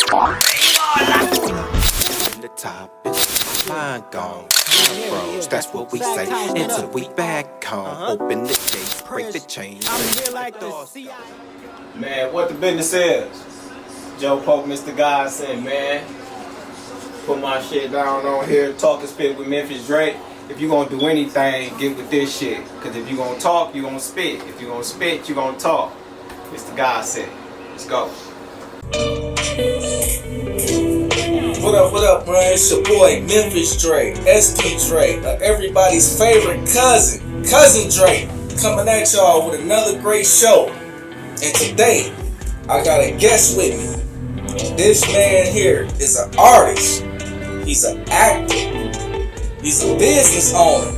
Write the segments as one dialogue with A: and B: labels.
A: The top is mind gone. Bros, that's what we say. Until we back home. Open the gates, break the chains.
B: Man, what the business is? Joe Polk, Mr. Godsent, man. Put my shit down on here. Talkin Spit with Memphis Drake. If you gonna do anything, get with this shit. Cause if you gonna talk, you gonna spit. If you gonna spit, you gonna talk. Mr. Godsent. Let's go.
C: What up, man? It's your boy, Memphis Drake, SP Drake, everybody's favorite cousin Drake, coming at y'all with another great show. And today, I got a guest with me. This man here is an artist. He's an actor. He's a business owner,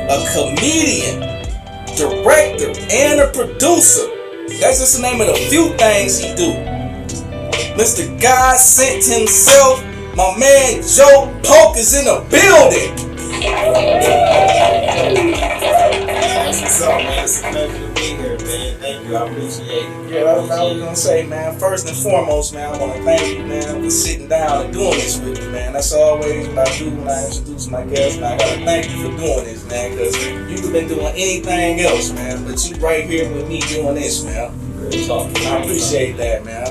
C: a comedian, director, and a producer. That's just the name of the few things he do. Mr. Godsent himself, my man Joe Polk is in the building.
B: What's up, man? It's a pleasure to be here, man. Thank you. I appreciate it.
C: Yeah, that's what I was gonna say, man. First and foremost, man, I want to thank you, man, for sitting down and doing this with me, man. That's always what I do when I introduce my guests, and I gotta thank you for doing this, man, because you could have been doing anything else, man, but you right here with me doing this, man. I appreciate that, man.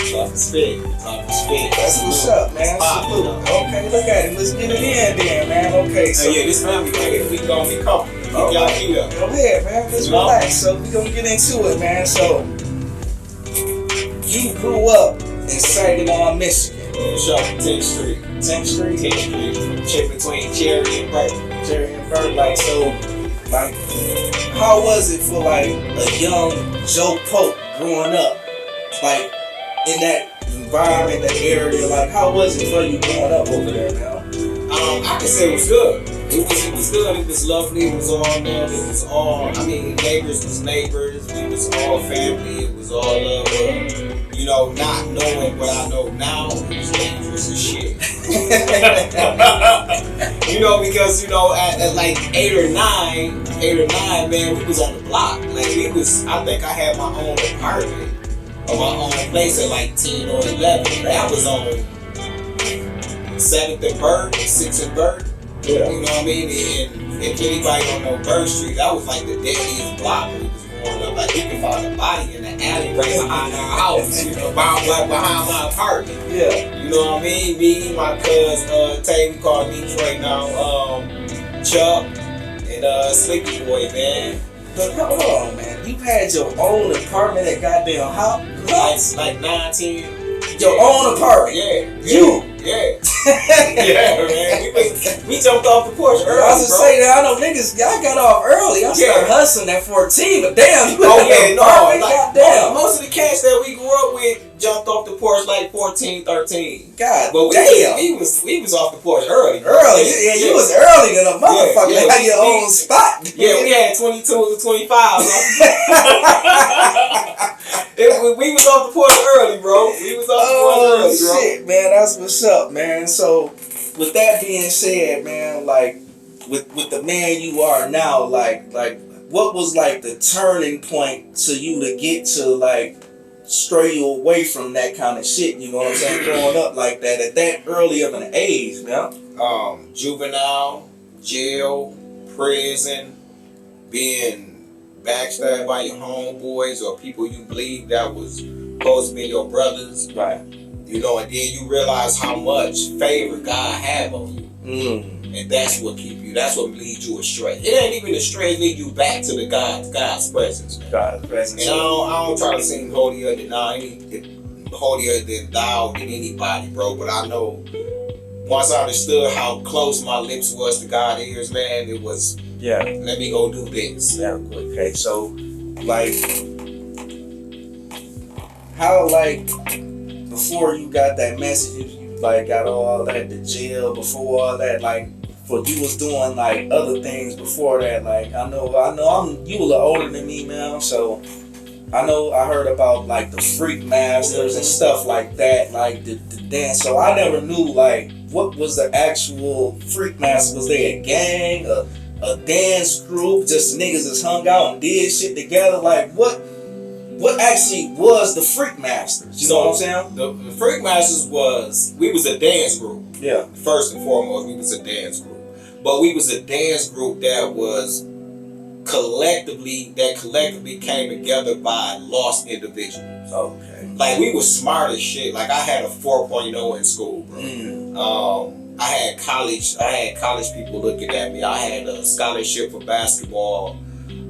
B: Talkin Spit.
C: That's what's up, man. Salute. Okay, look at it. Let's get it in then, man. Okay, so
B: yeah, this family thing, we gonna be comfortable. Y'all keep up.
C: Go ahead, man. Let's relax. So we gonna get into it, man. So you grew up in Saginaw, Michigan.
B: Sure, 10th Street.
C: 10th Street?
B: 10th Street. Check between Cherry and Burke.
C: Cherry and Burke. Like, so, like, how was it for, like, a young Joe Polk growing up? Like, in that environment, that area, like, how was it for you growing up over there, man?
B: I can say it was good. It was good. It was lovely. It was all love. It was all, neighbors was neighbors. We was all family. It was all love. You know, not knowing what I know now, it was dangerous as shit. You know, because, you know, at like 8 or 9, man, we was on the block. Like, I think I had my own apartment or my own place at like 10 or 11. That was on 7th and Burke, 6th and Burke.
C: Yeah.
B: You know what I mean? And if anybody don't know Burke Street, that was like the deadliest block when we was growing up. Like, you can find a body in the alley right behind our house, you know, behind my apartment.
C: Yeah.
B: You know what I mean? Me, my cousin, Tay, we call Detroit now, Chuck, and Sleepy Boy, man.
C: But hold on, man. You had your own apartment at goddamn house?
B: Like 9, 10.
C: Your own apartment?
B: Yeah.
C: You?
B: Yeah. Yeah, man. We jumped off the porch early,
C: I was just saying that I know niggas, y'all got off early. I started hustling at 14, but damn, you goddamn.
B: Most of the cats that we grew up with jumped off the porch like 14, 13.
C: God
B: but we was off the porch early.
C: Yeah, you was early than a motherfucker. You had your own spot.
B: Yeah, we had 22s and 25s. We was off the porch early, bro. We was off the porch early, bro.
C: Shit, man, that's what's up, man. So, with that being said, man, like, with the man you are now, like, what was, like, the turning point to you to get to, like, stray you away from that kind of shit, you know what I'm saying, growing up like that, at that early of an age, man?
B: Juvenile, jail, prison, being backstabbed by your homeboys or people you believe that was supposed to be your brothers.
C: Right.
B: You know, and then you realize how much favor God have on you. And that's what that's what leads you astray. It ain't even astray, it leads you back to the God's presence. Man.
C: God's presence.
B: And I don't try to seem holier than thou than anybody, bro. But I know once I understood how close my lips was to God's ears, man, it was, let me go do this.
C: Yeah, okay. So, like, how, like, before you got that message, you like got all that, the jail, before all that, like, for you was doing like other things before that, like I know you a little older than me now, so I heard about like the Freak Masters and stuff like that, like the dance. So I never knew like what was the actual Freak Masters. Was they a gang, a dance group, just niggas that hung out and did shit together? Like what what actually was the Freak Masters? You know what I'm saying?
B: The Freak Masters we was a dance group.
C: Yeah.
B: First and foremost, we was a dance group. But we was a dance group that was collectively came together by lost individuals.
C: Okay.
B: Like, we was smart as shit. Like, I had a 4.0 in school, bro. I had college people looking at me. I had a scholarship for basketball.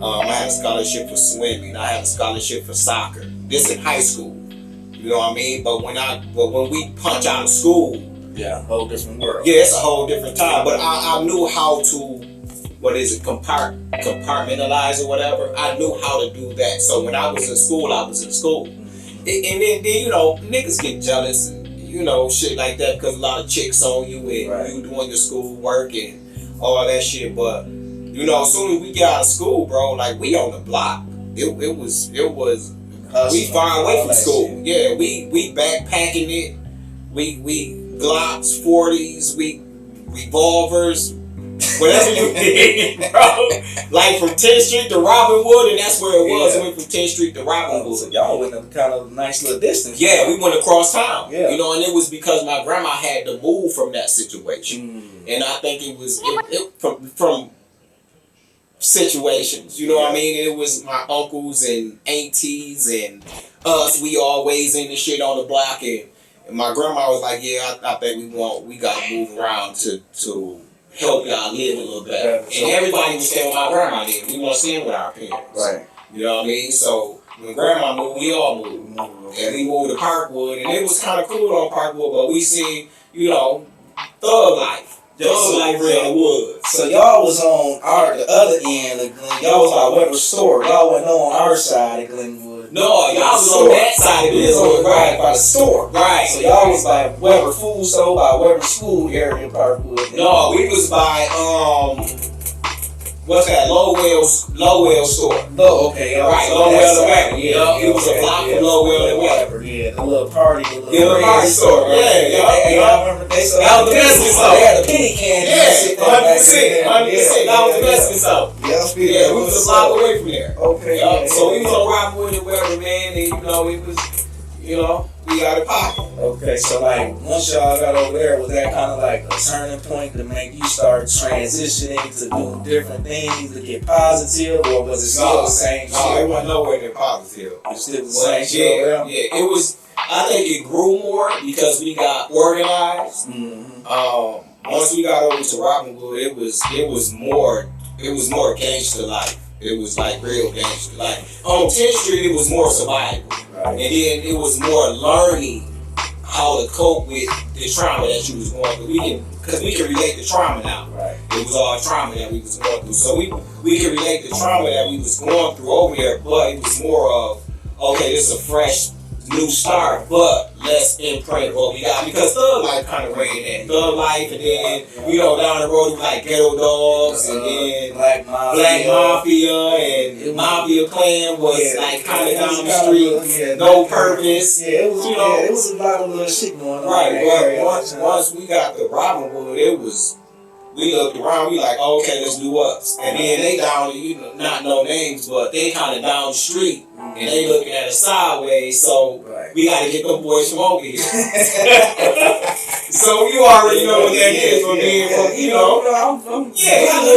B: I had a scholarship for swimming. I had a scholarship for soccer. This in high school. You know what I mean? But when we punch out of school,
C: yeah, a whole different world.
B: Yeah, it's a whole different time. But I knew how to, compartmentalize or whatever. I knew how to do that. So when I was in school, I was in school. And then you know, niggas get jealous and, you know, shit like that because a lot of chicks on you and you doing your school work and all that shit. But, you know, as soon as we get out of school, bro, like, we on the block. It was we far away from school. Shit. Yeah, we backpacking it. We Glocks, 40s, we revolvers, whatever you did, bro. Like, from 10th Street to Robinwood, and that's where it was. We went from 10th Street to Robinwood.
C: So y'all went a kind of nice little distance.
B: Yeah, we went across town.
C: Yeah.
B: You know, and it was because my grandma had to move from that situation. And I think it was from situations. You know what I mean? It was my uncles and aunties and us. We always in the shit on the block, and my grandma was like, "Yeah, I think we got to move around to help y'all live a little better." And everybody was staying with my grandma. Then we want to stay with our parents,
C: right?
B: You know what I mean? So when grandma moved, we all moved, and we moved to Parkwood, and it was kind of cool on Parkwood. But we seen, you know, thug life. Thug life in the woods.
C: So y'all was on the other end of Glen. Y'all was by Weber's store. Y'all wasn't on our side of Glenwood.
B: No, y'all was on that side of Glenwood,
C: right, by the store.
B: Right.
C: So y'all was by Weber Food Store, by Weber School area in Parkwood.
B: No, we was by what's that? Lowell store.
C: Oh, okay.
B: Right, Lowell and Weber. Yeah, it was a block from Lowell and Weber.
C: Yeah, the little party, the
B: party store. Yeah.
C: I remember they sold
B: that was the Mexican store.
C: They had the penny candy.
B: Yeah, 100%. That was the Mexican store. Yeah, we was a block away from there.
C: Okay.
B: So we was on Robinwood and Weber, man, and you know, it was, you know, we got it popping.
C: Okay, so like once y'all got over there, was that kind of like a turning point to make you start transitioning to do different things to get positive, or was it still the same shit?
B: No, it wasn't nowhere near positive.
C: It's still the same shit over there?
B: Yeah, it was. I think it grew more because we got organized. Once we got over to Robinwood, it was more gangster life. It was like real gangster. Like on 10th Street, it was more survival. Right. And then it was more learning how to cope with the trauma that you was going through. Because we can relate the trauma now. Right. It was all trauma that we was going through. So we can relate the trauma that we was going through over there, but it was more of, okay, this is a fresh new start, but let's imprint what we got, because Thug Life kind of ran that. Thug Life, and then, you know, down the road, it was like Ghetto Dogs, and then Black Mafia, and Mafia Clan was like kind of down the street, No Purpose.
C: Yeah, it was,
B: you know,
C: it was a lot of little shit going on.
B: Right, but once we got to Robinwood, it was, we looked around, we like, oh, okay, let's do us. And then they down, you know, not no names, but they kind of down the street, and they looking at us sideways, so we got to get them boys from over here. So you already know what that is from being from, you know. We got to get them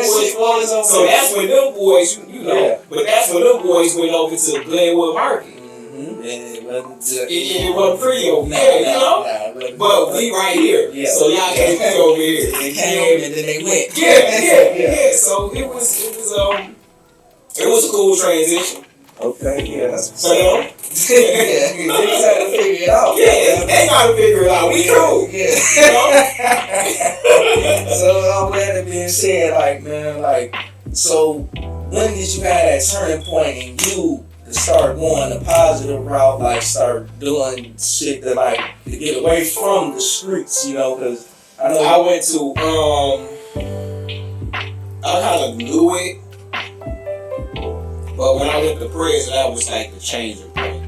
B: boys from over. So that's when them boys, you know, but that's when them boys went over to Glenwood Market. It wasn't pretty over there, you know? But we right here. Yeah. So y'all can't be over here.
C: They came and then they went.
B: Yeah. So it was a cool transition.
C: Okay, yeah.
B: So, you know?
C: Niggas had to figure it out.
B: Yeah, they gotta figure it out. We cool.
C: Yeah.
B: You know?
C: So all that being said, like, man, like, so when did you have that turning point in you to start going the positive route, like start doing shit that like to get away from the streets, you know? Because I know
B: I went to I kind of knew it, but when I went to prison, that was like the changing point,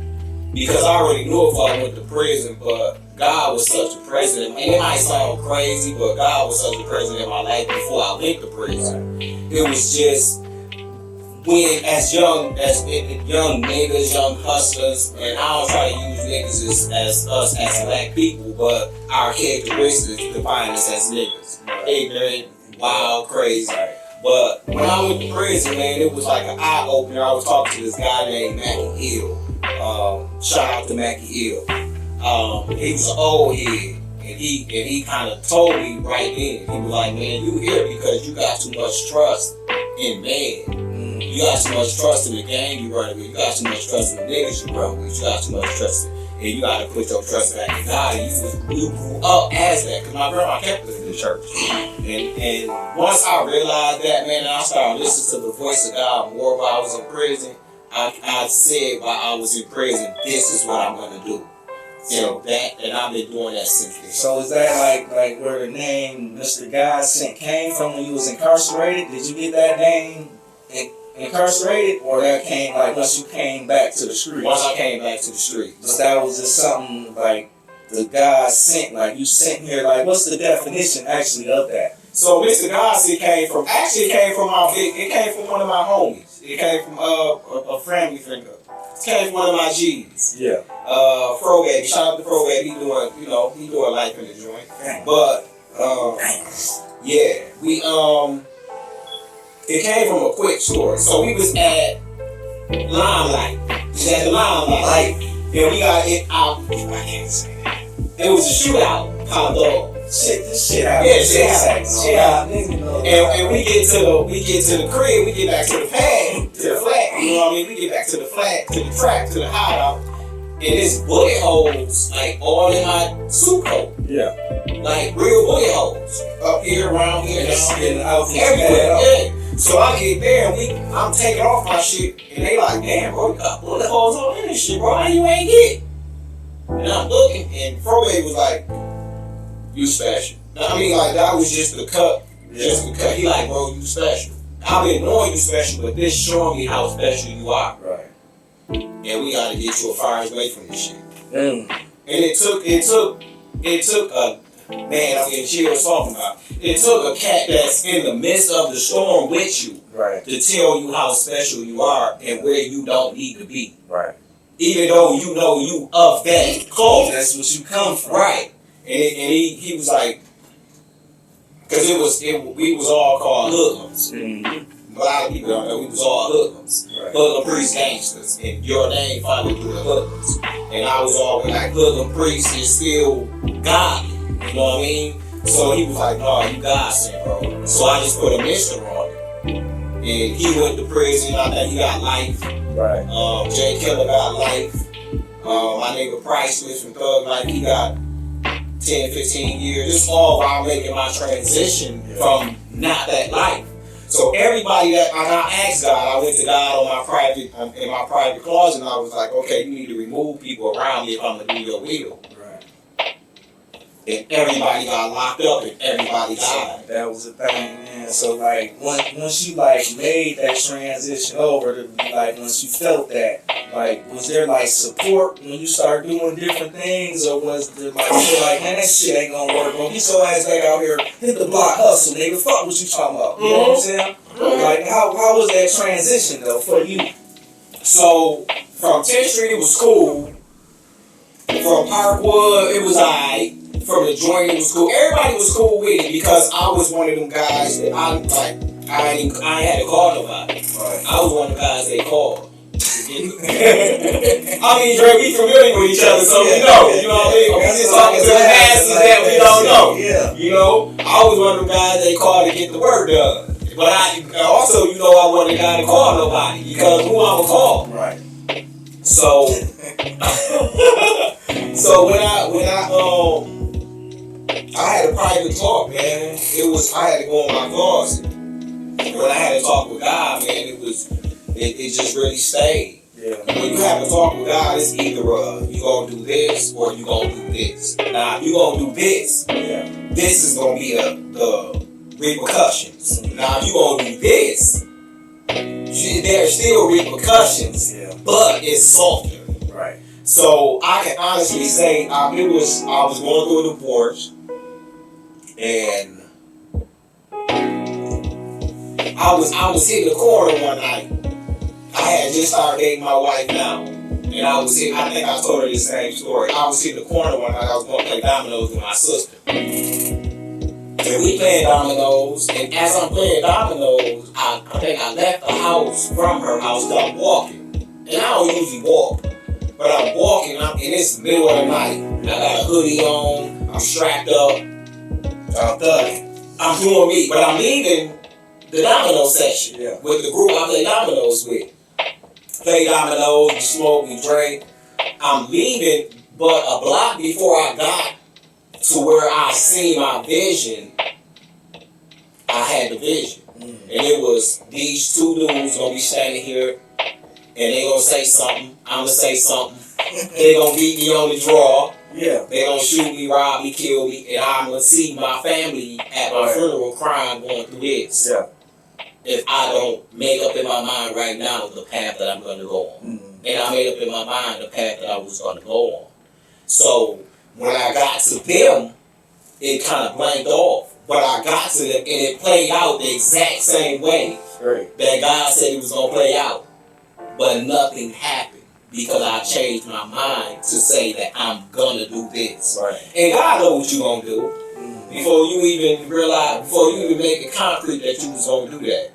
B: because I already knew if I went to prison, but God was such a president, and it might sound crazy, but God was such a president in my life before I went to prison. It was just
C: when as young niggas, young hustlers, and I don't try to use niggas as us as black people, but our characteristics define us as niggas. Ignorant, wild, crazy. But when I went to prison, man, it was like an eye opener. I was talking to this guy named Mackie Hill. Shout out to Mackie Hill. He was an old head, and he kind of told me right then. He was like, man, you here because you got too much trust in man. You got too much trust in the gang you run with. You got too much trust in the niggas you run with. You got too much trust in, and you got to put your trust back in God. And you grew up as that, because my grandma kept us in the church. And once I realized that, man, and I started listening to the voice of God more while I was in prison. I said while I was in prison, this is what I'm gonna do. And I've been doing that since then.
D: So is that like where the name Mr. Godsent came from when you was incarcerated? Did you get that name incarcerated, or that came like once you came back to the streets?
C: Once I came back to the streets.
D: But that was just something like the God sent, like you sent here. Like, what's the definition actually of that?
C: So Mr. Godsent came from one of my homies. It came from a family friend. It came from one of my G's.
D: Yeah.
C: Fro Baby. Shout out to Fro Baby. He doing life in the joint. But yeah, it came from a quick story. So we was at Limelight. We was at the Limelight. And we got it out. I can't say that. It was a shootout. Hot dog.
D: Shit out.
C: Yeah, shit out. And we get to the crib, we get back to the pad, to the flat. You know what I mean? We get back to the flat, to the track, to the hideout. And there's bullet holes like all in my suit coat.
D: Yeah.
C: Like real bullet holes. Up here, around here,
D: and out
C: everywhere. Yeah. So I get there and I'm taking off my shit, and they like, damn, bro, you got bullet holes all in this shit, bro. How you ain't get? And I'm looking, and Fro Baby was like, you special. I mean, like, that was just the cut. Just the cut. He like, bro, you special. I've been knowing you special, but this showing me how special you are.
D: Right.
C: And we gotta get you a far away from this shit.
D: Mm.
C: And it took a man, I'm getting chills talking about. It took a cat that's in the midst of the storm with you,
D: right,
C: to tell you how special you are and where you don't need to be.
D: Right.
C: Even though you know you of that close.
D: That's what you come from.
C: Right. And he was like, because we was all called hoodlums.
D: Mm-hmm.
C: A lot of people don't know we was all hoodlums.
D: Right.
C: Hoodlum priest gangsters. And your name followed through the hoodlums. And I was always like, hoodlum priest is still godly. You know what I mean? So he was like, no, you Godsent, bro. So I just put a Mr. on it. And he went to prison. I think he got life.
D: Right.
C: Jay Killer got life. My nigga Priceless from Thug Life, he got 10, 15 years. This all while making my transition from not that life. So everybody that I asked God, I went to God in my private closet, and I was like, okay, you need to remove people around me if I'm gonna do your will.
D: Right.
C: And everybody got locked up and everybody died.
D: That was the thing, man. So like once you like made that transition over to like once you felt that, like was there like support when you started doing different things, or was there like you like, man, that shit ain't gonna work, bro. Get your ass back out here, hit the block, hustle, nigga. Fuck what you talking about. You know what I'm saying? Like how was that transition though for you?
C: So from 10th Street it was cool. From Parkwood it was alright. From the joint it was cool. Everybody was cool with it because I was one of them guys that I ain't had to call nobody.
D: Right.
C: I was one of the guys they called. I mean, Dre, we familiar with each other, so we know. You know what I mean? We just talking to the masses that we don't know.
D: Yeah.
C: You know, I was one of them guys they called to get the work done. But I also, you know, I wasn't a guy to call nobody because who I'ma call.
D: Right.
C: So, so when I had a private talk, man. I had to go in my closet. And when I had to talk with God, man, it just really stayed.
D: Yeah.
C: When you have to talk with God, it's either you gonna do this or you gonna do this. Now, if you gonna do this, this is gonna be the repercussions. Now, if you gonna do this, there's still repercussions, but it's softer.
D: Right.
C: So I can honestly say I was going through a divorce, and I was hitting the corner one night,
B: I had just started dating my wife now. And I was I think I told her the same story. I was in the corner one night, I was going to play dominoes with my sister. And we playing dominoes, and as I'm playing dominoes, I think I left the house from her house, because I'm walking. And I don't usually walk, but I'm walking, and it's the middle of the night. I got a hoodie on, I'm strapped up, I'm thugging. I'm doing me, but I'm leaving the domino session with the group I play dominoes with. Play dominoes, we smoke, we drink. I'm leaving, but a block before I got to where I see my vision, I had the vision. And it was these two dudes gonna be standing here, and they gonna say something, I'm gonna say something. They gonna beat me on the draw.
C: Yeah.
B: They gonna shoot me, rob me, kill me, and I'm gonna see my family at my funeral crying going through this.
C: Yeah.
B: If I don't make up in my mind right now the path that I'm gonna go on. And I made up in my mind the path that I was gonna go on. So when I got to them, it kind of blanked off. But I got to them and it played out the exact same way that God said it was gonna play out. But nothing happened because I changed my mind to say that I'm gonna do this.
C: Right.
B: And God knows what you're gonna do. Before you even realize, before you even make it concrete that you was gonna do that.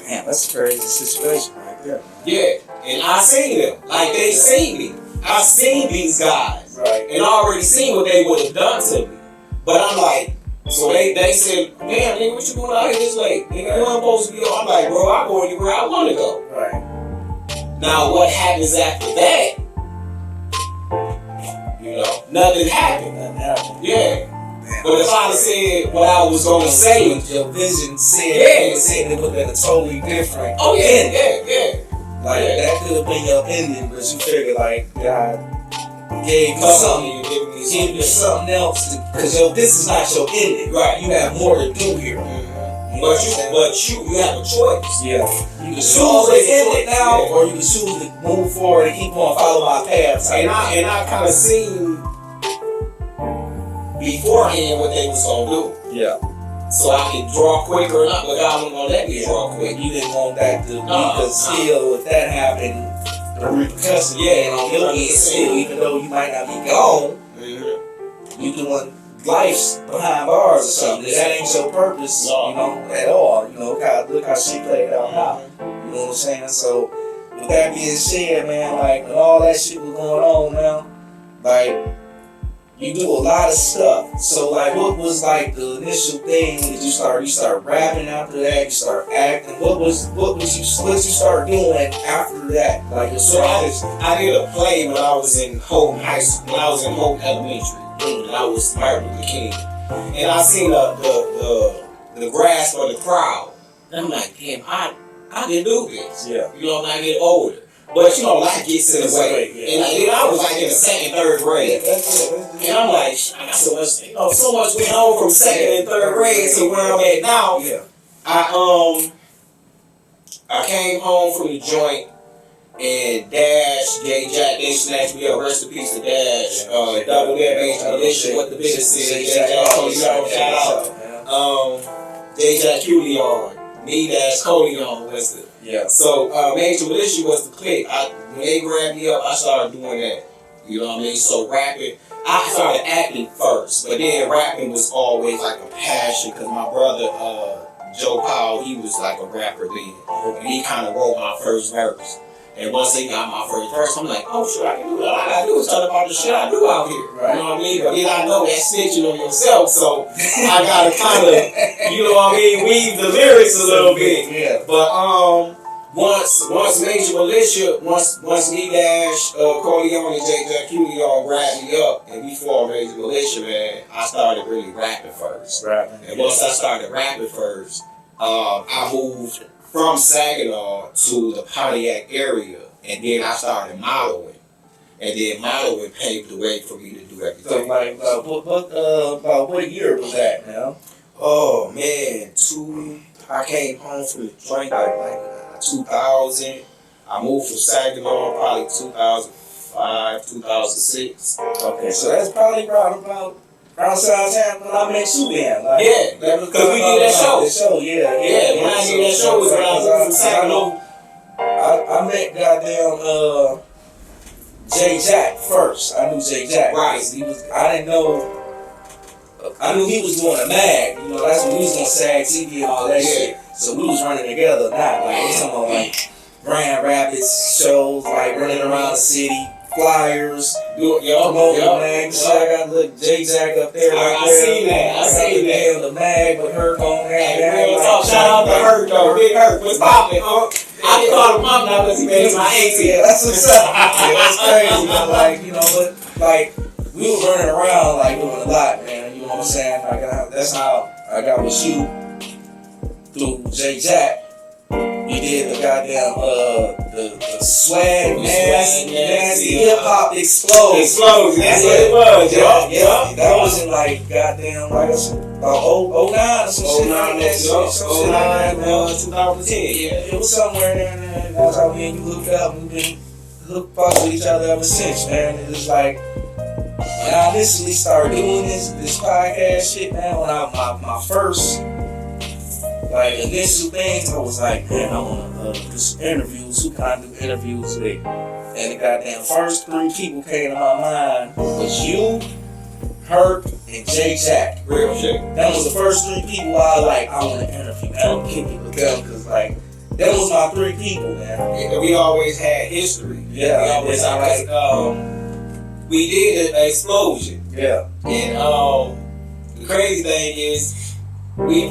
C: Damn, that's a crazy situation right there.
B: Yeah, and I seen them. Like they seen me. I seen these guys.
C: Right.
B: And I already seen what they would have done to me. But I'm like, so they said, damn, nigga, what you doing out here this late? Nigga, you ain't supposed to be on. I'm like, bro, I go anywhere I want to go.
C: Right.
B: Now, what happens after that? You know, nothing happened.
C: Nothing happened.
B: Yeah. But if I'd have said what I was going to say,
C: your vision said it would have been a totally different.
B: Oh, yeah.
C: Like, that could have been your ending, but you figured, like, God gave you something. Give you something else, because this is not your ending.
B: Right.
C: You have more to do here.
B: But you have a choice.
C: Yeah. You can choose to end it now, or you can choose to move forward and keep on following my path.
B: And I kind of seen beforehand what they was gonna do.
C: Yeah.
B: So I could draw quicker enough, but God wasn't gonna let me draw quick.
C: You didn't want that to be, because still, if that happened, the repercussions on your end still, even though you might not be gone, you doing life's behind bars or something. That ain't your purpose, you know, at all. You know, look how she played out now. You know what I'm saying? So, with that being said, man, like, when all that shit was going on, man, like, you do a lot of stuff. So, like, what was, like, the initial thing that you start rapping after that, you start acting? What you start doing after that? Like,
B: So I did a play when I was in Hope High School, when I was in Hope Elementary, and I was Martin Luther King. And I seen the grasp of the crowd. And I'm like, damn, I can do this.
C: Yeah.
B: You know, when I get older. But you know, life gets in the way.
C: Yeah.
B: And then I was like in the second, third grade. And I'm like, I got so much, so much went on from second and third grade to where I'm at now.
C: Yeah.
B: I came home from the joint and Dash, J Jack, they snatched me up. Rest in peace to Dash. Double that Major Militia, what the business is. J Jack, shout out. J Jack Leon, me Dash Coleon was the.
C: Yeah.
B: So Major Militia was the clique. When they grabbed me up, I started doing that. You know what I mean? So rapping, I started acting first, but then rapping was always like a passion because my brother Joe Polk, he was like a rapper then, and he kind of wrote my first verse. And once he got my first verse, I'm like, oh shit, I can do that. All I gotta do is talk about the shit I do out here. Right. You know what I mean? But then I know that snitching on yourself, so I gotta kind of, you know what I mean, weave the lyrics a little bit.
C: Yeah.
B: But once Major Militia, once me Dash, Corleone and J Jack Leon grabbed me up and we formed Major Militia, man, I started really rapping first. And once I started rapping first, I moved from Saginaw to the Pontiac area, and then I started modeling. And then modeling paved the way for me to do everything.
C: So, like, about what year was that, man?
B: Oh, man, I came home from the joint like 2000. I moved from Saginaw probably 2005, 2006.
C: Okay, so that's probably around the same time when I met you then. Like,
B: yeah, because we did that show.
C: Yeah.
B: When I did that show was when I moved from Saginaw.
C: I
D: I met goddamn J Jack first. I knew J Jack.
B: Right.
D: I didn't know. I knew he was doing a mag. You know, that's when we was on SAG TV and all that shit. So we was running together. Not like we talking about like Grand Rapids shows, like running around the city, flyers, promoting the mag. So I got look J Jack up there.
B: I seen that. I seen that.
D: The mag with her on there.
B: Shout out to Hurt though. Big Hurt. What's poppin'? I can call him mom now because he made my auntie.
D: Yeah, that's what's up. Yeah, that's crazy. But like, you know, but like we were running around like doing a lot, man. You know what I'm saying? That's how I got with you through J Jack. We did the goddamn the swag nasty hip hop explode.
B: That's what it was.
D: Yeah. That was in like goddamn like about 09 or some shit like that.
B: 2010.
D: Yeah, it was somewhere there, and that's how me and you hooked up. We've been hooked with each other ever since, man. It was like when I initially started doing this podcast shit, man. When my first like initial things, I was like, man, I want to do some interviews. Who can I do interviews with? And the goddamn first 3 people came to my mind was you, Herc, and J Jack.
B: Real shit.
D: That was the first 3 people I want to interview. I don't kick it with them because like that was my 3 people, man.
B: Yeah, we always had history.
D: Yeah,
B: we always we did an explosion.
D: Yeah.
B: And the crazy thing is, me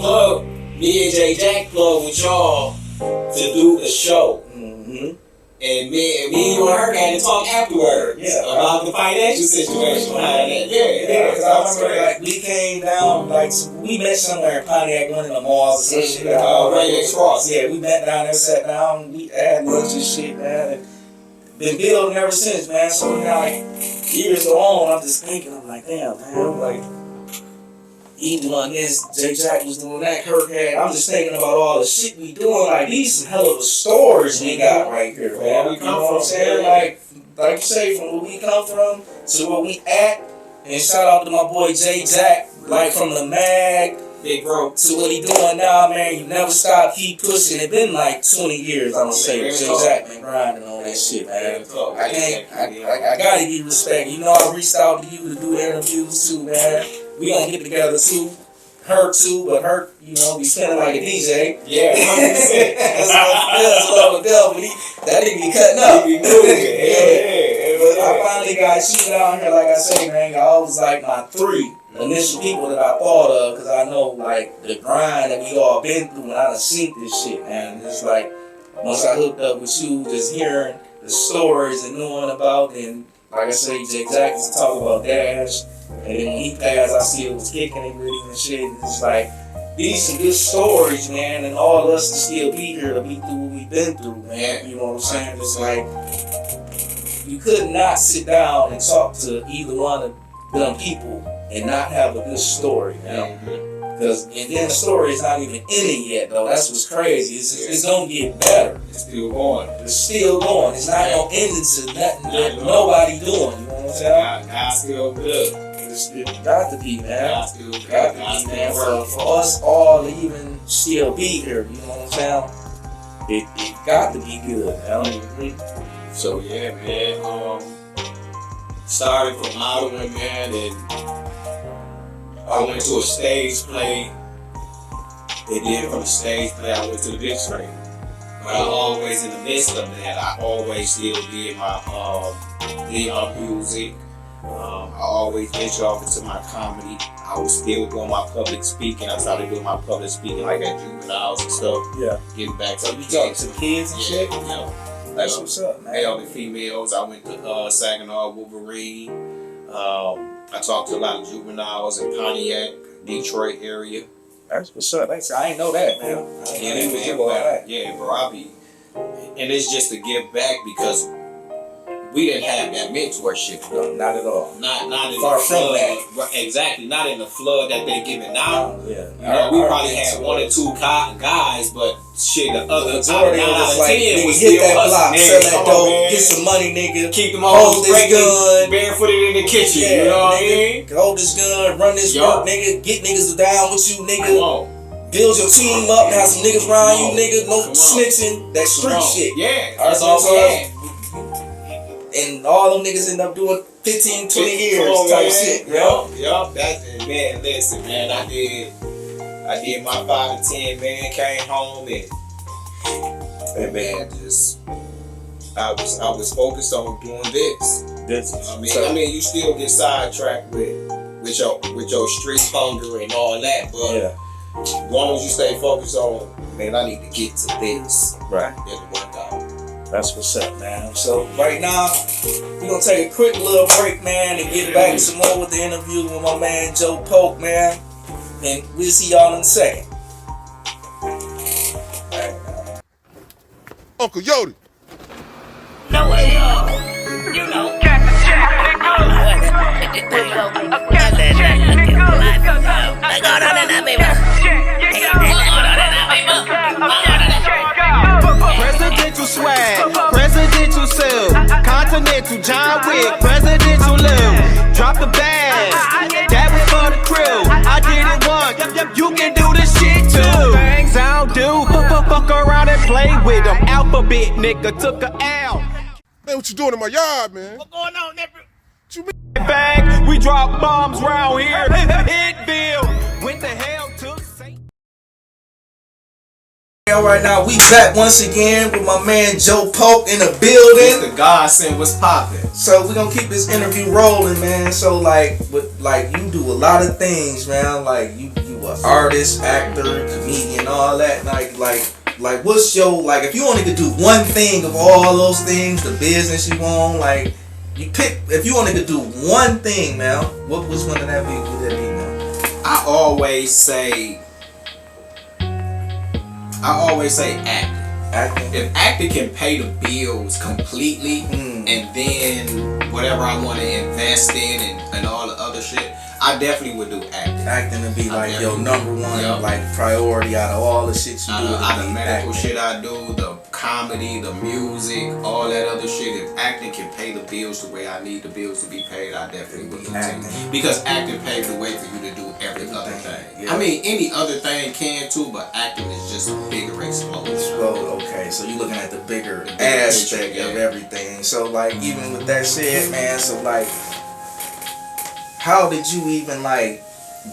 B: and J Jack plugged with y'all to do the show.
D: Mm-hmm.
B: And me and her had to talk afterwards about the financial situation behind that. Yeah.
D: Because I remember like we came down like we met somewhere in Pontiac, one of the malls or some shit.
B: Right Cross.
D: Yeah, we met down there, sat down, we had lunch and shit, man. And been building ever since, man. So now like years go on, I'm just thinking, I'm like, damn, man, I'm like. He doing this, J Jack was doing that, Kirk had. I'm just thinking about all the shit we doing. Like, these some hell of a stories we got right here, man.
B: Where we come from,
D: what I'm saying? Like you say, from where we come from to where we at. And shout out to my boy J Jack, like from the mag,
B: big bro,
D: to what he doing now, man. You never stop, keep pushing. It been like 20 years, I'm gonna say. J Jack been grinding on that shit, man. I gotta give respect. You know, I reached out to you to do interviews too, man. We gonna get together too. Her too, but her, you know, be spinning like a DJ.
B: Yeah, 100%.
D: That's what I'm but that nigga be cutting up.
B: He be moving. Yeah.
D: But I finally got you down here, like I say, man. Y'all was like my 3 initial people that I thought of, because I know like the grind that we all been through, and I done seen this shit, man. It's like once I hooked up with you, just hearing the stories and knowing about, and like I say, J Jack was to talk about Dash. And then when he passed, I still was kicking it with him and shit. And it's like, these some good stories, man. And all of us to still be here to be through what we've been through, man. You know what I'm saying? It's like, you could not sit down and talk to either one of them people and not have a good story, you know? Because, and then the story is not even in it yet, though. That's what's crazy. It's gonna get better.
B: It's still going.
D: It's still going. It's not gonna end into nothing that nobody doing. You know what I'm saying?
B: God's still good.
D: It got to be, man.
B: God's still good.
D: Got to be, man. For us all to even still be here, you know what I'm saying? It got to be good, man.
B: So yeah, man. Started from modeling, man, and I went to a stage play. And then from the stage play, I went to the big screen. But I always, in the midst of that, I always still did my music. I always venture off into my comedy. I was still doing my public speaking. I started doing my public speaking like at juveniles and stuff.
D: Yeah.
B: Getting back to
D: you talk to kids and shit?
B: Yeah.
D: That's what's up, man.
B: Male and females. I went to Saginaw, Wolverine. I talked to a lot of juveniles in Pontiac, Detroit area.
D: That's what's up. I ain't know that, man.
B: Bro. I be, and it's just to give back because we didn't have that mentorship.
D: No, not at all.
B: Not in
D: far
B: the
D: from
B: flood.
D: that.
B: Exactly, not in the flood that they're giving now.
D: Yeah.
B: You know, we probably had 1 or 2 guys, but shit, the other
D: majority
B: 9 out of 10 was
D: hit
B: still
D: that
B: us.
D: block, sell that dope, get some money, nigga.
B: Keep them
D: hold
B: all
D: this gun,
B: barefooted in the kitchen.
D: Yeah,
B: you know what I
D: nigga.
B: mean?
D: Hold this gun, run this work, nigga. Get niggas down with you, nigga.
B: Come on.
D: build your team up and have some niggas around you, nigga. No snitching. That street shit.
B: Yeah.
D: That's all I'm and all them niggas end up doing 15, 20 years type shit.
B: Yup. That's it, man. Listen, man. I did my 5 to 10, man. Came home and man, just I was focused on doing this. I mean, you still get sidetracked with your street hunger and all that, but as long as you stay focused on, man, I need to get to this.
D: Right.
B: It'll work out.
D: That's what's up, man. So right now, we're gonna take a quick little break, man, and get back some more with the interview with my man Joe Polk, man. And we'll see y'all in a second.
E: Uncle Yodi.
F: No way, you know.
G: Presidential swag, presidential self, continental John Wick, presidential live. Drop the bag, that was for the crew. I did it once, you can do this shit too. Things I don't do, fuck around and play with them. Alphabet nigga took a L.
E: Man, what you doing in my yard, man?
G: What going on, nigga?
E: What you mean?
G: Bang, we drop bombs round here. Hitville, what the hell took Satan?
D: Right now, we back once again with my man Joe Polk in the building.
B: Mr. Godsent was popping.
D: So we're gonna keep this interview rolling, man. So you do a lot of things, man. Like you an artist, actor, comedian, all that. Like what's your, like, if you only could do one thing of all those things, the business you own, like you pick, if you only could do one thing, man, what was one of that be? Would that be, man?
B: I always say acting. If acting can pay the bills completely, and then whatever I want to invest in and all the other shit, I definitely would do acting.
D: Acting to be like your number one, like, priority out of all the shit you do.
B: Out of medical shit I do, the comedy, the music, all that other shit. If acting can pay the bills the way I need the bills to be paid, I definitely would do acting. Because acting paved the way for you to do every other thing. Yeah. I mean, any other thing can too, but acting is just a bigger explosion.
D: Okay, so you're looking at the bigger aspect of everything. So, like, even with that said, man, so, like, how did you even, like,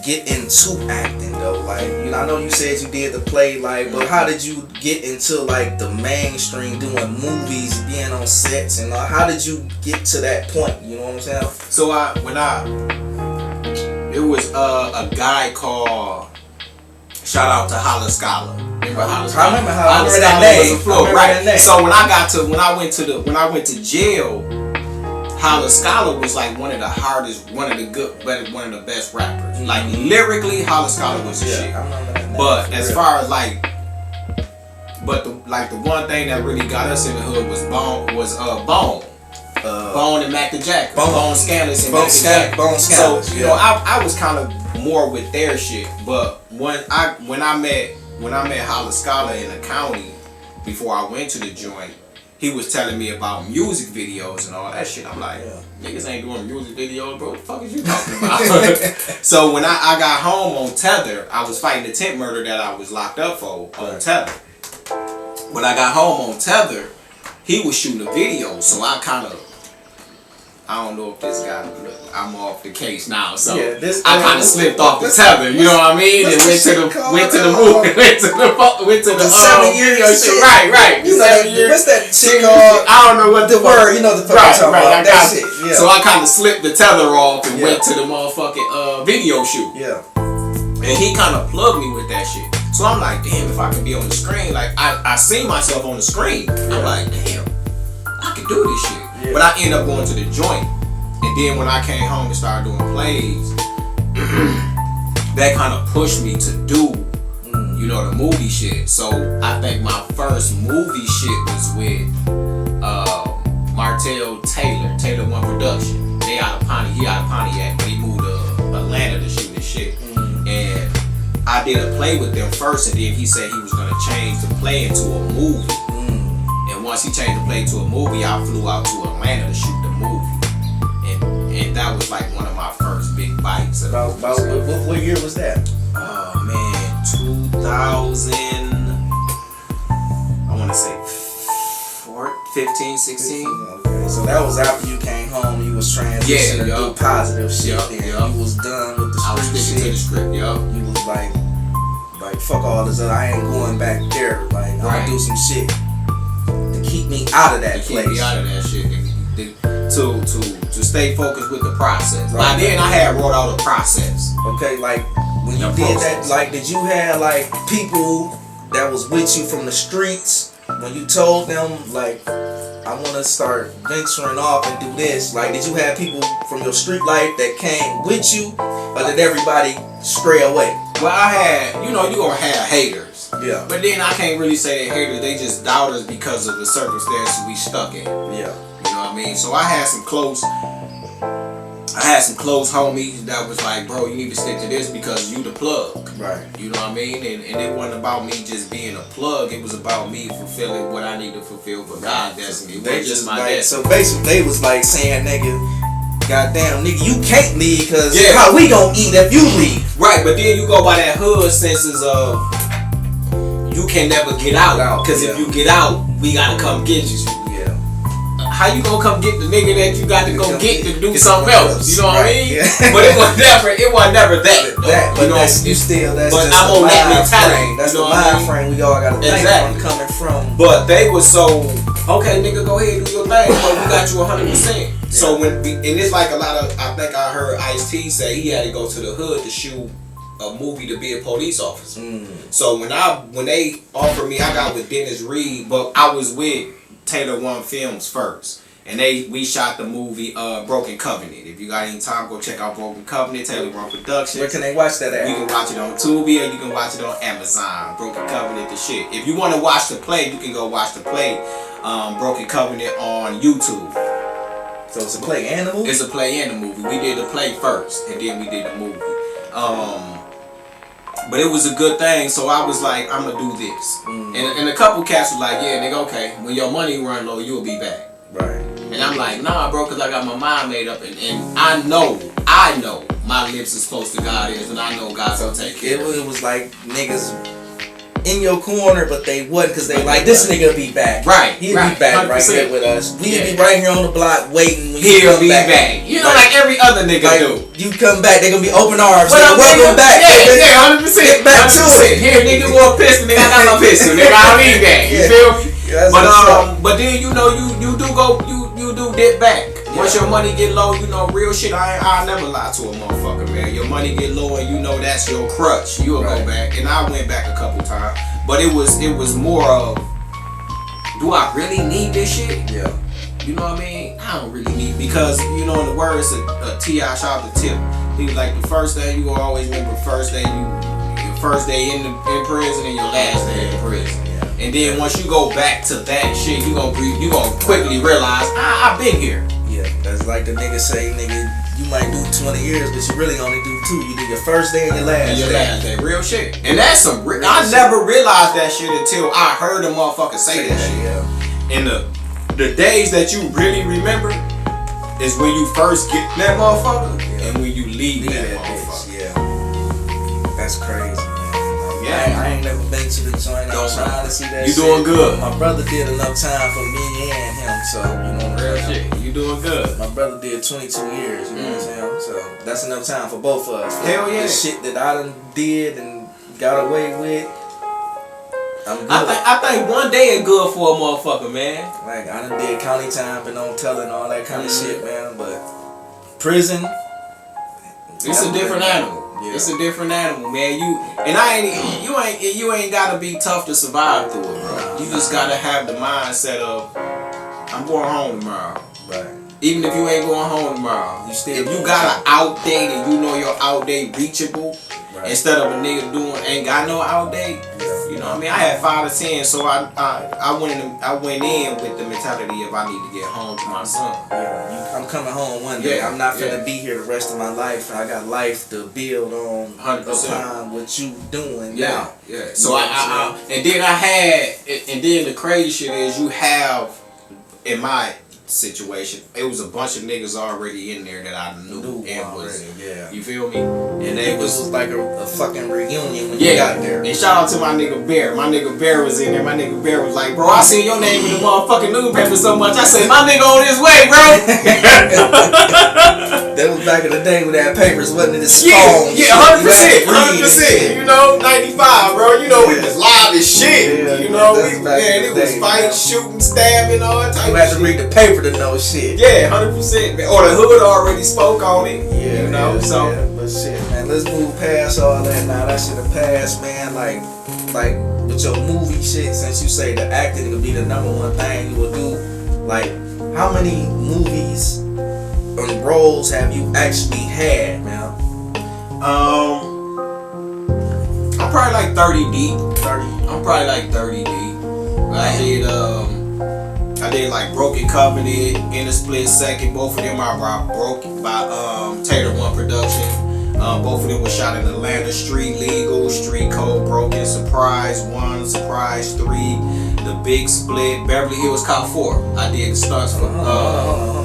D: get into acting, though? Like, you know, I know you said you did the play, like, but how did you get into, like, the mainstream, doing movies, being on sets, and how did you get to that point? You know what I'm saying?
B: So it was a guy called, shout out to Holla Scholar. Remember Holla Scholar?
D: I remember that name.
B: Right. So when I went to jail, Holla Scholar was like one of the hardest, one of the best rappers. Like lyrically, Holla Scholar was the shit. But as far as the one thing that really got us in the hood was Bone and Mac the Jack. Bone Scandalous and Mac the Jack.
D: Bone Scandalous.
B: So you know, I was kind of more with their shit. But when I met Holla Scholar in the county before I went to the joint, he was telling me about music videos and all that shit. I'm like, niggas ain't doing music videos, bro. What the fuck is you talking about? So when I got home on tether, I was fighting the tent murder that I was locked up for on tether. When I got home on tether, he was shooting a video, so I don't know if this guy, I'm off the case now, so I kind of slipped off the tether, you know what I mean? And went to the movie, went to the
D: 7 years shit.
B: Right.
D: You know, what's that shit called?
B: I don't know what the
D: word, you know the fuck I'm talking about. That shit. Yeah.
B: So I kind of slipped the tether off and went to the motherfucking video shoot.
D: Yeah.
B: And he kind of plugged me with that shit. So I'm like, damn, if I can be on the screen, like I see myself on the screen. I'm like, damn, I can do this shit. Yeah. But I ended up going to the joint. And then when I came home and started doing plays, that kind of pushed me to do, you know, the movie shit. So I think my first movie shit was with Martell Taylor One Production. He out of Pontiac, but he moved to Atlanta to shoot his shit. And I did a play with them first, and then he said he was gonna change the play into a movie. And once he changed the play to a movie, I flew out to Atlanta to shoot the movie. And that was like one of my first big bites.
D: What year was that?
B: Oh man, I want to say 15, 16.
D: Okay, so that was after you came home. You was transitioning to do positive shit. Then you was done with the
B: I was
D: script
B: sticking to the
D: shit.
B: script, yo.
D: You was like fuck all this other. I ain't going back there. Like I'm gonna do some shit to keep me out of that place.
B: Keep me out of that shit. To stay focused with the process. By then I had wrote out a process.
D: Okay, like when you did that, like did you have like people that was with you from the streets when you told them like I want to start venturing off and do this? Like did you have people from your street life that came with you, or did everybody stray away?
B: Well, I had, you gonna have haters.
D: Yeah.
B: But then I can't really say they haters. They just doubters because of the circumstances we stuck in.
D: Yeah.
B: You know what I mean? So I had some close homies that was like, bro, you need to stick to this because you the plug.
D: Right.
B: You know what I mean? And it wasn't about me just being a plug. It was about me fulfilling what I need to fulfill for God's destiny.
D: They
B: Which
D: just
B: is my
D: like,
B: destiny.
D: so basically they was like saying, nigga, goddamn, nigga, you can't leave because
B: Yeah.
D: how we gonna eat if you leave?
B: Right, but then you go by that hood senses of you can never get out. Because if you get out, we gotta come get you.
D: Yeah.
B: How you gonna come get the nigga that you got to go get to do
D: It's
B: something else? You know what I mean?
D: Yeah.
B: But it was never that.
D: That, but
B: you know,
D: that's just
B: but
D: just
B: I'm
D: the
B: on that
D: mind
B: mentality.
D: frame. That's
B: You
D: the
B: know what I
D: mind
B: mean?
D: frame we all gotta think
B: Exactly.
D: from, coming from.
B: But they was so, okay, nigga, go ahead and do your thing, but we got you 100%. So and it's like a lot of, I think I heard Ice-T say he had to go to the hood to shoot a movie to be a police officer. So when they offered me, I got with Dennis Reed, but I was with Taylor One Films first. And we shot the movie Broken Covenant. If you got any time, go check out Broken Covenant, Taylor One Productions.
D: Where can they watch that at?
B: You can watch it on Tubi or you can watch it on Amazon. Broken Covenant, the shit. If you want to watch the play, you can go watch the play, Broken Covenant on YouTube.
D: So it's a play and a movie?
B: It's a play and a movie. We did the play first, and then we did the movie. But it was a good thing, so I was like, I'm gonna do this. And a couple cats was like, yeah, nigga, okay. When your money run low, you'll be back.
D: Right.
B: And I'm like, nah, bro, because I got my mind made up. And I know my lips is close to God is, and I know God's gonna take care of it.
D: It was like niggas in your corner, but they wasn't because they like, this nigga be back.
B: Right.
D: He'll be back
B: 100%.
D: right here with us. We'll be right here on the block waiting when you
B: He'll
D: come
B: be
D: back.
B: back. You know, like every other nigga
D: Like,
B: do.
D: you come back, they gonna be open arms.
B: What up,
D: Welcome
B: nigga?
D: back. nigga.
B: Yeah, 100%.
D: Get back to
B: 100%.
D: it.
B: Here, nigga, want a pistol. Nigga, I got no pistol. Nigga, I'll need that. You
D: Yeah.
B: feel me?
D: Yeah, that's what's up.
B: But then you do dip back. Once your money get low, real shit. I never lie to a motherfucker, man. Your money get low and that's your crutch. You'll go back, and I went back a couple times. But it was more of, do I really need this shit?
D: Yeah.
B: You know what I mean? I don't really need, because in the words of T.I. shout out to Tip. He was like, the first thing you gonna always remember, your first day in prison and your last day in prison. And then once you go back to that shit, you gonna quickly realize I've been here.
D: Yeah, that's like the nigga say, nigga, you might do 20 years, but you really only do 2. You do your first day and your last day.
B: Real shit. And that's some I never realized that shit until I heard a motherfucker say that shit.
D: Yeah.
B: And the days that you really remember is when you first get that motherfucker and when you leave that motherfucker.
D: Bitch, yeah. That's crazy, man.
B: Yeah.
D: I ain't never been to the joint. I'm trying to see that
B: You
D: shit.
B: doing good.
D: My brother did enough time for me and him, so,
B: Real shit. You doing good.
D: My brother did 22 years, you know what I'm saying? So that's enough time for both of us.
B: Hell yeah.
D: The shit that I done did and got away with, I'm good.
B: I think one day is good for a motherfucker, man.
D: Like, I done did county time, been on telling all that kind of shit, man. But prison,
B: It's a different animal.
D: Yeah.
B: It's a different animal, man. You ain't gotta be tough to survive through it, bro. You just gotta have the mindset of, I'm going home tomorrow.
D: right?
B: Even if you ain't going home tomorrow, if you got an out date and your out date reachable,
D: Right.
B: instead of a nigga ain't got no out date.
D: Yeah.
B: You know what I mean? I had 5 to 10, so I went in with the mentality of I need to get home to my son.
D: Yeah, I'm coming home one day.
B: Yeah,
D: I'm not finna
B: yeah.
D: be here the rest of my life. I got life to build on
B: 100%.
D: upon what you doing
B: Yeah,
D: now.
B: yeah. So
D: You know what
B: and then the crazy shit is you have, in my situation. It was a bunch of niggas already in there that I knew and was,
D: yeah.
B: you feel me? And they
D: It was like a fucking reunion when you got there.
B: And shout out to my nigga Bear. My nigga Bear was in there. My nigga Bear was like, bro, I seen your name in the motherfucking newspaper so much. I said, my nigga on his way, bro.
D: That was back in the day when that papers wasn't in the
B: Yeah,
D: phone.
B: yeah, 100%. You know, 95, bro. You know, we was live as shit.
D: Yeah,
B: You know,
D: that's back in
B: it
D: the
B: was
D: day,
B: fighting, shooting, stabbing, all that type
D: You
B: of
D: had to
B: shit.
D: read the paper to know shit.
B: Yeah, 100%. Or the hood already spoke on it. You know, so.
D: Yeah, but shit, man, let's move past all that now. That shit have passed, man. Like with your movie shit, since you say the acting could be the number one thing you will do, like, how many movies and roles have you actually had, man?
B: I'm probably like 30 deep.
D: 30.
B: I'm probably like 30 deep. I did like Broken Covenant, In a Split Second. Both of them are broken by Taylor One Production. Both of them were shot in Atlanta. Street Legal, Street Code, Broken, Surprise 1, Surprise 3, The Big Split, Beverly Hills Cop 4. I did the stunts for.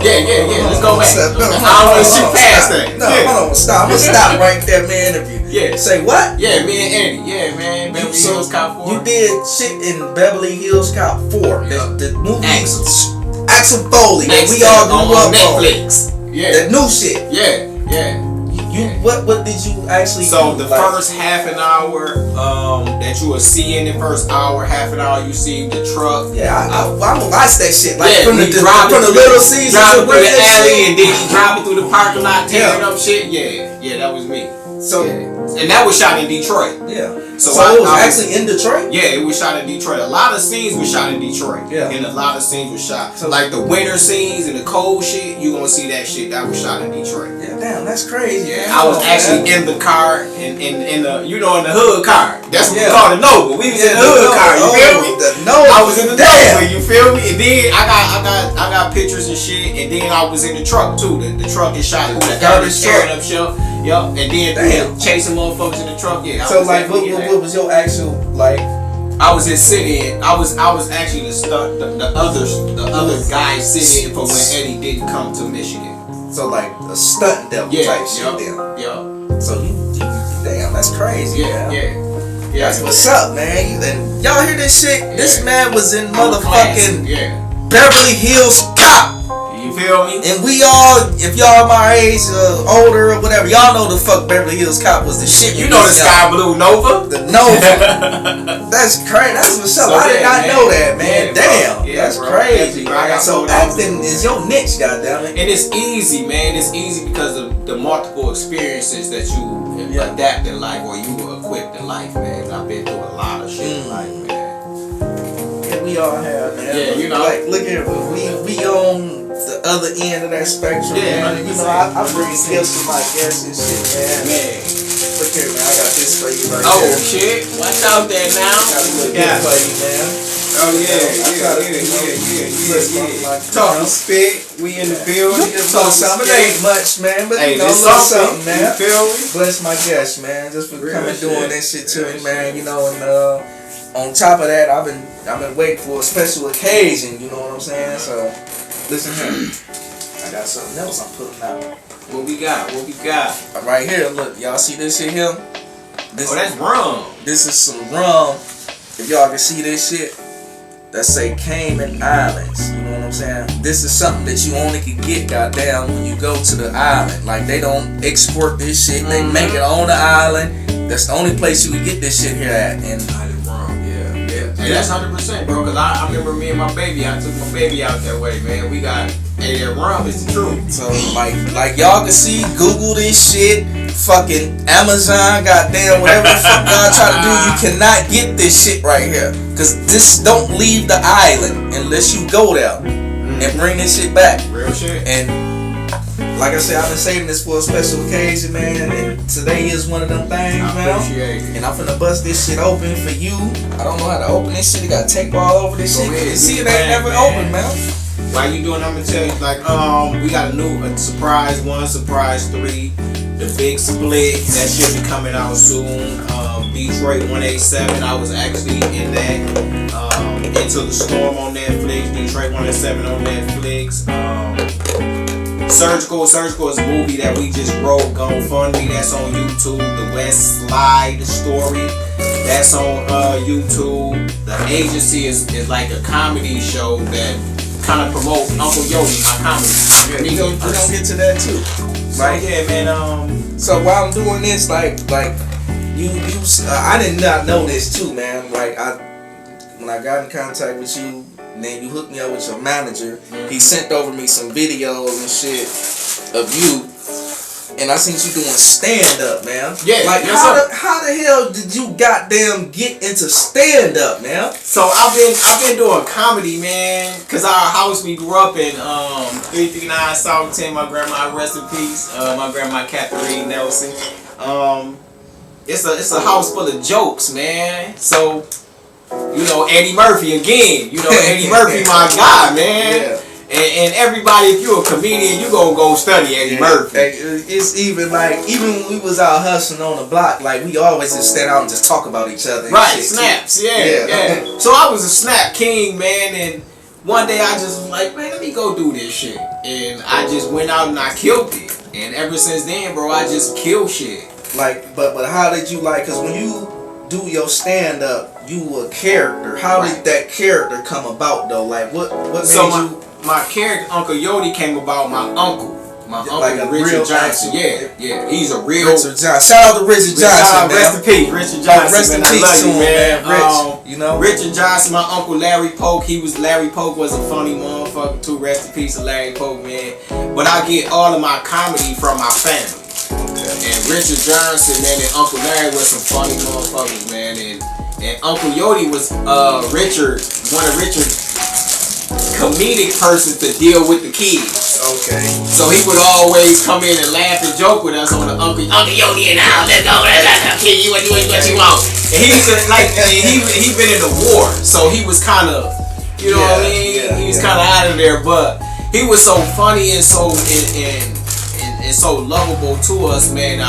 B: Yeah. Let's go back. I don't want to shoot past that.
D: No, hold on, stop. I'm gonna stop right there, man. Interview.
B: Yeah.
D: Say what?
B: Yeah, me and Andy. Yeah, man. Beverly Hills Cop 4.
D: You did shit in Beverly Hills Cop 4.
B: Yeah.
D: The movie
B: Axel
D: Foley that we all grew up on.
B: Netflix. Yeah.
D: The new shit.
B: Yeah.
D: What did you actually
B: So
D: do?
B: the first half an hour that you will see in the first hour, half an hour you see the truck.
D: Yeah, I'm gonna watch that shit. Like
B: Yeah,
D: from the
B: driving
D: little season
B: driving
D: to
B: through the
D: that
B: alley
D: shit.
B: and then he driving through the parking lot tearing
D: Yeah.
B: up shit. Yeah, that was me.
D: So
B: And that was shot in Detroit.
D: yeah.
B: So
D: So it was actually in Detroit?
B: Yeah, it was shot in Detroit. A lot of scenes were shot in Detroit.
D: Yeah.
B: And a lot of scenes were shot. Like the winter scenes and the cold shit, you gonna see that shit that was shot in Detroit.
D: Yeah, damn, that's crazy.
B: Yeah,
D: man.
B: I was actually in the car, in the, you know, in the hood car. That's what we
D: Yeah.
B: call the Nova. We was in the hood car, you feel me?
D: The Nova.
B: I was in the
D: Damn.
B: Nova, you feel me? And then I got pictures and shit, and then I was in the truck too. The truck is shot through the garbage tearing up shit. Yup, and then
D: Damn.
B: chasing motherfuckers in the truck. Yeah. I
D: So
B: was
D: like,
B: definitely in that.
D: what was your actual like?
B: I was in sit-in. I was actually the other guy sitting in for when Eddie didn't come to Michigan.
D: So like a stunt devil type shit. Then.
B: Yeah.
D: So you damn, that's crazy.
B: Yeah.
D: man.
B: Yeah.
D: That's what's up, man. And y'all hear this shit?
B: Yeah.
D: This man was in
B: I'm a classic,
D: motherfucking
B: yeah.
D: Beverly Hills Cop.
B: You feel me?
D: And we all, if y'all my age, older or whatever, y'all know the fuck Beverly Hills Cop was the shit.
B: You know the Sky Blue Nova?
D: The Nova. That's crazy. That's what's up.
B: So,
D: I did
B: yeah,
D: not
B: man.
D: know that, man.
B: Yeah,
D: Damn.
B: bro. Yeah,
D: That's
B: bro.
D: crazy.
B: Yeah, bro. I got
D: So
B: told
D: acting is your niche, goddammit.
B: And it's easy, man. It's easy because of the multiple experiences that you adapt in life or you were equipped in life, man. I've been through a lot of shit in life, man.
D: Yeah, we all have, man.
B: Yeah, you know.
D: Like, look here, we on the other end of that spectrum,
B: Yeah,
D: man. You
B: 100%.
D: know, I bring gifts to my guests and shit, man.
B: Man.
D: Look here, man. I got this for you right
B: Oh,
D: here.
B: shit. Watch out there now.
D: Got a little
B: Yeah.
D: gift for you, man.
B: Oh, yeah. Talkin Spit. We in the building.
D: So something it ain't much, man, but
B: Hey,
D: you know, a
B: this
D: little
B: something,
D: something, man.
B: you feel me?
D: Bless my guests, man, just for
B: Real
D: coming
B: shit.
D: doing that shit to
B: Real
D: me, man.
B: shit.
D: You know, and on top of that, I've been waiting for a special occasion. You know what I'm saying? So listen here, I got something else I'm putting out.
B: What we got?
D: Right here, look, y'all see this shit here?
B: Oh, that's rum.
D: This is some rum. If y'all can see this shit, that say Cayman Islands. You know what I'm saying? This is something that you only can get, goddamn, when you go to the island. Like, they don't export this shit. They make it on the island. That's the only place you can get this shit here at. And
B: Hey, that's 100%, bro. Cause I remember me and my baby. I took my baby out that way, man. We got that rum is the truth.
D: so, like y'all can see, Google this shit. Fucking Amazon, goddamn, whatever the fuck y'all try to do, you cannot get this shit right here. Cause this don't leave the island unless you go there and bring this shit back.
B: Real shit.
D: And like I said, I've been saving this for a special occasion, man. And today is one of them things,
B: I
D: man.
B: appreciate it.
D: And I'm finna bust this shit open for you. I don't know how to open this shit. It got tape all over this
B: Go
D: shit.
B: ahead,
D: See,
B: do
D: it
B: your
D: ain't
B: thing,
D: never
B: man.
D: open, man.
B: While you doing, I'm gonna tell you, like, we got a surprise 1, surprise 3, the big split that should be coming out soon. Detroit 187, I was actually in that. Into the Storm on Netflix, Detroit 107 on Netflix. Surgical is a movie that we just wrote, GoFundMe, that's on YouTube. The West Slide story, that's on YouTube. The Agency is like a comedy show that kind of promotes Uncle Yodi, my comedy.
D: Yeah, we're gonna get to that too.
B: Right? So, yeah, man.
D: So while I'm doing this, like you, I did not know this too, man. Like when I got in contact with you, and then you hooked me up with your manager. He sent over me some videos and shit of you, and I seen you doing stand up, man.
B: Yeah,
D: like how the hell did you goddamn get into stand up, man?
B: So I've been doing comedy, man, cause our house we grew up in 339 South 10. My grandma, rest in peace. My grandma Catherine Nelson. It's a house full of jokes, man. So. You know, Eddie Murphy again. You know, Eddie Murphy, my guy, man.
D: Yeah.
B: And everybody, if you're a comedian, you gonna go study Eddie Murphy.
D: It's even when we was out hustling on the block, like we always just stand out and just talk about each other.
B: Right, snaps, yeah. So I was a snap king, man, and one day I just was like, man, let me go do this shit. And I just went out and I killed it. And ever since then, bro, I just kill shit.
D: Like, but how did you cause when you do your stand up, you a character. How did that character come about though? Like what made you?
B: My character, Uncle Yodi, came about my uncle. My uncle,
D: like
B: Richard Johnson. Yeah. He's a real
D: Richard Johnson. Shout out to Richard Johnson.
B: Rest in peace, Richard Johnson.
D: Rest in peace to him, man. Rich, you know.
B: Richard Johnson, my uncle Larry Polk. Larry Polk was a funny motherfucker too. Rest in peace to Larry Polk, man. But I get all of my comedy from my family. And Richard Johnson, man, and Uncle Larry was some funny motherfuckers, man. And Uncle Yodi was one of Richard's comedic persons to deal with the kids.
D: Okay.
B: So he would always come in and laugh and joke with us on the Uncle Yodi and now let's go, kid, what you want. And he he been in the war, so he was kind of, you know what I mean? He was kind of out of there, but he was so funny and so and so lovable to us, man.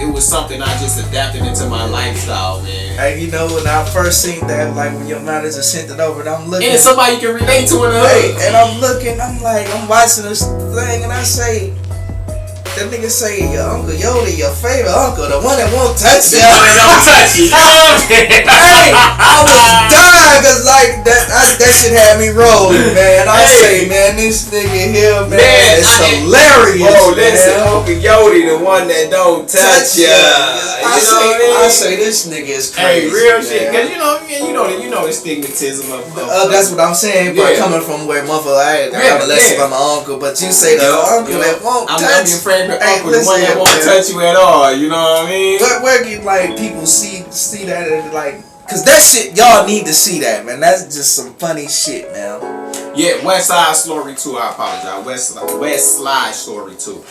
B: It was something I just adapted into my lifestyle, man.
D: Hey, you know, when I first seen that, like when your manager sent it over, and I'm looking.
B: And somebody you can relate to in the hood.
D: And I'm looking, I'm watching this thing, and I say, that nigga say, your Uncle Yodi, your favorite uncle, the one that won't touch you.
B: The one that don't touch you.
D: Hey, I was dying, cause like that shit had me rolling, man. I say, man, this nigga here, man, it's hilarious.
B: Oh, listen, Uncle Yodi, the one that don't touch ya.
D: I say this nigga is crazy.
B: Hey, real shit, cause you know the stigmatism of
D: that's what I'm saying. But coming from where motherfucker, I have a lesson from my uncle, but you say the uncle that won't touch.
B: I'm your favorite uncle, the one that won't touch you at all. You know what I mean?
D: Where can like people see that and like? Cause that shit, y'all need to see that, man. That's just some funny shit, man.
B: Yeah, West Side Story 2. I apologize. West Slide Story 2.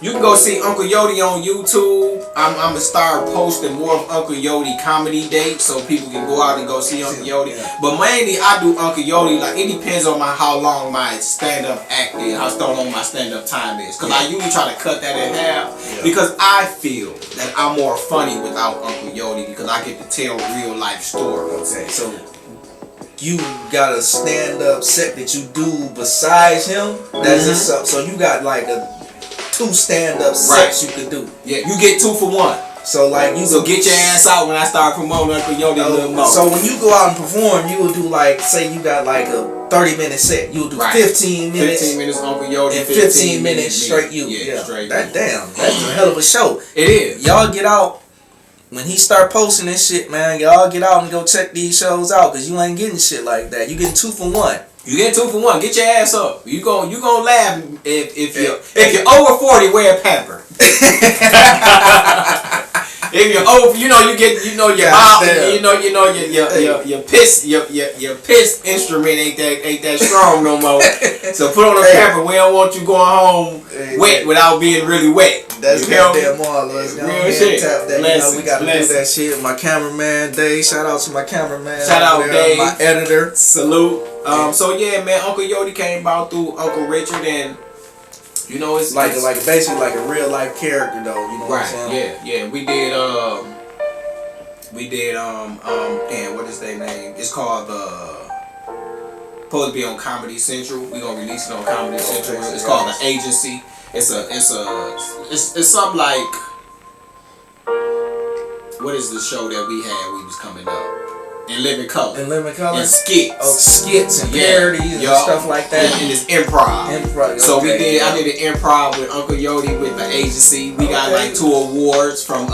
B: You can go see Uncle Yodi on YouTube. I'm gonna start posting more of Uncle Yodi comedy dates so people can go out and go see Uncle Yodi. But mainly I do Uncle Yodi, like it depends on how long my stand-up act is, how long my stand-up time is. Cause I usually try to cut that in half because I feel that I'm more funny without Uncle Yodi because I get to tell real life stories.
D: Okay, so you got a stand-up set that you do besides him? That's just so you got like two stand-up sets you could do.
B: Yeah, you get 2 for 1.
D: So like
B: get your ass out when I start promoting Uncle Yodi a little more.
D: So when you go out and perform, you will do like, say you got like a 30-minute set. You'll do 15 minutes.
B: 15 minutes Uncle Yodi
D: and 15 minutes straight you.
B: Yeah, straight.
D: That's a hell of a show.
B: It is.
D: Y'all get out. When he start posting this shit, man, y'all get out and go check these shows out, cause you ain't getting shit like that. You getting 2 for 1.
B: You get 2 for 1. Get your ass up. You gonna laugh if you're over 40. Wear a pamper. If you're over, your mouth, your piss instrument ain't that strong no more. So put on a pamper. We don't want you going home wet without being really wet.
D: That's goddamn marvelous.
B: Real shit.
D: Tap that. We gotta do that shit. My cameraman Dave. Shout out to my cameraman.
B: Shout out Dave.
D: My editor.
B: Salute. So yeah, man, Uncle Yodi came about through Uncle Richard, and it's
D: like basically like a real life character though. You know what I'm saying?
B: Yeah. We did We did damn, what is their name? It's called supposed to be on Comedy Central. We gonna release it on Comedy Central. It's called The Agency. It's something like, what is the show that we had? We was coming up. In Living Color.
D: In Living Color?
B: And skits.
D: Oh, skits and parodies and stuff like that.
B: And it's improv. So
D: okay,
B: I did an improv with Uncle Yodi with The Agency. We got like 2 awards from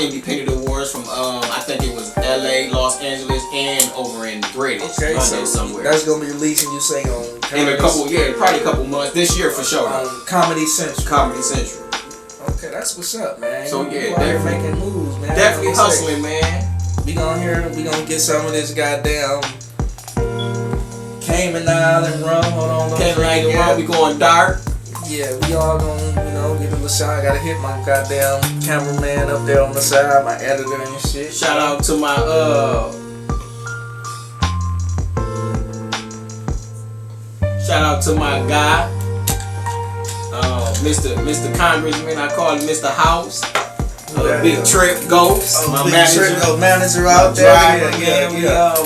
B: independent awards from I think it was LA, Los Angeles, and over in British.
D: Okay,
B: London
D: so
B: somewhere.
D: that's gonna be releasing, you say, on
B: in a couple, probably a couple months this year for sure.
D: On Comedy Central.
B: Comedy Central.
D: Okay, that's what's up, man.
B: So
D: you
B: definitely
D: making moves, man.
B: Definitely hustling, man.
D: We gonna get some of this goddamn Cayman Island rum. Hold on,
B: Cayman Island rum. We going dark.
D: Yeah, we all gonna, get a little shot. I gotta hit my goddamn cameraman up there on the side, my editor and shit.
B: Shout out to my guy, Mr. Congressman. I call him Mr. House. Big Trip Ghost, my
D: manager out there.
B: We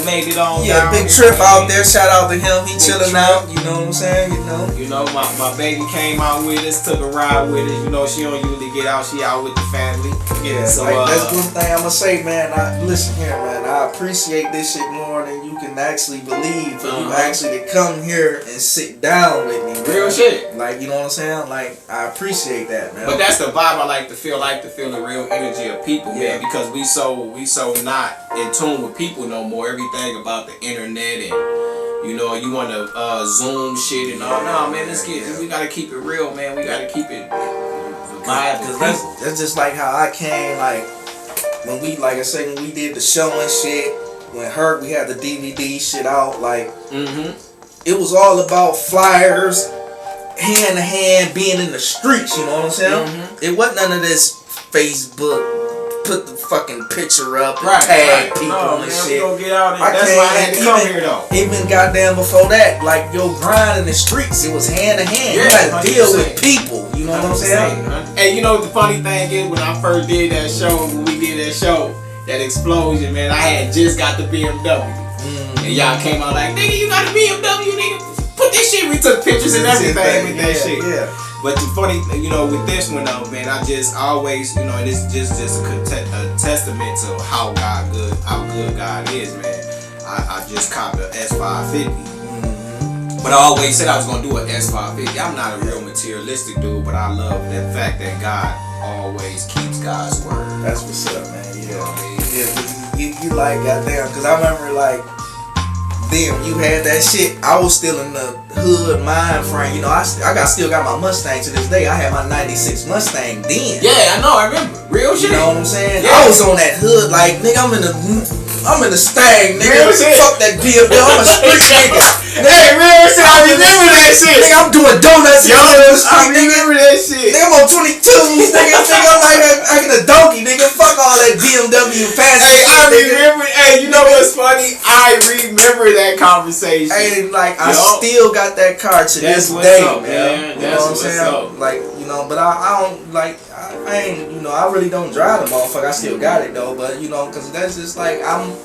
B: made it on.
D: Yeah, Big Trip out there. Shout out to him. He chilling out. You know what I'm saying?
B: You know, my baby came out with us, took a ride with us. You know, she don't usually get out. She out with the family.
D: Yeah, so that's one thing I'm gonna say, man. Listen here, man. I appreciate this shit more than you can actually believe. For you actually to come here and sit down with me, man.
B: Real shit.
D: Like, you know what I'm saying? Like, I appreciate that, man.
B: But that's the vibe I like to feel the real energy of people, man, because we so not in tune with people no more. Everything about the internet and you want to Zoom shit and all. No, man, we gotta keep it real, man. We gotta keep it vibe.
D: Cause that's just like how I came, like when we, like I said, when we did the show and shit. When we had the DVD shit out, like it was all about flyers, hand to hand, being in the streets. You know what I'm saying? It wasn't none of this Facebook, put the fucking picture up and tag people and shit.
B: That's why I had to come here though.
D: Even goddamn before that, like your grind in the streets, it was hand to hand. You had to deal with people. You know what I'm saying?
B: And you know what the funny thing is, when I first did that show, that explosion, man, I had just got the BMW. And y'all came out like, nigga, you got a BMW, nigga. Put this shit. We took pictures and everything with that shit. Yeah. But the funny, with this one though, man, I always, and it's just a testament to how good God is, man. I just copped an S550. But I always said I was gonna do an S550. I'm not a real materialistic dude, but I love that fact that God always keeps God's word.
D: That's what's up, man. You like goddamn, cause I remember like then you had that shit. I was still in the hood mind frame. I still got my Mustang to this day. I had my '96 Mustang then.
B: Yeah, I know. I remember. Real shit.
D: You know what I'm saying?
B: Yeah.
D: I was on that hood like nigga. I'm in the Stang, nigga. Fuck that BMW. I'm a street nigga.
B: Hey, real shit. I remember that shit.
D: Nigga, I'm doing donuts.
B: I remember that shit.
D: Nigga, I'm on 22s. Nigga, I'm like a donkey. Nigga, fuck all that BMW fancy.
B: Hey, I remember. Hey, you know what's funny? I remember that conversation.
D: Hey, like I still got that car to this day, man. You know what I'm saying?
B: Up.
D: Like, but I don't like. I ain't. I really don't drive the motherfucker. I still got it though, but cause that's just like I'm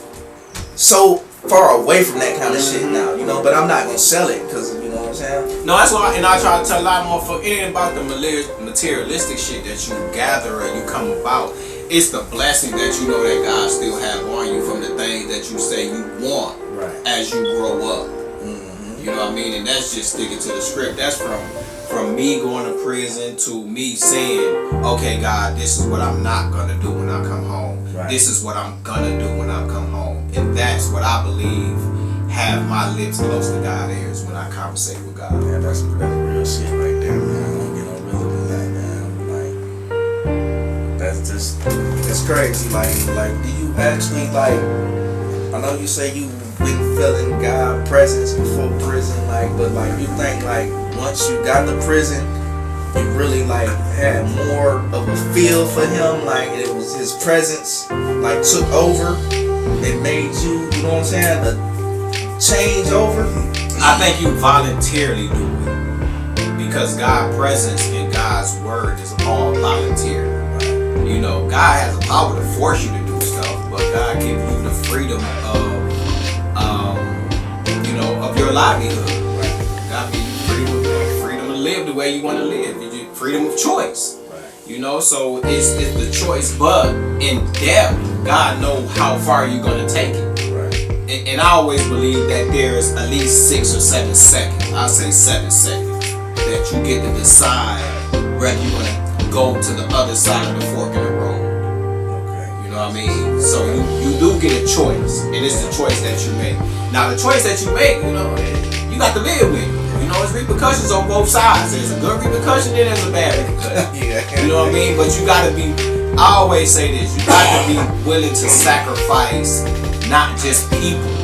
D: so far away from that kind of shit now. But I'm not gonna sell it cause you know what I'm saying.
B: No, that's why, and I try to tell a lot more for it ain't about the materialistic shit that you gather and you come about. It's the blessing that that God still have on you from the things that you say you want as you grow up. You know what I mean? And that's just sticking to the script. That's from me going to prison to me saying, okay, God, this is what I'm not gonna do when I come home. This is what I'm gonna do when I come home. And that's what I believe have my lips close to God's ears when I conversate with God.
D: Yeah, that's real shit right there, man. I don't get no realer than that, man. Like, it's crazy. Like, do you actually like? I know you say you've been feeling God's presence before prison, but you think once you got to prison, you really had more of a feel for Him, it was His presence took over and made you know what I'm saying, to change over.
B: I think you voluntarily do it because God's presence and God's word is all volunteer. God has the power to force you to do stuff, but God give you the freedom of, you know, of your livelihood. God give you freedom to live the way you want to live. Freedom of choice. You know, so it's the choice, but in depth, God knows how far you're gonna take it. And I always believe that there's at least 6 or 7 seconds. I say 7 seconds that you get to decide whether you're gonna go to the other side of the fork in the road. You know what I mean? So you do get a choice, and it's the choice that you make. Now the choice that you make, you know, you got to live with it. You know, there's repercussions on both sides. There's a good repercussion, then there's a bad repercussion. You know what I mean? But you gotta be, I always say this, you got to be willing to sacrifice not just people,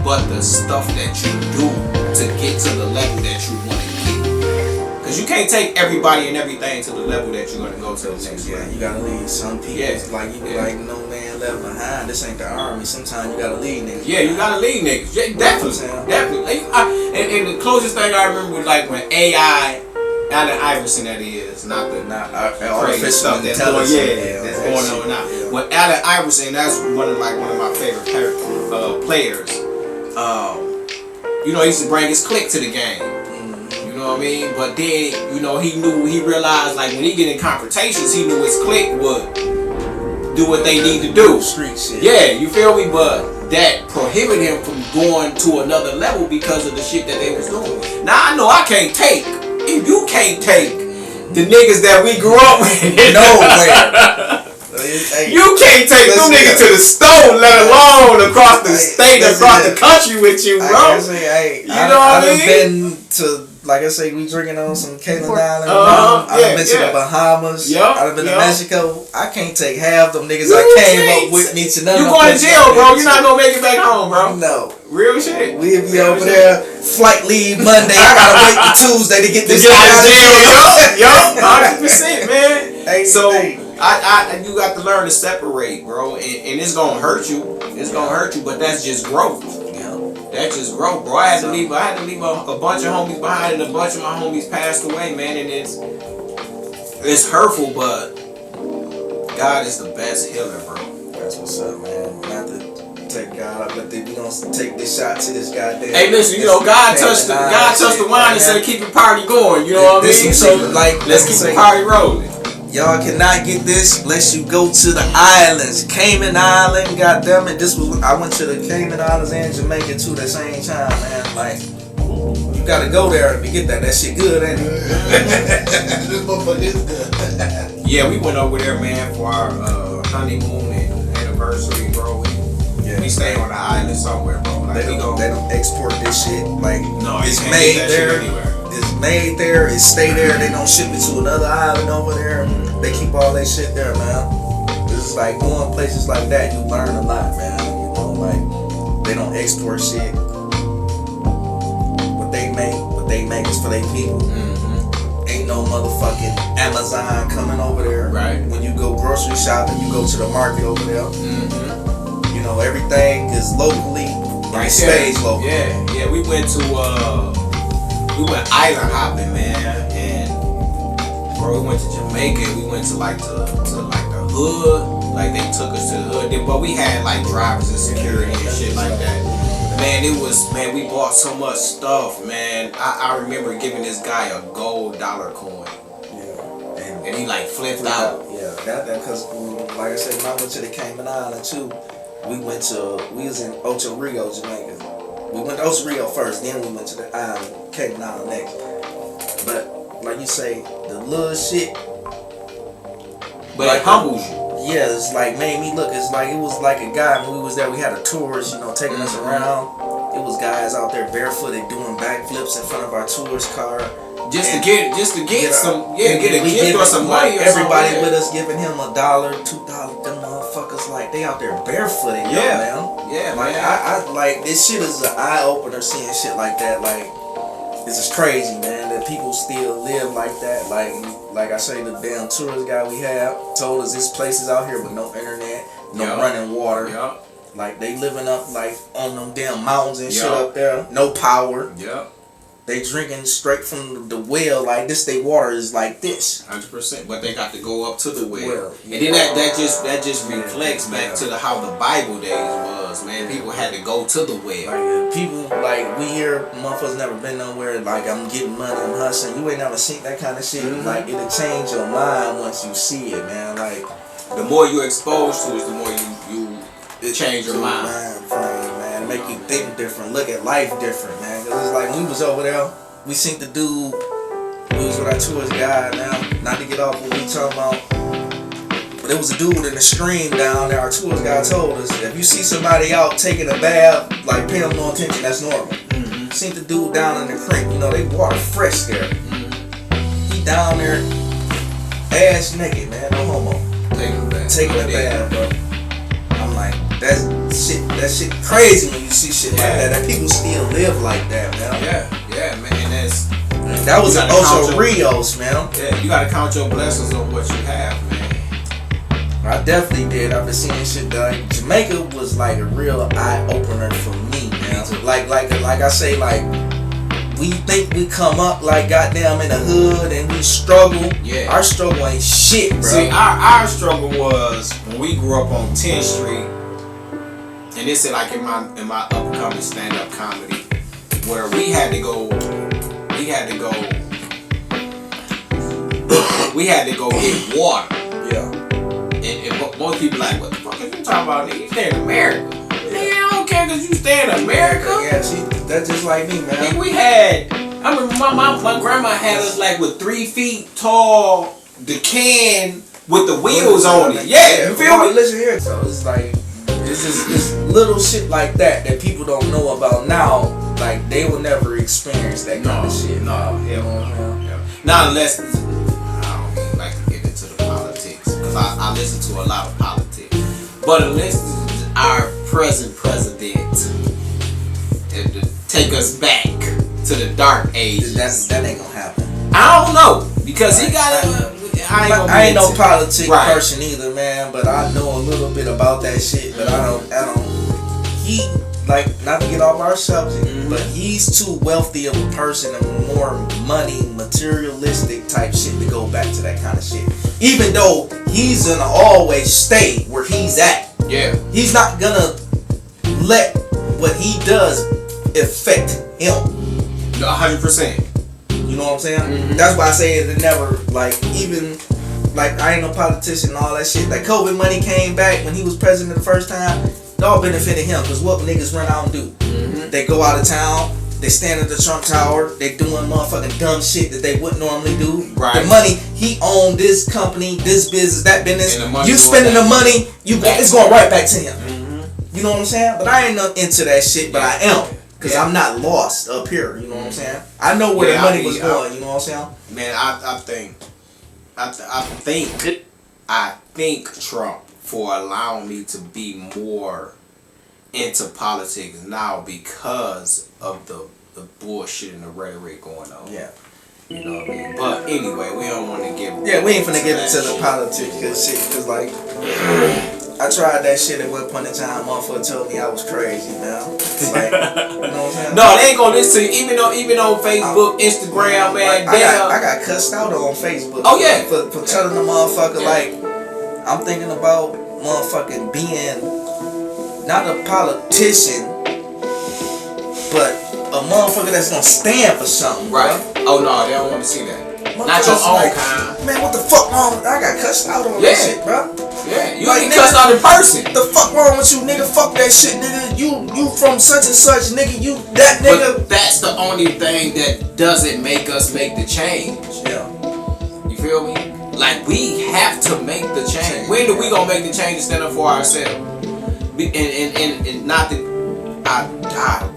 B: but the stuff that you do to get to the level that you want to get. Because you can't take everybody and everything to the level that you're going to go to the next level.
D: You gotta leave some people. Like you like no man left behind. This ain't the army. Sometimes you gotta leave niggas.
B: Yeah, you gotta leave niggas. Yeah, definitely. And the closest thing I remember was like when AI, Allen Iverson, that is, not crazy stuff that's going, that's going on now. When Allen Iverson, that's one of my favorite players. You know, he used to bring his clique to the game. You know what I mean? But then, you know, he realized, like, when he get in confrontations, he knew his clique would do what they need to do.
D: Street shit.
B: Yeah, you feel me? But that prohibited him from going to another level because of the shit that they was doing. Now, I know I can't take, if you can't take the niggas that we grew up with nowhere. You can't take them niggas to the store, let alone across the state, across the country with you, bro.
D: You know what I mean? I've been to, like I say, we drinking on some Cayman Island. I've been to the Bahamas. I've been to Mexico. I can't take half them niggas I came up with me to none.
B: You going to jail, bro. You're not going to make it back home, bro.
D: No.
B: Real shit.
D: We'll be over there. Flight leave Monday. I gotta wait till Tuesday to get this out of jail.
B: Yup, 100%, man. So you got to learn to separate, bro, and it's gonna hurt you. It's gonna hurt you, but that's just growth. That's just growth, bro. I had to leave a bunch of homies behind, and a bunch of my homies passed away, man. And it's hurtful, but God is the best healer, bro.
D: That's what's up, man. Not to take God, but we gonna take this shot to this goddamn.
B: Hey, listen, you know, God touched the wine and said, "Keep the party going." You know what I mean?
D: So, like,
B: let's keep the party rolling.
D: Y'all cannot get this unless you go to the islands. Cayman Island, goddamn it. I went to the Cayman Islands and Jamaica too at the same time, man. Like, you gotta go there to get that. That shit good, ain't it?
E: This motherfucker is good.
B: Yeah, we went over there, man, for our honeymoon and anniversary, bro. We stay on the island somewhere, bro. Like,
D: they don't export this shit. Like,
B: no,
D: it's made there. It's made there. It stay there. They don't ship it to another island over there. They keep all that shit there, man. This is like going places like that. You learn a lot, man. You know, like they don't export shit. What they make is for their people. Ain't no motherfucking Amazon coming over there.
B: Right.
D: When you go grocery shopping, you go to the market over there. You know, everything is locally. Right. It stays local.
B: Yeah. We went island hopping, man, and bro, we went to Jamaica. We went to like the hood. Like, they took us to the hood, but we had like drivers and security and shit like that. Man, we bought so much stuff, man. I remember giving this guy a gold dollar coin. Yeah. And he like flipped out.
D: Yeah, that because like I said, when I went to the Cayman Island too, we was in Ocho Rio, Jamaica. We went to Ocho Rio first, then we went to the island, Cayman Island next. But like you say, the little shit.
B: But like, it humbles you.
D: Yeah, it's like made me look. It's like it was like a guy when we was there. We had a tourist, you know, taking us around. It was guys out there barefooted doing backflips in front of our tourist car.
B: Just to get some, get a gift or some money.
D: Everybody with us giving him $1, $2. Them motherfuckers like they out there barefooted, man.
B: Yeah,
D: like
B: man.
D: I like this shit is an eye opener seeing shit like that. Like, this is crazy, man. That people still live like that. Like I say, the damn tourist guy we have told us this place is out here with no internet, no running water. Like, they living up like on them damn mountains and shit up there. No power.
C: they drinking straight from the well. Like this, they water is like this.
B: 100%. But they got to go up to the well.
C: Yeah.
B: And then that just reflects back to how the Bible days was, man. People had to go to the well.
C: Like people, like we hear motherfuckers never been nowhere. Like I'm getting money, I'm hustling. You ain't never seen that kind of shit. Like it'll change your mind once you see it, man. Like
B: The more you're exposed to it, the more you change your mind.
C: Frame, man. Make you think different, look at life different, man. Cause it's like when we was over there, we seen the dude. We was with our tourist guide now. Not to get off what we talking about. But there was a dude in the stream down there. Our tourist guide told us that if you see somebody out taking a bath, like pay them no attention, that's normal. Seen the dude down in the creek, you know, they water fresh there. He down there, ass naked, man, no homo. Taking a bath, bro. I'm like, that shit crazy when you see shit like that. That people still live like that, man.
B: Yeah, man.
C: That was an Ocho Rios, man.
B: Yeah, you gotta count your blessings on what you have, man.
C: I definitely did. I've been seeing shit like Jamaica was like a real eye opener for me, man. Like I say, like we think we come up like goddamn in the hood and we struggle. Yeah. Our struggle ain't shit, bro.
B: See, our struggle was when we grew up on 10th Street, and this is like in my upcoming stand-up comedy, where we had to go get water.
C: Yeah.
B: And most people like, what the fuck are you talking about, nigga? You stay in America. Nigga, I don't care because you stay in America.
C: Yeah, see, that's just like me, man.
B: Nigga, I remember my grandma had us like with 3 feet tall, the can with the wheels on it. Yeah, you feel me?
C: Listen here. So it's like, it's just this little shit like that people don't know about now. Like, they will never experience that kind of shit.
B: No, not unless, I don't even like to get into the politics, because I listen to a lot of politics. But unless our present president take us back to the dark ages,
C: that ain't gonna happen.
B: I don't know, because he got
C: I ain't no politic person either, man, but I know a little bit about that shit, but I don't, he, like, not to get off our subject, but he's too wealthy of a person and more money, materialistic type shit to go back to that kind of shit. Even though he's gonna always stay where he's at.
B: Yeah. He's
C: not gonna let what he does affect him.
B: 100%.
C: You know what I'm saying? That's why I say it never, like, even, like, I ain't no politician and all that shit. Like, COVID money came back when he was president the first time. It all benefited him, because what niggas run out and do? They go out of town, they stand at the Trump Tower, they doing motherfucking dumb shit that they wouldn't normally do.
B: Right.
C: The money, he owned this company, this business, that business. You spending the money, it's going right back to him. You know what I'm saying? But I ain't not into that shit, but I am. Because I'm not lost up here, you know what I'm saying? I know where the money was going, you know what I'm saying?
B: Man, I think Trump for allowing me to be more into politics now because of the bullshit and the rhetoric going on.
C: Yeah.
B: You know what I mean? But anyway, we don't want to get...
C: Yeah, we ain't finna get into the politics because shit, because like... I tried that shit at one point in time. Motherfucker told me I was crazy, man. Like, you know what I'm saying?
B: No, they ain't gonna listen to you. Even on Facebook, Instagram, man.
C: I got cussed out on Facebook.
B: Oh yeah.
C: For telling the motherfucker like, I'm thinking about motherfucking being not a politician, but a motherfucker that's gonna stand for something.
B: Right. Bro. Oh no, they don't want to see that. Not your own kind.
C: Man, what the fuck wrong? I got cussed out on that shit, bro.
B: Yeah, you like, get cussed out in person.
C: The fuck wrong with you, nigga? Fuck that shit, nigga. You from such and such, nigga. You that nigga.
B: But that's the only thing that doesn't make us make the change.
C: Yeah.
B: You feel me? Like, we have to make the change. When do we gonna make the change and stand up for ourselves? And not that I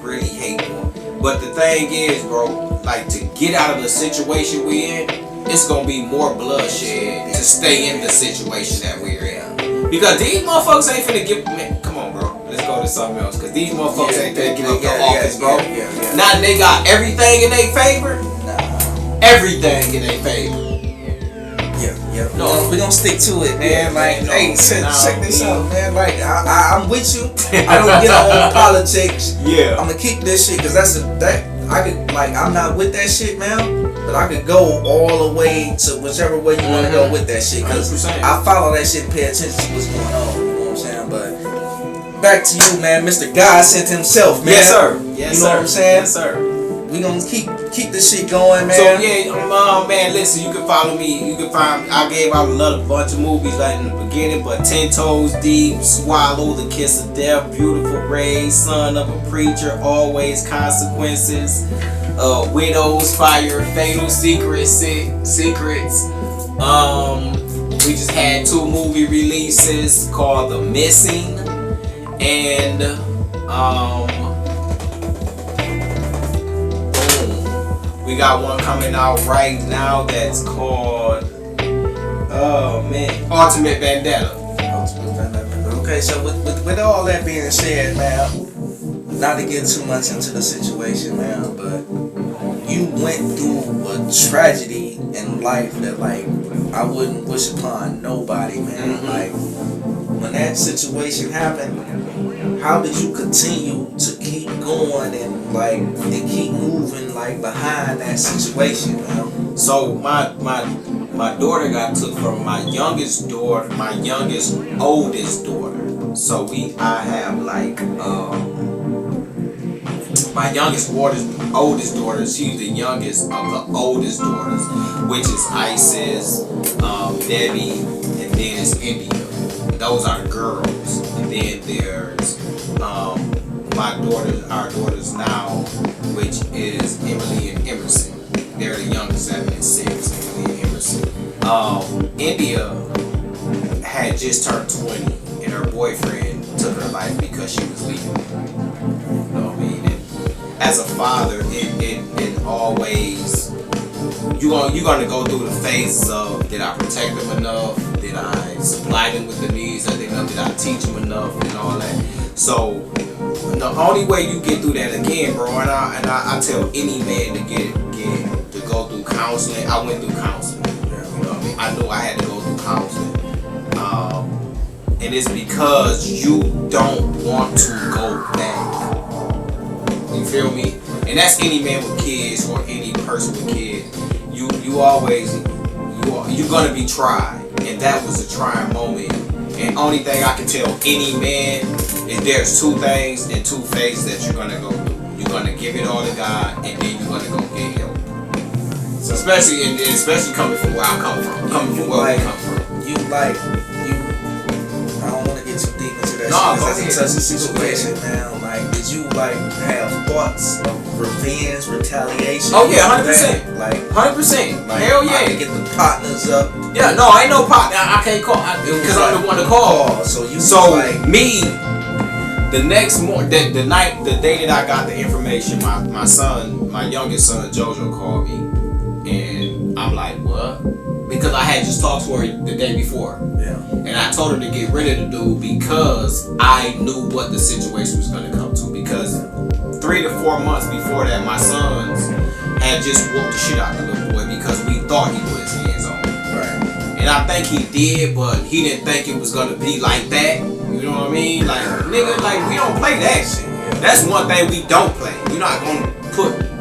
B: really hate one. But the thing is, bro, like, to get out of the situation we in, it's gonna be more bloodshed to stay in the situation that we're in. Because these motherfuckers ain't finna give, man, come on, bro. Let's go to something else. Because these motherfuckers ain't finna give up the office, bro. Now they got everything in their favor. Everything in their favor.
C: Yeah. No, we gonna stick to it, man. Like, hey, check this out, man. Like, I'm with you. I don't get on politics.
B: Yeah.
C: I'm gonna keep this shit because that's
D: I'm not with that shit, man. But I could go all the way to whichever way you want to go with that shit. Because I follow that shit and pay attention to what's going on. You know what I'm saying? But back to you, man. Mr. Godsent himself, man.
B: Yes, sir. Yes,
D: you know
B: sir.
D: what I'm saying?
B: Yes, sir.
D: We gonna keep this shit going, man.
B: So yeah, man, listen, you can follow me. You can find, I gave out another bunch of movies like in the beginning, but 10 Toes Deep, Swallow, The Kiss of Death, Beautiful Rays, Son of a Preacher, Always Consequences, Widows, Fire, Fatal Secrets. We just had 2 movie releases called The Missing and we got one coming out right now that's called Ultimate Vendetta.
D: Okay, so with all that being said, man, not to get too much into the situation, man, but you went through a tragedy in life that, like, I wouldn't wish upon nobody, man. Like, when that situation happened, how did you continue to keep going and keep moving behind that situation, man?
B: So my daughter got took from my youngest oldest daughter. So I have my oldest daughter, she's the youngest of the oldest daughters, which is Isis, Debbie, and then it's India. Those are the girls. And then there's our daughters now, which is Emily and Emerson. They're the youngest, 7 and 6, Emily and Emerson. India had just turned 20, and her boyfriend took her life because she was leaving. You know what I mean? And as a father, it always, you're gonna go through the phases of, did I protect them enough? Did I supply them with the needs that they know? Did I teach them enough and all that? So the only way you get through that, again, bro, and I tell any man to go through counseling. I went through counseling. You know what I mean? I knew I had to go through counseling. And it's because you don't want to go back. You feel me? And that's any man with kids or any person with kids. You're gonna be tried. And that was a trying moment. And only thing I can tell any man is there's 2 things and 2 phases that you're gonna go through. You're gonna give it all to God, and then you're gonna go get help. So especially coming from where I come from, I
D: don't want to get too deep into that. No, that's a touchy situation, man. Like, did you have thoughts of revenge, retaliation?
B: Oh yeah, 100%. 100%. Hell yeah.
D: Get the partners up.
B: Yeah, no, I ain't no partner. I can't call because I'm the one to call. Me, the next morning, the day that I got the information, my youngest son, Jojo, called me, and I'm like, what? Because I had just talked to her the day before. Yeah. And I told her to get rid of the dude because I knew what the situation was going to come to. Because 3 to 4 months before that, my sons had just whooped the shit out of the little boy because we thought he put his hands on him. Right. And I think he did, but he didn't think it was going to be like that. You know what I mean? Like, nigga, we don't play that shit. That's one thing we don't play. You're not going to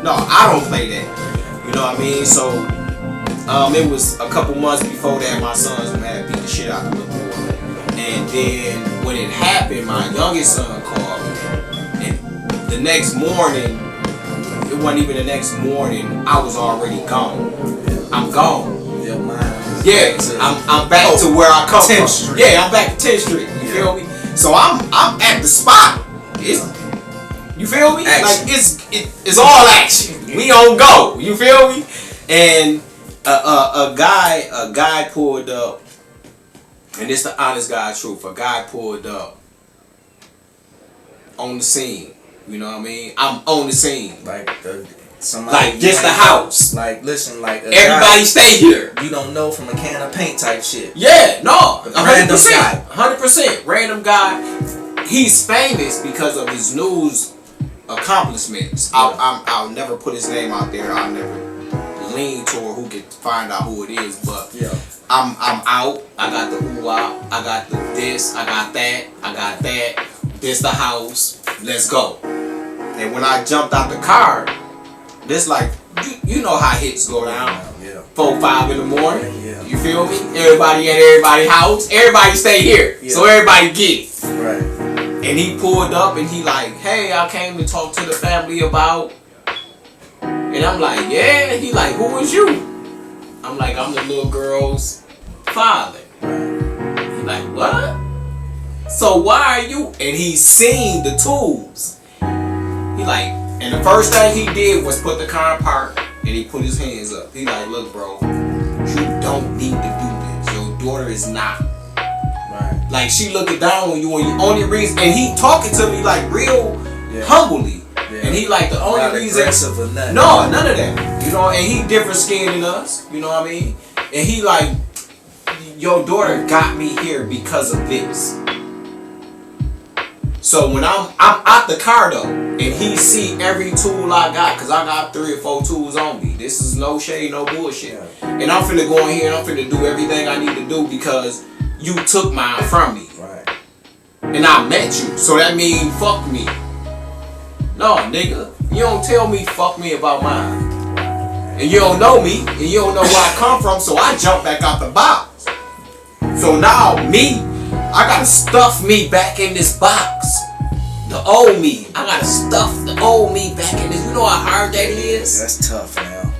B: I don't play that. You know what I mean? So, it was a couple months before that my sons had beat the shit out of the little boy. And then when it happened, my youngest son called me. And the next morning, it wasn't even the next morning, I was already gone. I'm gone. Yeah, I'm back to where I come from. Street. Yeah, I'm back to 10th Street. You feel me? So I'm at the spot. You feel me? Action. Like it's all action. We on go. You feel me? And a guy pulled up, and it's the honest God truth. A guy pulled up on the scene. You know what I mean? I'm on the scene. Just the house.
D: Listen,
B: everybody guy, stay here.
D: You don't know from a can of paint type shit.
B: Yeah, no, 100%. 100%. Random guy. He's famous because of his news accomplishments. I'll never put his name out there. I'll never lean toward who can find out who it is, but I'm out. I got the ooh-ah, I got the this, I got that, this the house, let's go. And when I jumped out the car, This like you know how hits go down.
D: Yeah.
B: 4, 5 in the morning.
D: Yeah.
B: You feel me? Everybody at everybody's house. Everybody stay here.
D: Yeah.
B: So everybody get it.
D: Right.
B: And he pulled up and he like, hey, I came to talk to the family about. And I'm like, yeah. He like, who is you? I'm like, I'm the little girl's father. He like, what? So why are you? And he seen the tools. He like, and the first thing he did was put the car in park and he put his hands up. He like, look, bro, you don't need to do this. Your daughter is not.
D: Right.
B: Like, she looking down on you, and the only reason, and he talking to me like real humbly. Yeah. And he like, the only
D: Not
B: reason.
D: aggressive or nothing.
B: No, none of that. You know, and he different skin than us. You know what I mean? And he like, your daughter got me here because of this. So when I'm out the car though, and he see every tool I got, cause I got 3 or 4 tools on me. This is no shade, no bullshit. And I'm finna go in here and I'm finna do everything I need to do because you took mine from me.
D: Right.
B: And I met you. So that mean fuck me. No, nigga. You don't tell me fuck me about mine. And you don't know me, and you don't know where I come from, so I jump back out the box. So now me, I gotta stuff me back in this box. The old me. I gotta stuff the old me back in this. You know how hard that is?
D: That's tough now.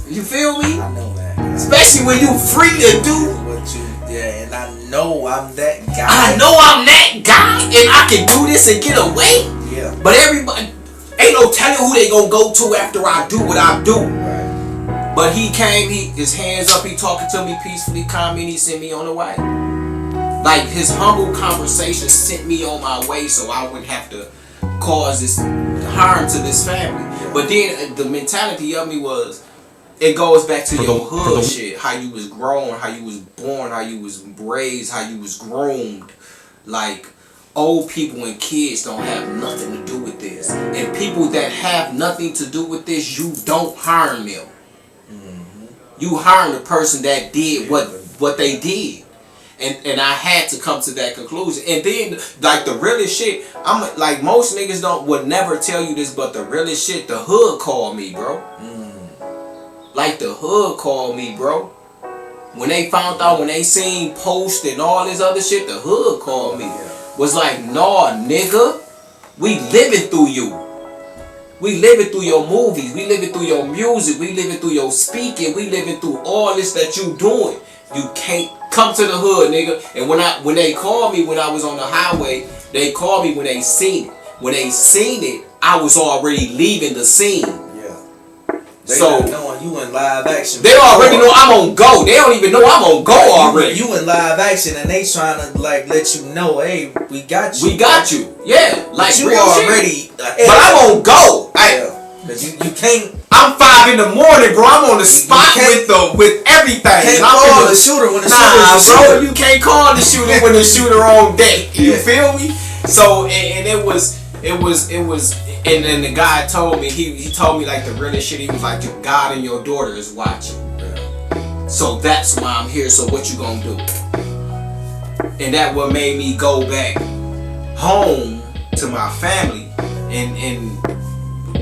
B: You feel me?
D: I know that.
B: Especially when you free to do.
D: What you, yeah, and I know I'm that guy.
B: I know I'm that guy, and I can do this and get away.
D: Yeah.
B: But everybody, ain't no telling who they gonna go to after I do what I do.
D: Right.
B: But he came, his hands up, he talking to me peacefully, calmly, and he sent me on the way. Like, his humble conversation sent me on my way so I wouldn't have to cause this harm to this family. But then the mentality of me was, it goes back to your hood shit. How you was grown, how you was born, how you was raised, how you was groomed. Like, old people and kids don't have nothing to do with this. And people that have nothing to do with this, you don't harm them. You harm the person that did what they did. And I had to come to that conclusion. And then, like, the realest shit, I'm like, most niggas would never tell you this, but the realest shit, the hood called me, bro. Like, the hood called me, bro. When they found out, when they seen posts and all this other shit, the hood called me. Was like, nah, nigga, we living through you. We living through your movies. We living through your music. We living through your speaking. We living through all this that you doing. You can't come to the hood, nigga. And when they called me when I was on the highway, they called me when they seen it. When they seen it, I was already leaving the scene.
D: They
B: so
D: not knowing you in live action.
B: They already know I'm on go. They don't even know I'm on go already.
D: You in live action and they trying to like let you know, hey, we got you.
B: We got you. Yeah. Like
D: you
B: real
D: already.
B: Shit. But I'm on go.
D: Cause you can't.
B: I'm 5 in the morning, bro. I'm on the spot with everything.
D: Can't call the shooter when the shooter's the shooter.
B: You can't call the shooter when the shooter on deck. You feel me? So and it was and then the guy told me he told me like the realest shit. He was like, your God and your daughter is watching. So that's why I'm here. So what you gonna do? And that what made me go back home to my family and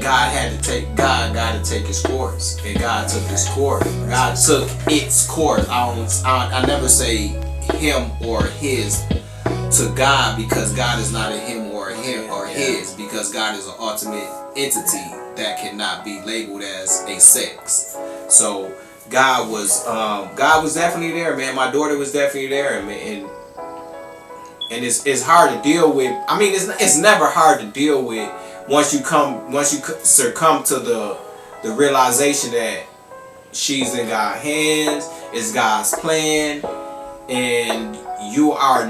B: God got to take his course, and God took his course. God took its course. I never say him or his to God, because God is not a him or a him or his, because God is an ultimate entity that cannot be labeled as a sex. So God was definitely there, man. My daughter was definitely there, and it's hard to deal with. I mean, it's never hard to deal with. Once you succumb to the realization that she's in God's hands, it's God's plan, and you are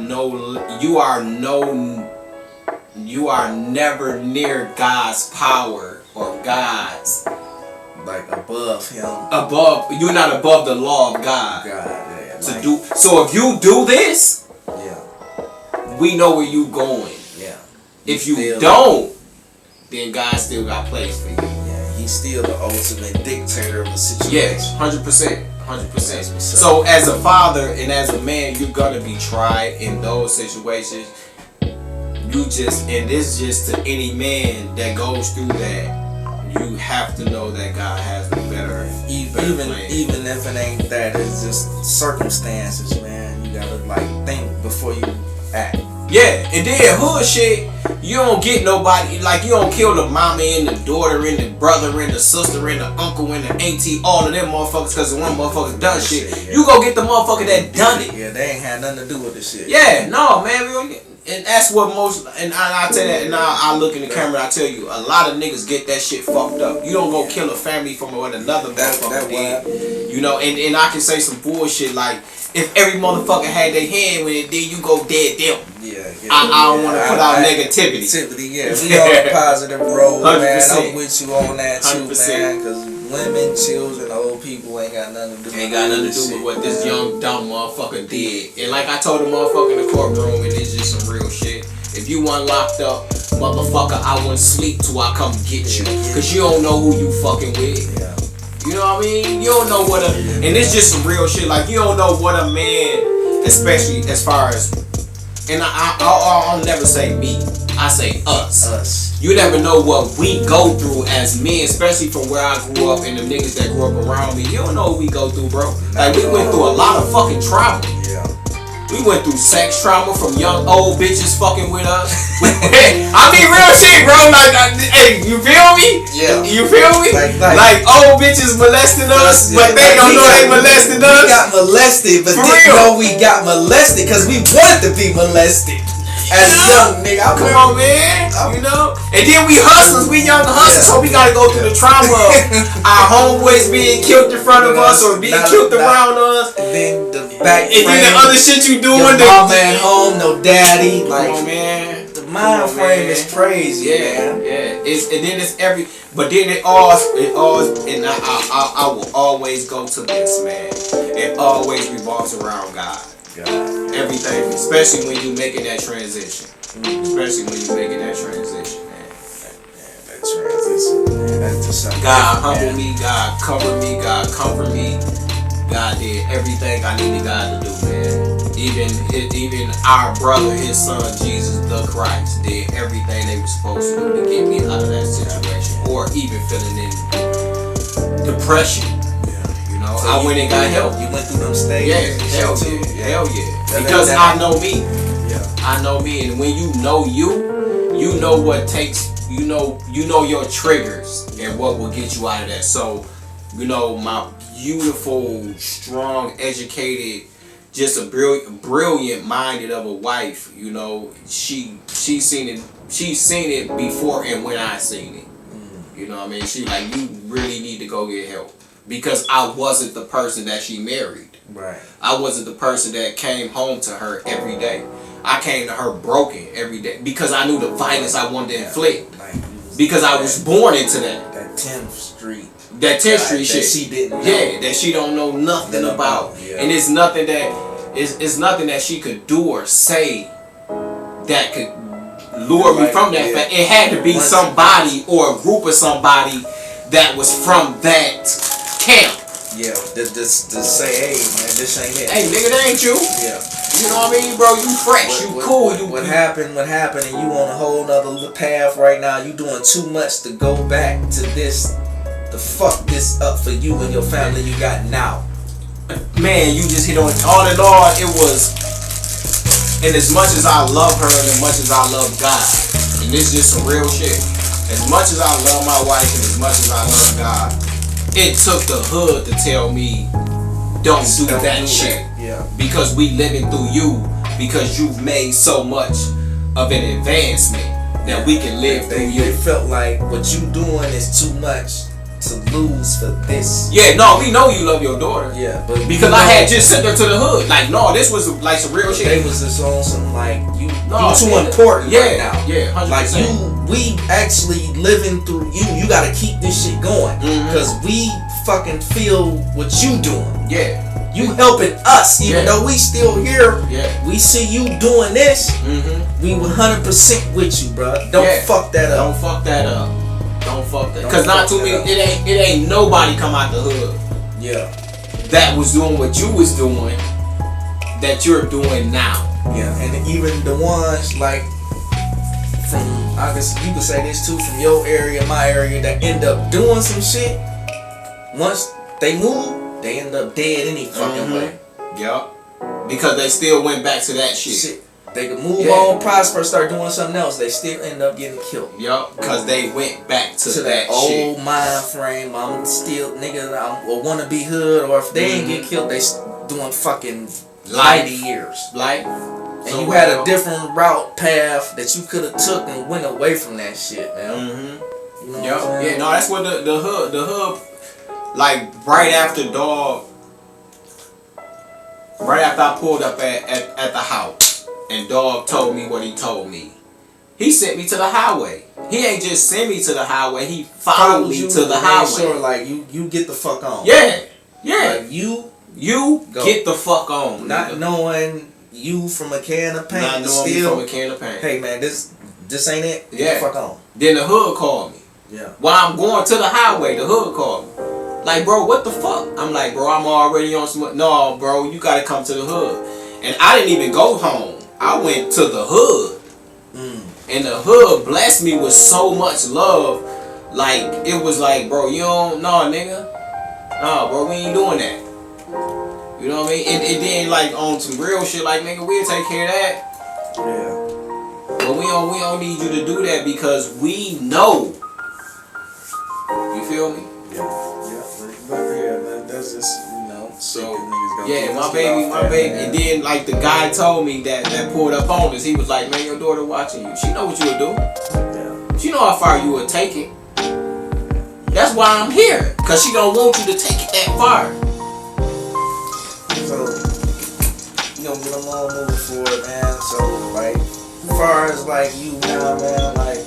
B: never near God's power or God's
D: like above him.
B: You're not above the law of God. So if you do this, we know where you going. If you don't, then God still got place for you.
D: Yeah, he's still the ultimate dictator of the situation.
B: Yes, 100%. So as a father and as a man, you're gonna be tried in those situations. And this just to any man that goes through that, you have to know that God has the better
D: Even
B: plan.
D: even if it ain't that, it's just circumstances, man. You gotta like think before you act.
B: Yeah, and then hood shit, you don't get nobody, like you don't kill the mama and the daughter and the brother and the sister and the uncle and the auntie, all of them motherfuckers because the one motherfucker done shit.
D: Yeah.
B: You go get the motherfucker that done it.
D: Yeah, they ain't had nothing to do with this shit.
B: Yeah, no, man, we don't get, and that's what most, and I tell that, and I look in the camera and I tell you, a lot of niggas get that shit fucked up. You don't go kill a family from what another motherfucker did. You know, and I can say some bullshit like, if every motherfucker had their hand with it, then you go dead them.
D: Yeah.
B: I don't want to put out negativity.
D: Yeah, we on a positive road, man.
B: 100%.
D: I'm with you on that too,
B: 100%.
D: man. Because women, children, old people ain't got nothing to do.
B: Ain't got nothing to do with what this young dumb motherfucker did. And like I told the motherfucker in the courtroom, and it's just some real shit. If you weren't locked up, motherfucker, I wouldn't sleep till I come get you. Cause you don't know who you fucking with.
D: Yeah.
B: You know what I mean? You don't know what a, and it's just some real shit. Like you don't know what a man, especially as far as, and I'll never say me. I say us. You never know what we go through as men, especially from where I grew up and the niggas that grew up around me. You don't know what we go through, bro. Like we went through a lot of fucking trauma.
D: Yeah.
B: We went through sex trauma from young old bitches fucking with us. I mean real shit, bro. Like, hey, you feel me?
D: Yeah.
B: You feel me?
D: Like
B: old bitches molesting us, but they don't know they molested us.
D: We got molested, but
B: For
D: didn't
B: real.
D: know we got molested because we wanted to be molested. As a young nigga,
B: Come on, man. You know? And then we hustlers, we young hustlers, so we gotta go through the trauma of our homeboys being killed in front of us or being killed around us.
D: And then the back
B: And then the other shit you doing.
D: your mama at home, no daddy.
B: Come
D: Like,
B: on, man.
D: the mind frame is crazy,
B: Yeah,
D: man.
B: yeah. And then it's but then it all, and I will always go to this, man. It always revolves around God. Everything, especially when you making that transition. Especially when you making that transition, man.
D: That transition, man. That's just something.
B: God humbled me, God covered me, God comforted me. God did everything I needed God to do, man. Even our brother, his son, Jesus the Christ, did everything they were supposed to do to get me out of that situation. Or even feeling in depression. You know,
D: So
B: I went and got help.
D: You went through them stages.
B: Yeah, hell
D: too.
B: yeah, hell yeah.
D: That-
B: Because
D: that-
B: I know me.
D: Yeah.
B: I know me, and when you know you know what takes, you know your triggers and what will get you out of that. So, you know, my beautiful, strong, educated, just a brilliant minded of a wife, you know, she's seen it before and when I seen it. You know what I mean? She like, you really need to go get help. Because I wasn't the person that she married.
D: Right.
B: I wasn't the person that came home to her every day. I came to her broken every day because I knew the violence I wanted to inflict.
D: Like,
B: Because I was born into that.
D: That 10th Street.
B: That 10th Street
D: that
B: shit.
D: she didn't know.
B: Yeah, that she don't know nothing about.
D: Yeah.
B: And it's nothing that she could do or say that could lure me from that fact. It had to be somebody or a group of somebody that was from that camp.
D: Yeah, just say, hey man, this ain't it.
B: Hey nigga, that ain't you.
D: Yeah.
B: You know what I mean, bro? You fresh, you cool.
D: What happened, and you on a whole nother path right now. You doing too much to go back to this, to fuck this up for you and your family you got now.
B: Man, you just hit on it. All in all, it was, and as much as I love her and as much as I love God, and this is just some real shit, as much as I love my wife and as much as I love God, it took the hood to tell me, don't do that shit.
D: Yeah.
B: Because we living through you, because you've made so much of an advancement that we can live through you.
D: They felt like what you doing is too much to lose for this.
B: Yeah, no, we know you love your daughter.
D: Yeah, but
B: because I had just sent her to the hood. Like, no, this was like some real shit.
D: They was just on some like you
B: No,
D: too
B: man.
D: important
B: Yeah,
D: right now.
B: yeah, 100%.
D: Like we actually living through you. You gotta keep this shit going because we fucking feel what you doing.
B: Yeah.
D: You helping us, even though we still here.
B: Yeah.
D: We see you doing this. We 100% with you, bro. Don't fuck that up.
B: Don't fuck that up. Don't fuck that. Cause not too many. It ain't nobody come out the hood.
D: Yeah.
B: That was doing what you was doing. That you're doing now.
D: Yeah, and even the ones like from, I guess you could say this too, from your area, my area, that end up doing some shit, once they move, they end up dead any fucking way.
B: Yup. Because they still went back to that shit.
D: They could move on, prosper, start doing something else. They still end up getting killed.
B: Yup. Because they went back to that
D: old
B: shit.
D: mind frame. I'm still, nigga, I wanna be hood. Or if they ain't get killed, they doing fucking 90 years.
B: Life.
D: And you had a different path that you could have took and went away from that shit, man. You know what I'm saying?
B: Yeah, no, that's what the hood, like right after dog, right after I pulled up at the house and dog told me what he told me, he sent me to the highway. He ain't just sent me to the highway, he followed me to the highway.
D: Sure, like you get the fuck on.
B: Yeah.
D: Like you go.
B: Get the fuck on.
D: Not knowing you from a can of paint.
B: Not knowing me from a can of paint.
D: Hey man, this ain't it.
B: Yeah.
D: Get the fuck on.
B: Then the hood called me.
D: Yeah.
B: While I'm going to the highway, the hood called me. Like, bro, what the fuck? I'm like, bro, I'm already on some. No, bro, you gotta come to the hood. And I didn't even go home. I went to the hood. And the hood blessed me with so much love. Like, it was like, bro, you don't, no, nigga. No, bro, we ain't doing that. You know what I mean? It then, like, on some real shit, like, nigga, we'll take care of that.
D: Yeah.
B: But we don't need you to do that because we know. You feel me?
D: Yeah, that's just, you know,
B: so yeah, my baby, and then like the guy told me that pulled up on us, he was like, man, your daughter watching you. She know what you would do.
D: Yeah.
B: She know how far you would take it. That's why I'm here, cause she don't want you to take it that far.
D: So you gonna get them all moving forward, man. So like, as far as like you now, man, like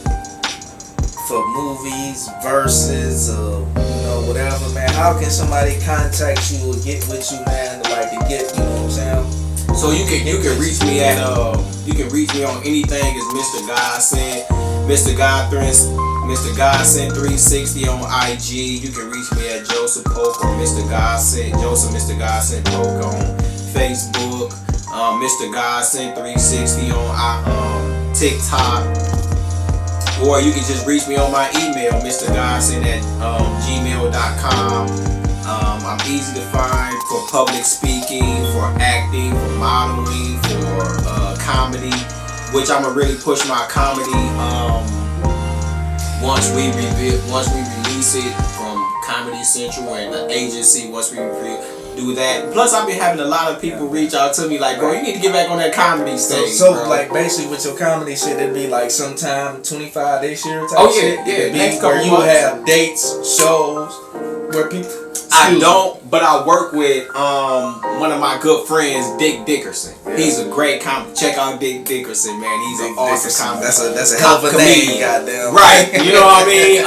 D: for movies, verses, you know, whatever, man. How can somebody contact you or get with you, man, to get, you know what I'm saying?
B: So you can reach me at you can reach me on anything as Mr. Godsent, Mr. Godsent 360 on IG. You can reach me at Joseph Polk or Mr. Godsent, Joseph Mr. Godsent Polk on Facebook, Mr. Godsent 360 on TikTok. Or you can just reach me on my email, MrGodsent at gmail.com. I'm easy to find for public speaking, for acting, for modeling, for comedy, which I'm gonna really push my comedy once we release it from Comedy Central and the agency. Once we do that. Plus, I've been having a lot of people reach out to me like, bro, you need to get back on that comedy stage.
D: So
B: bro.
D: like basically with your comedy shit, it'd be like sometime 25 this year type
B: shit.
D: Yeah.
B: It'd be next couple
D: where you
B: months.
D: have dates, shows, where people.
B: I don't, but I work with one of my good friends, Dick Dickerson. Yeah. He's a great comic. Check out Dick Dickerson, man. He's an awesome comic.
D: That's a hell of a name, goddamn.
B: Right, you know what I mean?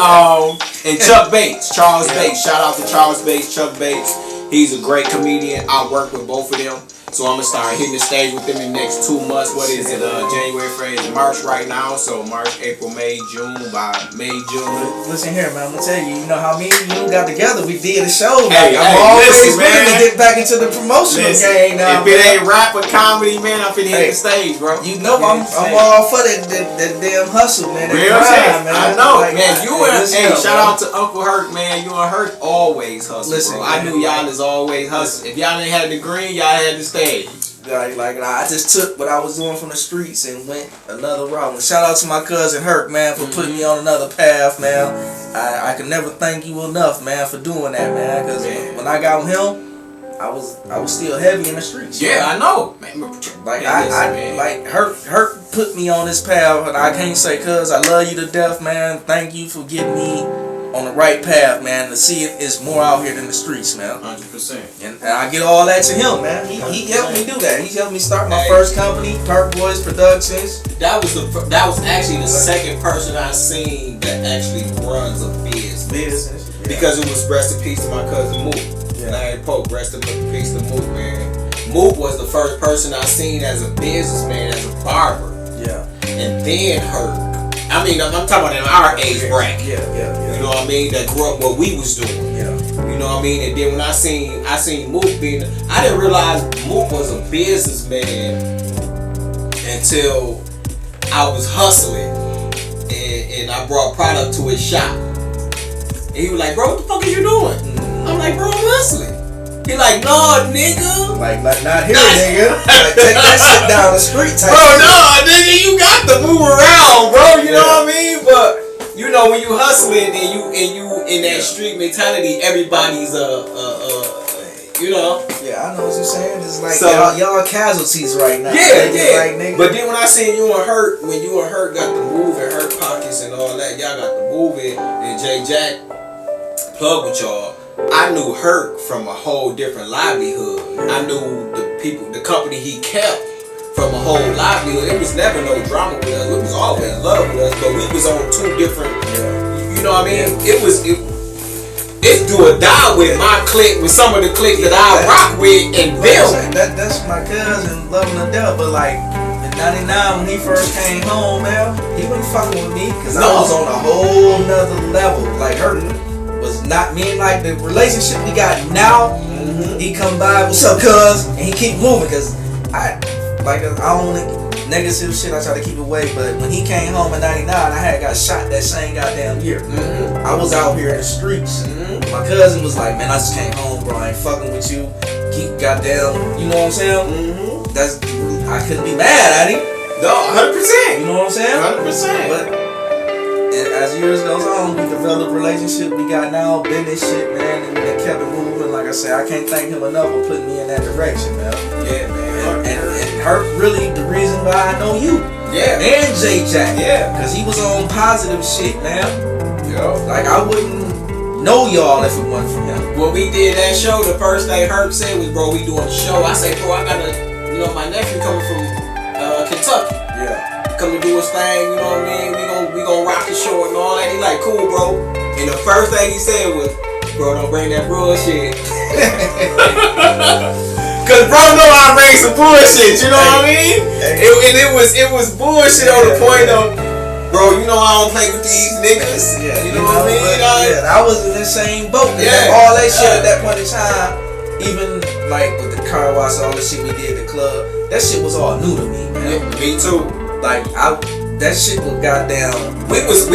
B: And Chuck Bates, Charles Bates. Shout out to Charles Bates, Chuck Bates. He's a great comedian. I work with both of them. So I'm gonna start hitting the stage with them in the next 2 months. What is it? January, February, March right now. So March, April, May, June. By May, June.
D: Listen here, man. I'm gonna tell you. You know how me and you got together? We did a show.
B: Hey,
D: I'm always
B: listen,
D: willing
B: man.
D: to get back into the promotional game now.
B: If it ain't rap or comedy, man, I'm finna hit the stage, bro.
D: You know I'm all for that damn hustle, man.
B: Real shit.
D: man.
B: I know,
D: like,
B: man. You and
D: listen,
B: shout out to Uncle Hurt, man. You and Hurt always hustle.
D: Listen,
B: bro. I knew y'all is always hustle. If y'all ain't had the green, y'all had the stage.
D: Like I just took what I was doing from the streets and went another route. And shout out to my cousin Herc, man, for putting me on another path, man. I can never thank you enough, man, for doing that, man. Because when I got with him, I was still heavy in the streets.
B: Yeah,
D: man.
B: I know, man.
D: Like like Herc put me on this path, and I can't say, cuz I love you to death, man. Thank you for getting me on the right path, man. To see it is more out here than the streets, man.
B: 100%.
D: And I get all that to him, man. He helped me do that. He helped me start my first company, Perk Boys Productions.
B: That was actually the second person I seen that actually runs a business.
D: Yeah.
B: Because it was rest in peace to my cousin Mook. Larry Pope, rest in peace to Mook, man. Mook was the first person I seen as a businessman, as a barber.
D: Yeah.
B: And then Herc. I mean, I'm talking about in our age bracket.
D: Yeah.
B: You know what I mean? That grew up what we was doing.
D: Yeah.
B: You know what I mean? And then when I seen Mook being, I didn't realize Mook was a businessman until I was hustling.
H: and I brought product to his shop. And he was like, bro, what the fuck are you doing? I'm like, bro, I'm hustling. He like, no, nigga.
D: Like not here, nigga. Like, take that shit down the street type.
H: Bro, no, nigga, you got to move around, bro. You know what I mean? But you know, when you hustling and you in that street mentality, everybody's you know.
D: Yeah, I know what you're saying. It's like
H: So,
D: y'all casualties right now.
H: Yeah,
D: nigga,
H: yeah.
D: Like, nigga.
H: But then when I seen you and Hurt, when you and Hurt got the move and Hurt Pockets and all that, y'all got the move and J Jack plug with y'all. I knew Hurt from a whole different livelihood. I knew the company he kept from a whole livelihood. It was never no drama with us. It was always love with us, but we was on two different. You know what I mean? It's do or die with my clique, with some of the cliques that I rock with, and them.
D: That's my cousin, loving the death. But like in '99 when he first came home, man, he wasn't fucking with me because I was on a whole nother level. Like Hurt was not me, and like the relationship we got now. He come by, what's up, cuz, and he keep moving because I don't negative shit. I try to keep away, but when he came home in '99, I got shot that same goddamn year. I was out here in the streets. My cousin was like, man, I just came home, bro. I ain't fucking with you. Keep goddamn, you know what I'm saying? I couldn't be mad at him.
H: No, 100%.
D: You know what I'm saying?
H: 100%.
D: But as years goes on, we developed a relationship we got now, business shit, man, and it kept it moving. Like I said, I can't thank him enough for putting me in that direction, man.
H: Yeah, man.
D: And Hurt really the reason why I know you.
H: Yeah.
D: And J Jack.
H: Yeah.
D: Because he was on positive shit, man.
H: Yo.
D: Like I wouldn't know y'all if it wasn't for him.
H: When we did that show, the first thing Hurt said was, bro, we doing the show. I say, bro, I got my nephew coming from Kentucky.
D: Yeah.
H: Come to do his thing, you know what I mean? We gonna rock the show and all that. He like, cool, bro. And the first thing he said was, bro, don't bring that bullshit. Cause bro know I bring some bullshit, you know what I mean? It was bullshit on the point of, bro, you know I don't play with these niggas.
D: Yeah,
H: you know what I mean?
D: I was in the same boat.
H: Yeah.
D: All that shit at that point in time, even like with the car wash, all the shit we did at the club, that shit was all new to me, man.
H: Yeah, me too.
D: Like that shit was goddamn.
H: We was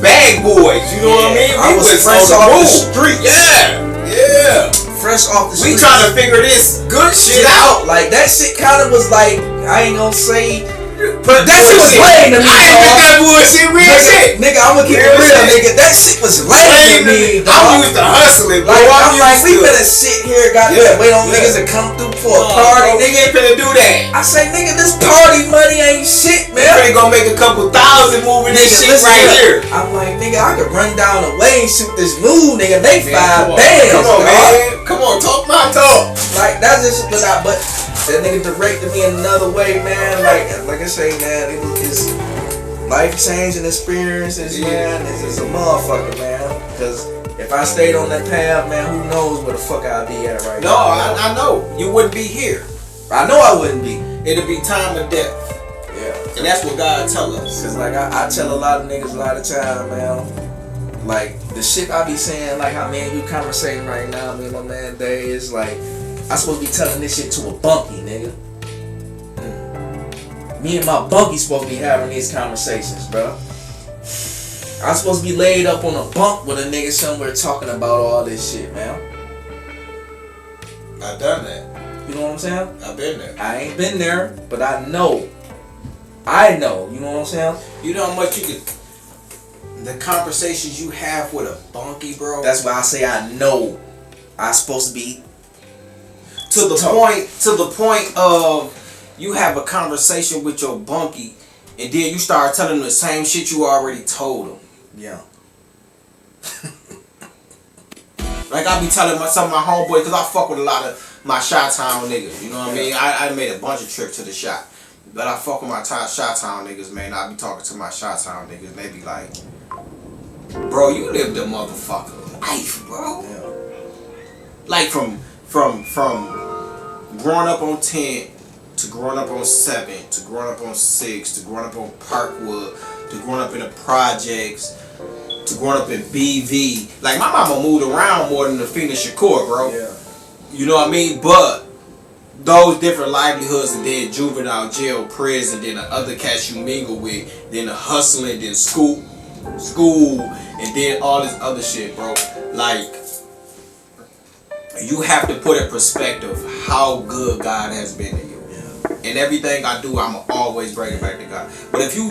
H: bag boys, you know what I mean?
D: I was fresh off the street.
H: Yeah.
D: Fresh off the street.
H: We trying to figure this good shit out.
D: Like that shit kind of was like, I ain't gonna say,
H: but
D: that shit was lame to me.
H: I ain't with that bullshit, real shit.
D: Nigga, I'ma keep it real, nigga. That shit was lame to me, dog.
H: I'm used to hustling, bro.
D: I'm like, we better sit here, goddamn, wait on niggas to come through for a party,
H: nigga. Ain't finna do that.
D: I say, nigga, this party money ain't shit, man.
H: We ain't gonna make a couple thousand moving this shit right here.
D: I'm like, nigga, I could run down the way and shoot this move, nigga. They 5 bands.
H: Come on, man. Come on, talk my talk.
D: Like, that's just but that nigga directed me in another way, man. Like I say, man, it's life-changing experiences, man. It's just a motherfucker, man. Because if I stayed on that path, man, who knows where the fuck I'd be at right now.
H: No, I know. You wouldn't be here.
D: I know I wouldn't be.
H: It'll be time of death.
D: Yeah.
H: And that's what God tell us.
D: Because, like, I tell a lot of niggas a lot of time, man. Like, the shit I be saying, like how me and you conversating right now, me and my man Day, is like, I supposed to be telling this shit to a bunkie, nigga. Me and my bunkie supposed to be having these conversations, bro. I'm supposed to be laid up on a bunk with a nigga somewhere talking about all this shit, man.
H: I've done that.
D: You know what I'm saying?
H: I've been there.
D: I ain't been there, but I know. I know. You know what I'm saying?
H: You know how much you could... The conversations you have with a bunkie, bro.
D: That's why I say I know. I'm supposed to be...
H: To the point of you have a conversation with your bunkie and then you start telling them the same shit you already told them.
D: Yeah.
H: Like I be telling some of my homeboys, because I fuck with a lot of my Chi-Town niggas, you know what I mean? I made a bunch of trips to the shop. But I fuck with my Chi-Town niggas, man. I be talking to my Chi-Town niggas and they be like, bro, you lived a motherfucker life, bro.
D: Yeah.
H: Like from growing up on 10 to growing up on 7 to growing up on 6 to growing up on Parkwood to growing up in the projects to growing up in BV. Like my mama moved around more than the Phoenix Shakur, bro.
D: Yeah.
H: You know what I mean? But those different livelihoods, and then juvenile jail, prison, then the other cats you mingle with, then the hustling, then school, and then all this other shit, bro. Like, you have to put in perspective how good God has been to you. And everything I do, I'ma always bring it back to God. But if you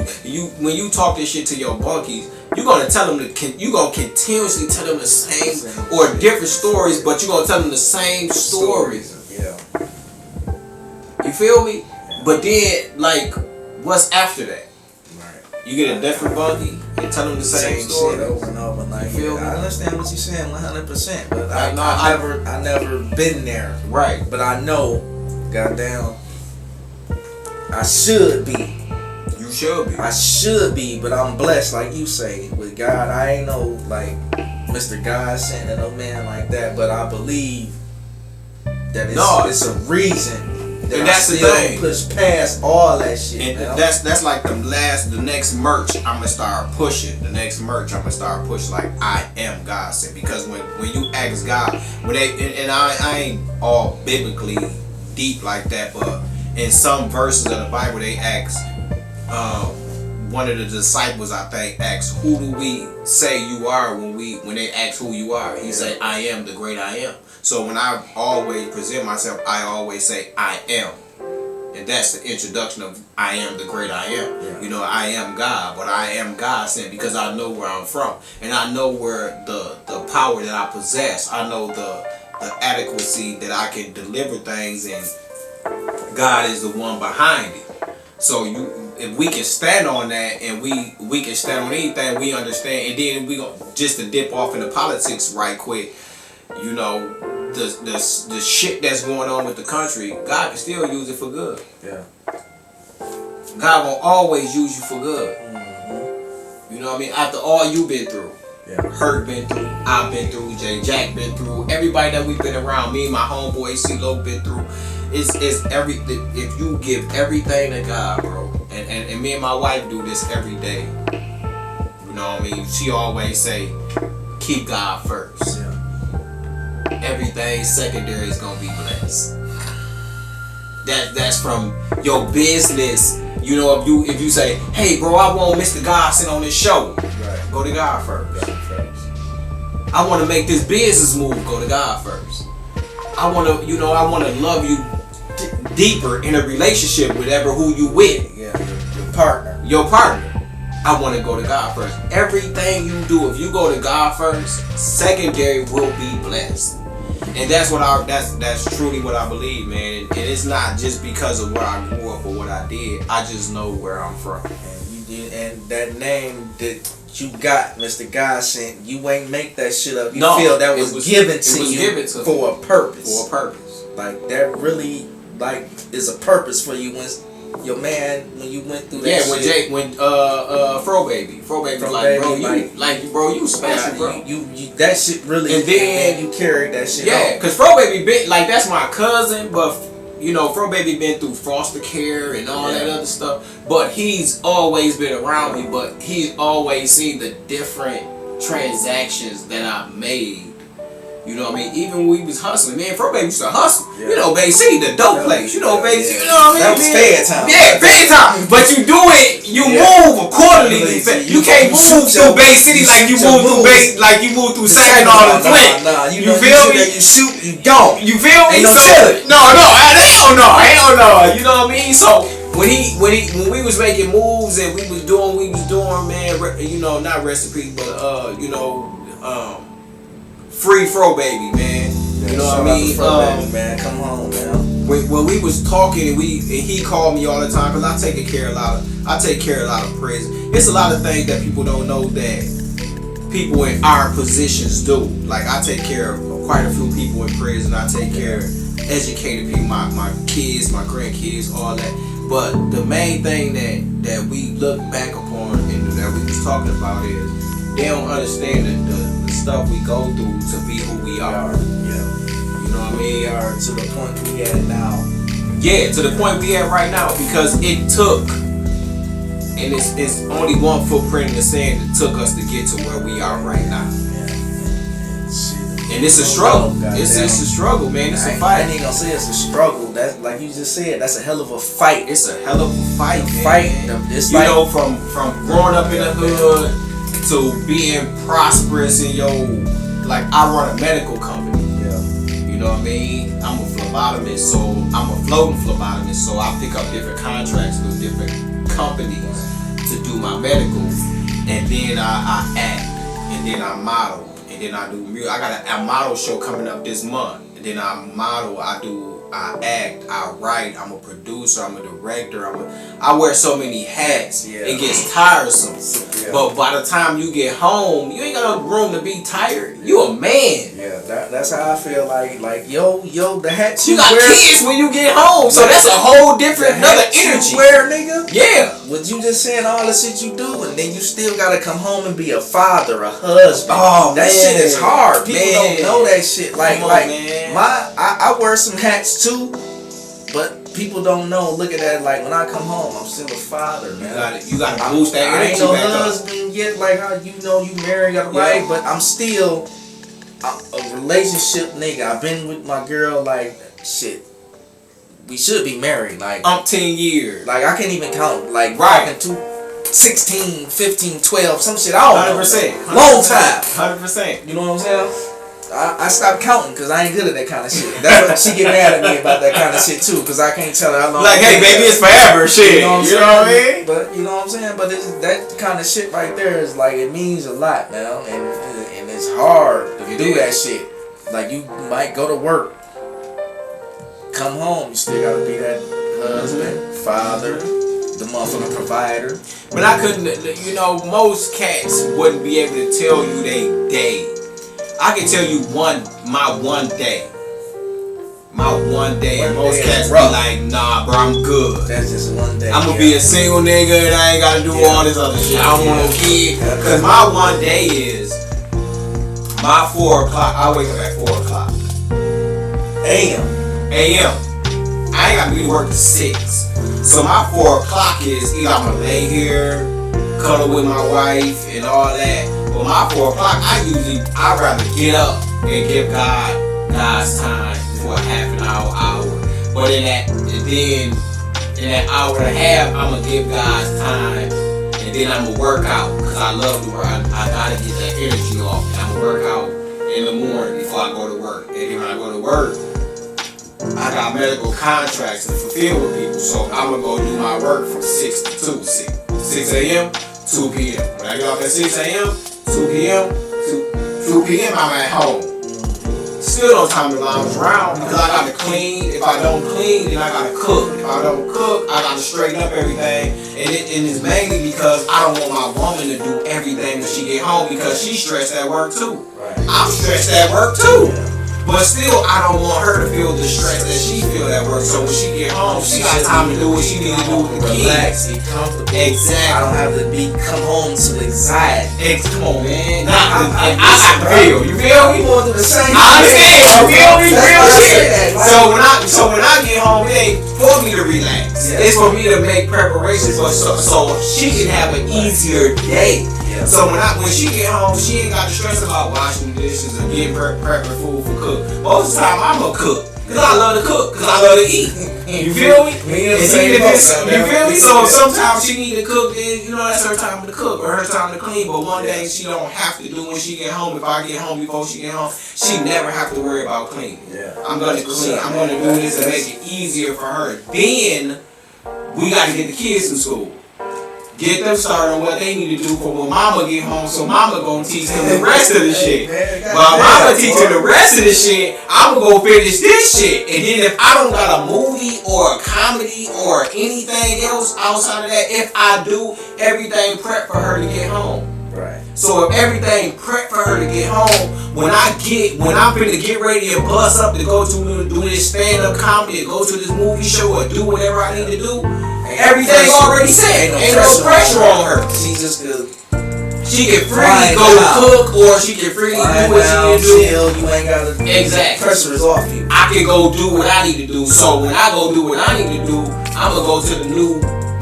H: when you talk this shit to your bunkies, you're gonna tell them you gonna continuously tell them the same or different stories, but you're gonna tell them the same stories.
D: Yeah.
H: You feel me? But then, like, what's after that?
D: Right.
H: You get a different bunkie and tell them the same story
D: shit over and over. Like,
H: You feel me?
D: I understand what you're saying 100%, but
H: Like,
D: I never been there.
H: Right.
D: But I know, goddamn, I should be.
H: You should be.
D: I should be, but I'm blessed, like you say, with God. I ain't no like Mr. Godsent and no man like that, but I believe that it's a reason that
H: and that's
D: I
H: the
D: still
H: thing.
D: push past all that shit.
H: And
D: man.
H: that's like the next merch I'm gonna start pushing. The next merch I'm gonna start pushing, like, I am Godsent. Because when you ask God, when they and I ain't all biblically deep like that, but in some verses of the Bible they ask, one of the disciples, I think, asked, who do we say you are when they ask who you are? He say, I am the great I am. So when I always present myself, I always say I am. And that's the introduction of I am the great I am.
D: Yeah.
H: You know, I am God, but I am Godsent because I know where I'm from. And I know where the power that I possess. I know the adequacy that I can deliver things, and God is the one behind it. So if we can stand on that, and we can stand on anything, we understand. And then we go just to dip off into politics right quick. You know, the shit that's going on with the country, God can still use it for good.
D: Yeah.
H: God will always use you for good. You know what I mean? After all you've been through.
D: Yeah.
H: Hurt been through, I've been through, J Jack been through, everybody that we've been around, me and my homeboy CeeLo been through. It's if you give everything to God, bro, and me and my wife do this every day. You know what I mean? She always say, keep God first.
D: Yeah.
H: Everything secondary is gonna be blessed. That's from your business. You know, if you say, hey bro, I want Mr. Godsent on this show,
D: Right.
H: go to God first.
D: God first.
H: I want to make this business move, go to God first. I want to love you deeper in a relationship with who you with.
D: Yeah, your partner.
H: Your partner. I want to go to God first. Everything you do, if you go to God first, secondary will be blessed. And that's truly what I believe, man. And it's not just because of where I grew up or what I did. I just know where I'm from.
D: And that name that you got, Mr. Godsent, you ain't make that shit up. You
H: No,
D: feel that was given to you
H: given to
D: for a purpose.
H: For a purpose.
D: Like that really is a purpose for you when your man when you went through that shit.
H: When Fro Baby was like, bro, you special, bro.
D: You that shit really,
H: and then
D: you carried that shit.
H: Yeah, cause Fro Baby been like, that's my cousin, but you know, Fro Baby been through foster care and all that other stuff. But he's always been around me. But he's always seen the different transactions that I made. You know what I mean? Even when we was hustling, man, Fro Baby used to hustle.
D: Yeah.
H: You know, Bay C, the dope place. You know, Bay C, you know what I mean?
D: That was fair time.
H: Yeah, fair time. But you do it, you move accordingly. You can't move through Bay City like you move through Saginaw and Flint.
D: Nah, you
H: feel me?
D: You shoot, you don't.
H: You feel me?
D: Ain't no
H: So,
D: telling.
H: hell no. You know what I mean? So when we was making moves and we was doing, man. You know, not rest in peace, but free Fro Baby, man. You know what I mean?
D: Man, come on, man.
H: When we was talking and he called me all the time, cause I take care of a lot of prison. It's a lot of things that people don't know that people in our positions do. Like, I take care of quite a few people in prison. I take care of educated people, my kids, my grandkids, all that. But the main thing that we look back upon and that we was talking about is they don't understand the stuff we go through to be who we are.
D: Yeah.
H: You know what I mean?
D: We are to the point we at now.
H: Yeah, to the point we at right now, because it took, and it's only one footprint in the sand that took us to get to where we are right now.
D: Yeah.
H: And it's a struggle.
D: Goddamn.
H: It's a struggle, man. It's a
D: I
H: fight.
D: ain't gonna say it's a struggle. That's like you just said. That's a hell of a fight.
H: It's a hell of a fight, man.
D: Fight. It's
H: You
D: like,
H: know, from growing up in the hood to being prosperous in your, like, I run a medical company.
D: yeah.
H: You know what I mean? I'm a phlebotomist, so I'm a floating phlebotomist, so I pick up different contracts with different companies to do my medicals, and then I act, and then I model, and then I do music. I got a model show coming up this month, and then I model, I act, I write, I'm a producer, I'm a director, I wear so many hats,
D: Yeah.
H: it gets tiresome.
D: Yeah.
H: But by the time you get home, you ain't got no room to be tired. You a man.
D: Yeah, that's how I feel. Like yo, the hats
H: You got
D: wear,
H: kids when you get home, so that's a whole different,
D: the
H: another
D: hats you
H: energy.
D: wear, nigga.
H: Yeah.
D: What you just saying, all the shit you do, and then you still gotta come home and be a father, a husband.
H: Oh,
D: that
H: man.
D: shit is hard. People
H: Man.
D: don't know that shit. Like,
H: Come on,
D: like
H: man.
D: I wear some hats too, but people don't know. Look at that. Like when I come home, I'm still a father, man.
H: You gotta boost that
D: I
H: energy
D: ain't no
H: back up.
D: husband yet, like how you know you married, got a wife, but I'm still a relationship nigga. I've been with my girl like shit. We should be married, like
H: 10 years.
D: like I can't even count, like
H: Right.
D: fucking 16, 15, 12, some shit. I don't know.
H: 100%.
D: Long time.
H: 100%.
D: You know what I'm saying? I stopped counting because I ain't good at that kind of shit. That's what she get mad at me about, that kind of shit too, because I can't tell her how long.
H: Like, hey, baby, it's forever, shit.
D: You know what I'm
H: You know what I
D: saying?
H: mean?
D: But you know what I'm saying? But it's, that kind of shit right there is like, it means a lot, man. And it's hard to do that shit. Like, you might go to work, come home, you still gotta be that husband, father, the motherfucking provider.
H: But I couldn't, you know, most cats wouldn't be able to tell you they day. I can tell you my one day. My one day, and
D: One
H: most
D: day
H: cats
D: is
H: be
D: rough.
H: like, nah, bro, I'm good.
D: That's just one day.
H: I'm gonna be a single nigga and I ain't gotta do all this other shit. I don't want no kid. Cause my one day is my 4 o'clock. I wake up at 4 o'clock.
D: AM.
H: I ain't gotta be to work at 6. So my 4 o'clock is either I'm gonna lay here, cuddle with my wife and all that. But my 4 o'clock, I'd rather get up and give God's time for a half an hour. But in that hour and a half, I'm gonna give God's time, and then I'm gonna work out because I love to work. I gotta get that energy off, and I'm gonna work out in the morning before I go to work. And then when I go to work, I got medical contracts to fulfill with people, so I'm gonna go do my work from 6 to 2, 6 a.m., 2 p.m. When I get off at 6 a.m., 2 p.m., 2 p.m. I'm at home. Still no time to lounge around because I gotta clean. If I don't clean, then I gotta cook. If I don't cook, I gotta straighten up everything. And it's mainly because I don't want my woman to do everything when she get home because she's stressed at work too. I'm stressed at work too. But still, I don't want her to feel the stress that she feel at work. So when she get home, she got time to do what she need to do with the
D: Relax,
H: kids.
D: be comfortable.
H: Exactly.
D: I don't have to come home to anxiety.
H: Come on, man. I got to feel. You feel me?
D: We going through the same
H: I understand. You feel me?
D: That's
H: Real
D: why I say
H: shit.
D: that, like-
H: So when I get home, it ain't for me to relax.
D: Yeah.
H: It's for me to make preparations for so she can have an easier day.
D: Yeah.
H: So when she get home, she ain't got to stress about washing the dishes and getting prepping food for cook. Most of the time, I'm gonna cook. Cause I love to cook. Cause I love to eat. You feel me?
D: Me and
H: And
D: the same
H: even if it's-
D: boat,
H: you
D: man.
H: feel me? So sometimes she need to cook, then you know that's her time to cook or her time to clean. But one day she don't have to do when she get home. If I get home before she get home, she never have to worry about cleaning.
D: Yeah.
H: I'm gonna clean. I'm gonna do this to make it easier for her. Then we gotta get the kids in school. Get them started on what they need to do for when mama get home, so mama gonna teach them the rest of the shit. While mama teaching the rest of the shit, I'm gonna go finish this shit. And then if I don't got a movie or a comedy or anything else outside of that, if I do, everything prep for her to get home.
D: Right.
H: So if everything prep for her to get home, when I'm finna get ready and bust up to go to do this stand-up comedy, or go to this movie show, or do whatever I need to do, everything already set. Ain't no pressure on her.
D: She just good.
H: She can freely go cook, or she can freely do what she need to do.
D: Chill, you ain't gotta.
H: Exactly.
D: Pressure is off you.
H: I can go do what I need to do. So when I go do what I need to do, I'm gonna go to the new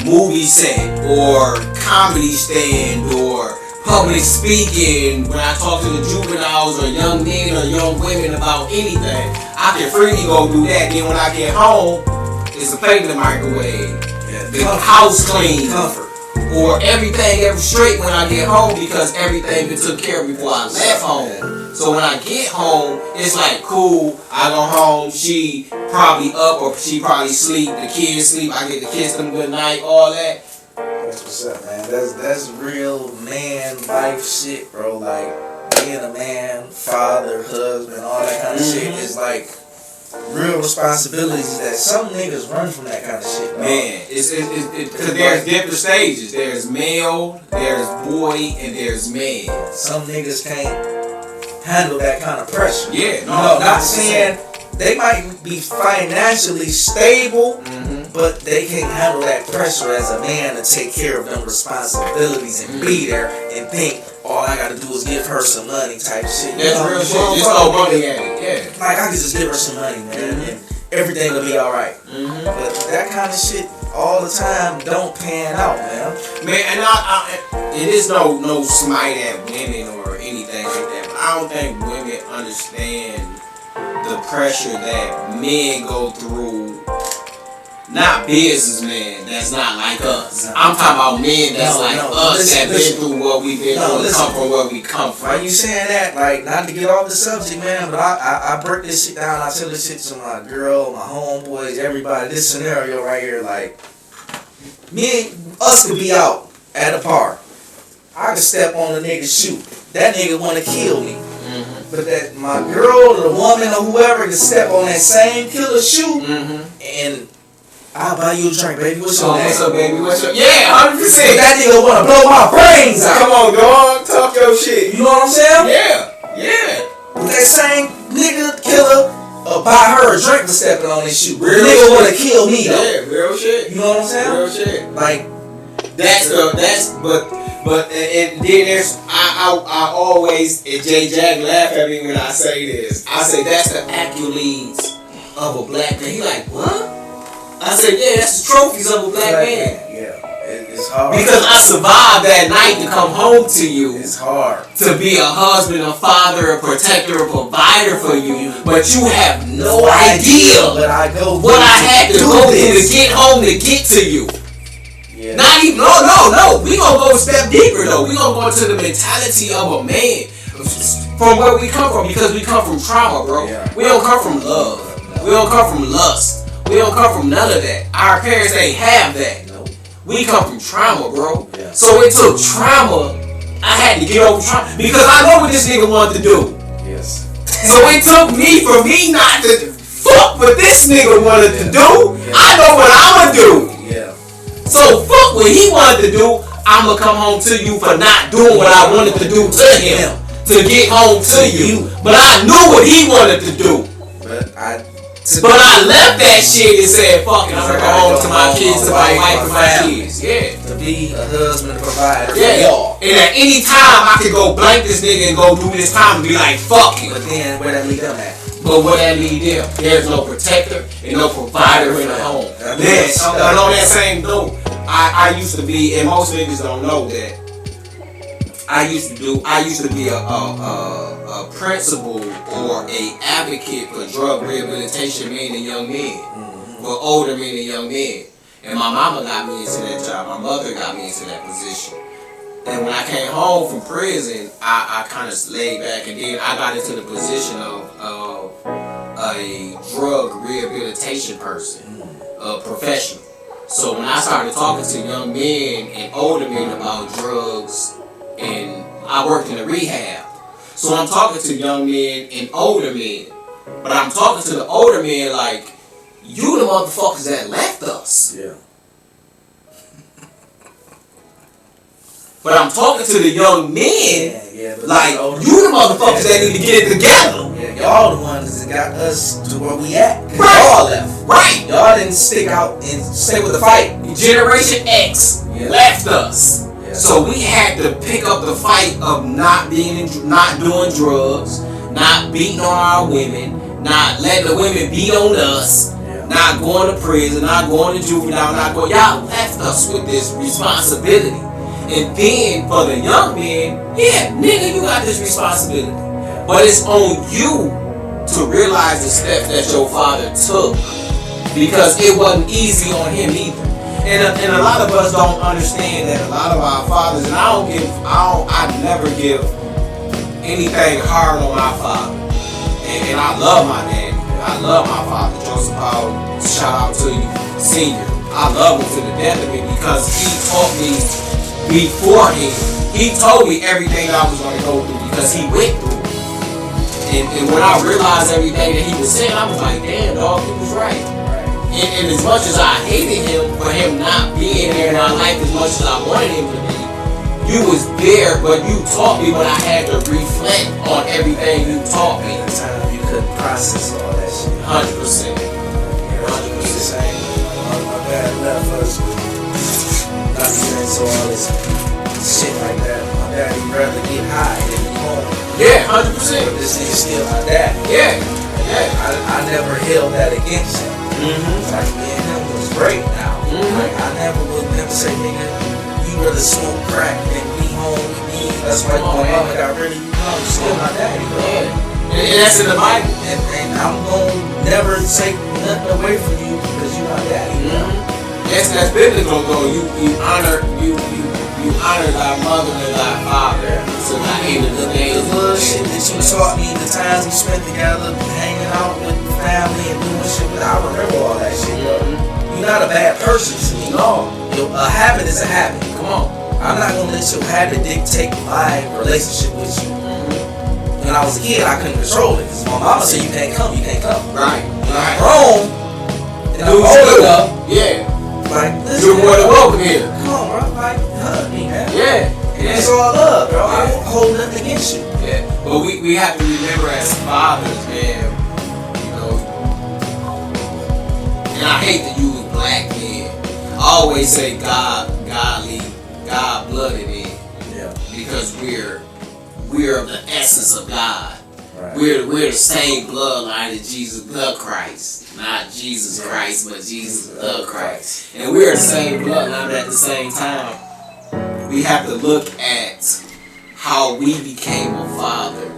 H: movie set or comedy stand or public speaking, when I talk to the juveniles or young men or young women about anything, I can freely go do that. Then when I get home, it's a plate in the microwave, the house clean,
D: comfort.
H: or everything straight when I get home because everything been took care of before I left home. So when I get home, it's like cool. I go home, she probably up or she probably sleep. The kids sleep. I get to kiss them good night, all that.
D: That's what's up, man. That's real man life shit, bro. Like being a man, father, husband, all that kind of shit is like real responsibilities that some niggas run from that kind of shit, bro.
H: Man, because there's different stages. There's male, there's boy, and there's man.
D: Some niggas can't handle that kind of pressure.
H: Yeah,
D: no, not saying they might be financially stable, but they can't handle that pressure as a man to take care of them responsibilities and be there and think all I gotta do is give her some money type shit.
H: That's real shit. Just throw money at it. Yeah.
D: Like I could just give her some money, man, and everything will be alright. But that kind of shit all the time don't pan out, man.
H: Man, and it is no smite at women or anything like that, but I don't think women understand the pressure that men go through. Not businessmen that's not like us. I'm talking about men that's us that been through what we've been through and come from where we come from.
D: Why you saying that? Like, not to get off the subject, man, but I break this shit down. I tell this shit to my girl, my homeboys, everybody. This scenario right here, like, us could be out at a bar. I could step on a nigga's shoe. That nigga want to kill me. But that my girl or the woman or whoever can step on that same killer shoe and I'll buy you a drink, baby. What's your name?
H: What's up, baby? What's your... Yeah, 100%.
D: That nigga want to blow my brains out.
H: Come on, dog. Talk your shit.
D: You know what I'm saying?
H: Yeah.
D: But that same nigga killer buy her a drink for stepping on his shoe. Real nigga want to kill me, though.
H: Yeah, real shit.
D: You know what I'm saying?
H: Real shit.
D: Like,
H: but then there's, I always, and J Jack laugh at me when I say this. I say that's the accolades of a black man. He like, what? I said, yeah, that's the trophies of a black man.
D: Yeah, it's hard.
H: Because I survived that night to come home to you.
D: It's hard.
H: To be a husband, a father, a protector, a provider for you. But you have no idea what I had to go through to get home to get to you. Yeah. Not even, no. We gonna go a step deeper though. We gonna go into the mentality of a man. From where we come from. Because we come from trauma, bro. Yeah. We don't come from love. We don't come from lust. We don't come from none of that. Our parents ain't have that. No. We come from trauma, bro. Yeah. So it took trauma. I had to get over trauma because I know what this nigga wanted to do.
D: Yes.
H: So it took me for me not to fuck what this nigga wanted to do. Yeah. I know what I'ma do.
D: Yeah.
H: So fuck what he wanted to do. I'ma come home to you for not doing what I wanted to do to him to get home to you. But I knew what he wanted to do. But I left that shit and said, fuck it, I'm gonna go home to my kids, to my wife and my kids. Yeah.
D: To be a husband, a provider.
H: Yeah. And at any time, I could go blank this nigga and go do this time and be like, fuck it.
D: But then, where that lead them at?
H: But where that lead them? There's no protector and no provider in the home. Yes. On that same note, I used to be, and most niggas don't know that, I used to be a principal or a advocate for drug rehabilitation men and young men, for older men and young men. And my mama got me into that job. My mother got me into that position. And when I came home from prison, I kind of laid back, and then I got into the position of a drug rehabilitation person, a professional. So when I started talking to young men and older men about drugs, and I worked in a rehab. So I'm talking to young men and older men. But I'm talking to the older men like, you the motherfuckers that left us.
D: Yeah.
H: But I'm talking to the young men like, you the motherfuckers that need to get it together.
D: Yeah, y'all the ones that got us to where we at.
H: Right.
D: Y'all left.
H: Right.
D: Y'all didn't stick out and stay with the fight.
H: Generation X left us. So we had to pick up the fight of not doing drugs, not beating on our women, not letting the women beat on us, not going to prison, not going to juvenile, y'all left us with this responsibility. And then for the young men, yeah, nigga, you got this responsibility. But it's on you to realize the steps that your father took, because it wasn't easy on him either. And a lot of us don't understand that. A lot of our fathers, and I never give anything hard on my father. And I love my daddy. I love my father, Joseph Paul. Shout out to you, Senior. I love him to the death of me because he taught me before him. He told me everything I was going to go through because he went through it. And when I realized everything that he was saying, I was like, damn, dog, he was right. And as much as I hated him for him not being there in my life as much as I wanted him to be, you was there, but you taught me what I had to reflect on everything you taught me.
D: At the time, you couldn't process all that shit.
H: 100%. 100%.
D: My dad left us with not getting into all this shit like that. My dad would rather get high than be home.
H: Yeah, 100%.
D: But this nigga still my dad.
H: Yeah.
D: I never held that against him. Like, me and him was great now. Like, I would never say, nigga, you rather smoke crack than be home with me. That's why my mama got rid of you. You still my daddy, bro.
H: Yeah. And that's in the Bible.
D: And I'm gonna never take nothing away from you because you my daddy.
H: That's biblical though. You honor thy mother and thy father. So I ain't the days
D: Little shit that you taught me, the times we spent together, hanging out with the family and doing shit. But I remember all that shit, bro. You're not a bad person to me.
H: No.
D: A habit is a habit.
H: Come on.
D: I'm not gonna let your habit dictate my relationship with you. When I was a kid, I couldn't control it. Cause my mama said, you can't come, you can't come.
H: Right.
D: When I'm grown, and I'm
H: Dude's
D: old
H: good.
D: enough,
H: Yeah.
D: like, listen,
H: You're more than welcome here.
D: come on, bro. Like, hug me, man.
H: Yeah.
D: It's all love, bro. I won't hold nothing against you.
H: Yeah. But we have to remember as fathers, man, you know, and I hate to use black men. I always say God-blooded in.
D: Yeah.
H: Because we're of the essence of God.
D: Right.
H: We're the same bloodline as Jesus the Christ. Not Jesus Christ, but Jesus the Christ. And we're the same bloodline, but at the same time, we have to look at how we became a father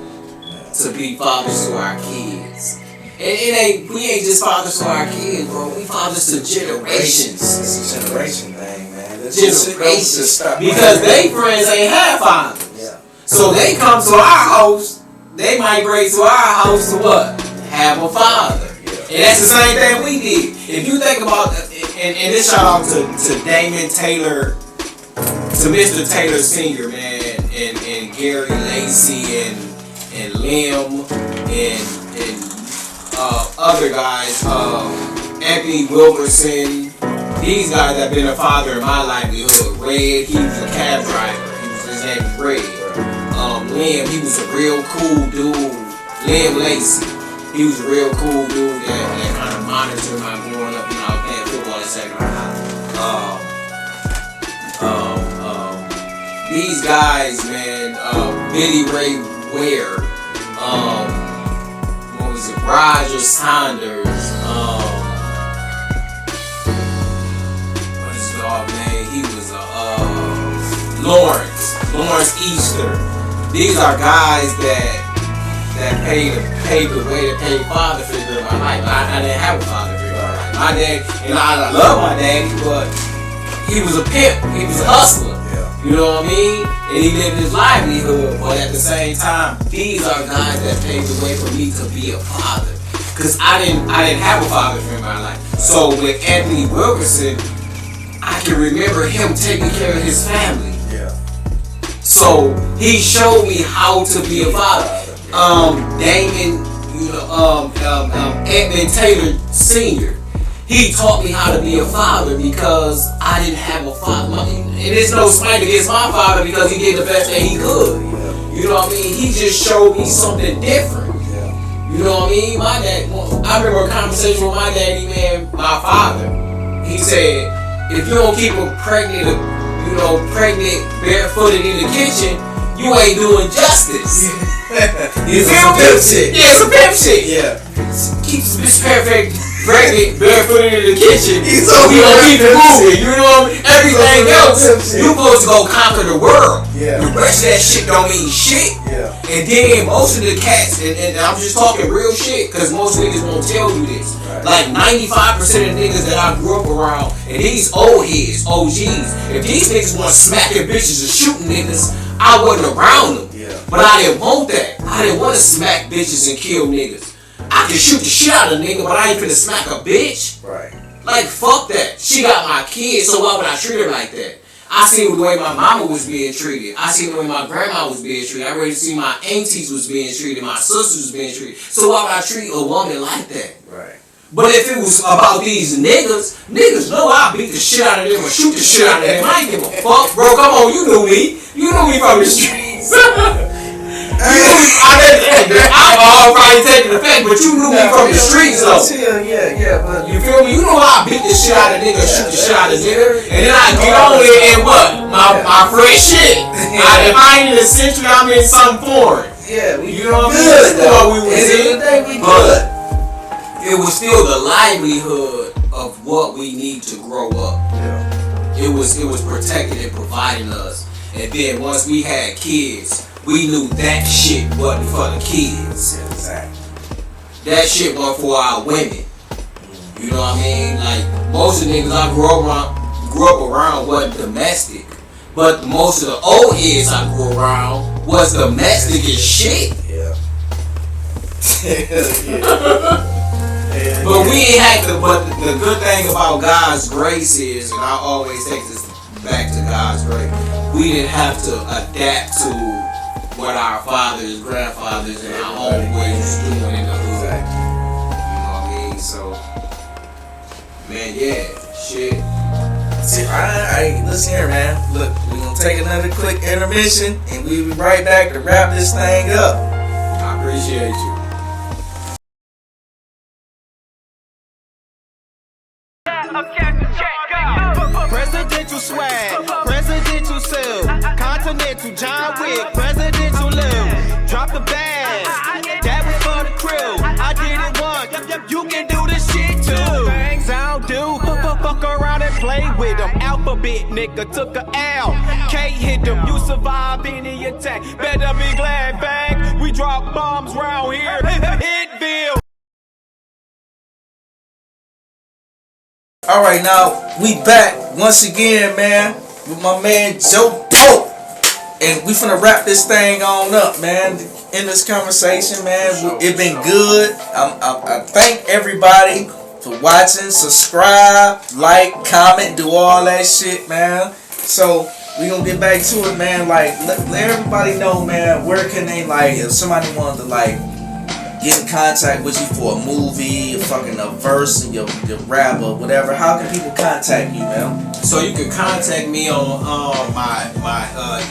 H: to be fathers to our kids. And we ain't just fathers to our kids, bro. We fathers to generations.
D: It's a generation thing, man.
H: Generations. Because they friends ain't have fathers.
D: Yeah.
H: So they come to our house, they migrate to our house to what? Have a father. And that's the same thing we did. If you think about, and this shout out to Damon Taylor, to Mr. Taylor Sr., man, and Gary Lacey and Lim and other guys, Anthony Wilkerson. These guys have been a father in my livelihood. Red, he was a cab driver. His name was Red. Lim, he was a real cool dude. Lim Lacey, he was a real cool dude that kind of monitored my growing up. You know, I was playing football at second grade. These guys, man, Billy Ray Ware, what was it, Roger Saunders, what is his dog name? He was Lawrence Easter. These are guys that paved the way to pay father figure in my life. I didn't have a father figure in my life. My dad, and I love my daddy, but he was a pimp. He was a hustler. You know what I mean? And he lived his livelihood, but at the same time, these are guys that paved the way for me to be a father. Cause I didn't have a father in my life. So with Anthony Wilkerson, I can remember him taking care of his family.
D: Yeah.
H: So he showed me how to be a father. Damon, Edmund Taylor Sr., he taught me how to be a father because I didn't have a father. And there's no spite against my father because he did the best that he could. You know what I mean? He just showed me something different. You know what I mean? My dad, I remember a conversation with my daddy, man, my father. He said, if you don't keep a pregnant, barefooted in the kitchen, you ain't doing justice. You feel me?
D: Shit.
H: Yeah, some pimp shit.
D: Yeah.
H: Keep this bitch perfect pregnant, barefooted in the kitchen.
C: He's
H: We gonna keep it moving. You know what I mean? Everything else, you supposed to go conquer the world.
C: Yeah.
H: The rest of that shit don't mean shit.
C: Yeah.
H: And then most of the cats, and I'm just talking real shit, cause most niggas won't tell you this.
C: Right.
H: Like 95% of niggas that I grew up around, and these old heads, OGs, if these niggas want smacking bitches or shooting niggas, I wasn't around them.
C: Yeah.
H: But I didn't want that. I didn't want to smack bitches and kill niggas. I can shoot the shit out of a nigga, but I ain't finna smack a bitch.
C: Right.
H: Like, fuck that. She got my kids, so why would I treat her like that? I seen the way my mama was being treated. I seen the way my grandma was being treated. I already seen my aunties was being treated. My sisters was being treated. So why would I treat a woman like that?
C: Right.
H: But if it was about these niggas know I beat the shit out of them or shoot the shit out of them. I ain't give a fuck, bro. Come on, you knew me. You knew me from the streets. I'm all probably taking the fact, but you knew me from the streets though.
C: Yeah, but
H: You feel me? You know how I beat the shit out of nigga, shoot the shit out of nigga, and then I get on it and what? My fresh shit. If I ain't in the century, I'm in something foreign.
C: yeah, we
H: You know what I mean?
C: good
H: That's what
C: though.
H: we was
C: At the end of
H: in.
C: the day, we
H: But
C: good.
H: it was still the livelihood of what we need to grow up.
C: Yeah.
H: It was protecting and providing us. And then once we had kids, we knew that shit wasn't for the kids.
C: Yeah, exactly.
H: That shit wasn't for our women. You know what I mean? Like most of the niggas I grew up around wasn't domestic. But most of the old heads I grew around was domestic as shit.
C: Yeah. Yeah.
H: But we ain't had to, but the good thing about God's grace is, and I always take this back to God's grace, we didn't have to adapt to what our fathers, grandfathers, and our homeboys was doing in the hood.
C: Exactly.
H: You know what I mean? So, man, yeah, shit.
C: See, I listen here, man. Look, we're gonna take another quick intermission and we'll be right back to wrap this thing up.
H: I appreciate you.
G: Presidential swag, presidential sell, continental John Wick, presidential live. Drop the bag, that was for the crew. I did it once, you can do this shit too. Things I don't do, fuck around and play with them. Alphabet nigga took a L, K hit them. You survive any attack, better be glad, bang. We drop bombs round here, Hitville.
C: Alright, now we back once again, man, with my man Joe Polk. And we finna wrap this thing on up, man. In this conversation, man. It been good. I thank everybody for watching, subscribe, like, comment, do all that shit, man. So we gonna get back to it, man. Like, let everybody know, man, where can they, like, if somebody wanted to, like, get in contact with you for a movie, a verse, your rap or whatever, how can people contact you, man?
H: So you can contact me on my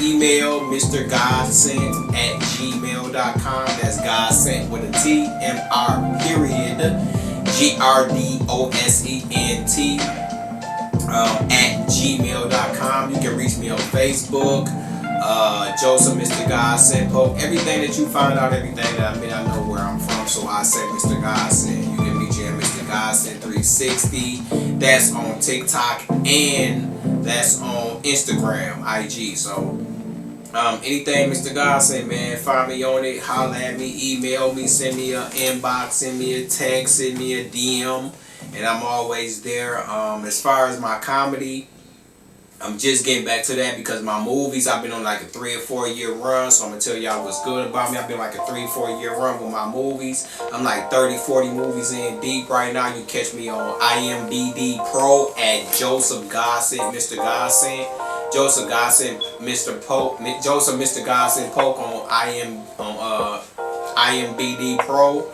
H: email, Mr. Godsent at gmail.com. That's Godsent with a T, M-R period, G-R-D-O-S-E-N-T at gmail.com. You can reach me on Facebook, Joseph Mr. Godsent Polk. Everything that you find out, everything that I know where I'm from, so I say Mr. Godsent. You can meet you at Mr. Godsent 360. That's on TikTok and that's on Instagram, IG. So anything Mr. Godsent, man, find me on it, holler at me, email me, send me an inbox, send me a text, send me a DM, and I'm always there. As far as my comedy, I'm just getting back to that because my movies, I've been on like a 3 or 4 year run, so I'm gonna tell y'all what's good about me. I've been like a 3 or 4 year run with my movies. I'm like 30, 40 movies in deep right now. You catch me on IMBD Pro at Joseph Godsent, Mr. Godsent. Joseph Godsent, Mr. Polk, Joseph Mr. Godsent Polk on IMBD Pro.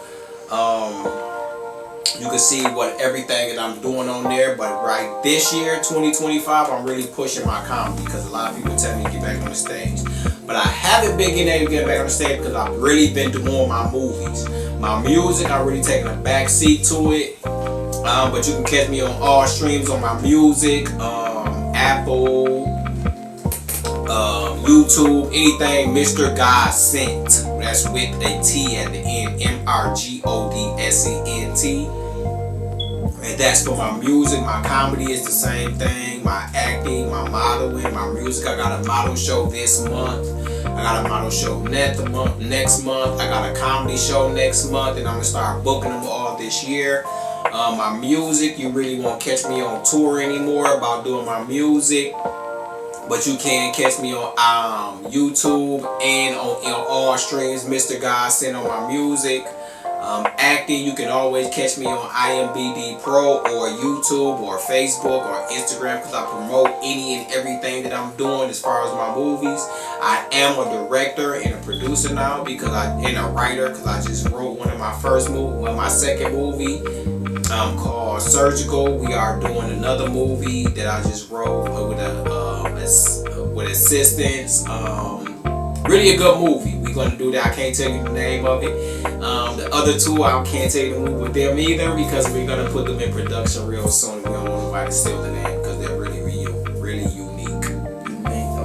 H: You can see what everything that I'm doing on there, but right this year, 2025, I'm really pushing my comedy because a lot of people tell me to get back on the stage. But I haven't been getting able to get back on the stage because I've really been doing my movies. My music, I've really taken a back seat to it. But you can catch me on all streams on my music, Apple, YouTube, anything Mr. Godsent. That's with a T at the end, M-R-G-O-D-S-E-N-T. And that's for my music. My comedy is the same thing. My acting, my modeling, my music. I got a model show this month. I got a model show next month. I got a comedy show next month, and I'm gonna start booking them all this year. My music, you really won't catch me on tour anymore about doing my music, but you can catch me on YouTube and on all streams. Mr. Godsent on my music. Acting, you can always catch me on IMBD Pro or YouTube or Facebook or Instagram, because I promote any and everything that I'm doing as far as my movies. I am a director and a producer now and a writer, because I just wrote my second movie called Surgical. We are doing another movie that I just wrote with assistance. Really a good movie. We're gonna do that. I can't tell you the name of it. The other two, I can't tell you the movie with them either, because we're gonna put them in production real soon. We don't want nobody to steal the name, because they're really unique.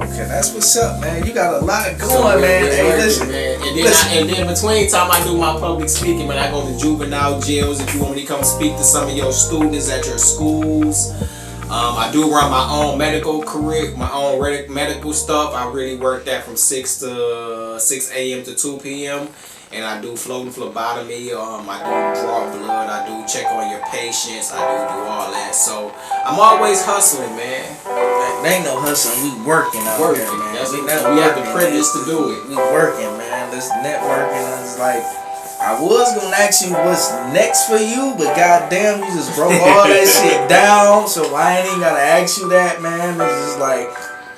D: Okay, that's what's up, man. You got a lot going, man. Hey, listen,
H: man. And then between time I do my public speaking, when I go to juvenile jails, if you want me to come speak to some of your students at your schools. I do run my own medical career, my own medical stuff. I really work that from 6 a.m. to 2 p.m. And I do floating phlebotomy. I do draw blood. I do check on your patients. I do all that. So I'm always hustling, man.
D: There ain't no hustling. We working out here, man.
H: We have the privilege to do it.
D: We working, man. This networking is like, I was gonna ask you what's next for you, but goddamn, you just broke all that shit down. So I ain't even gotta ask you that, man. It's just like,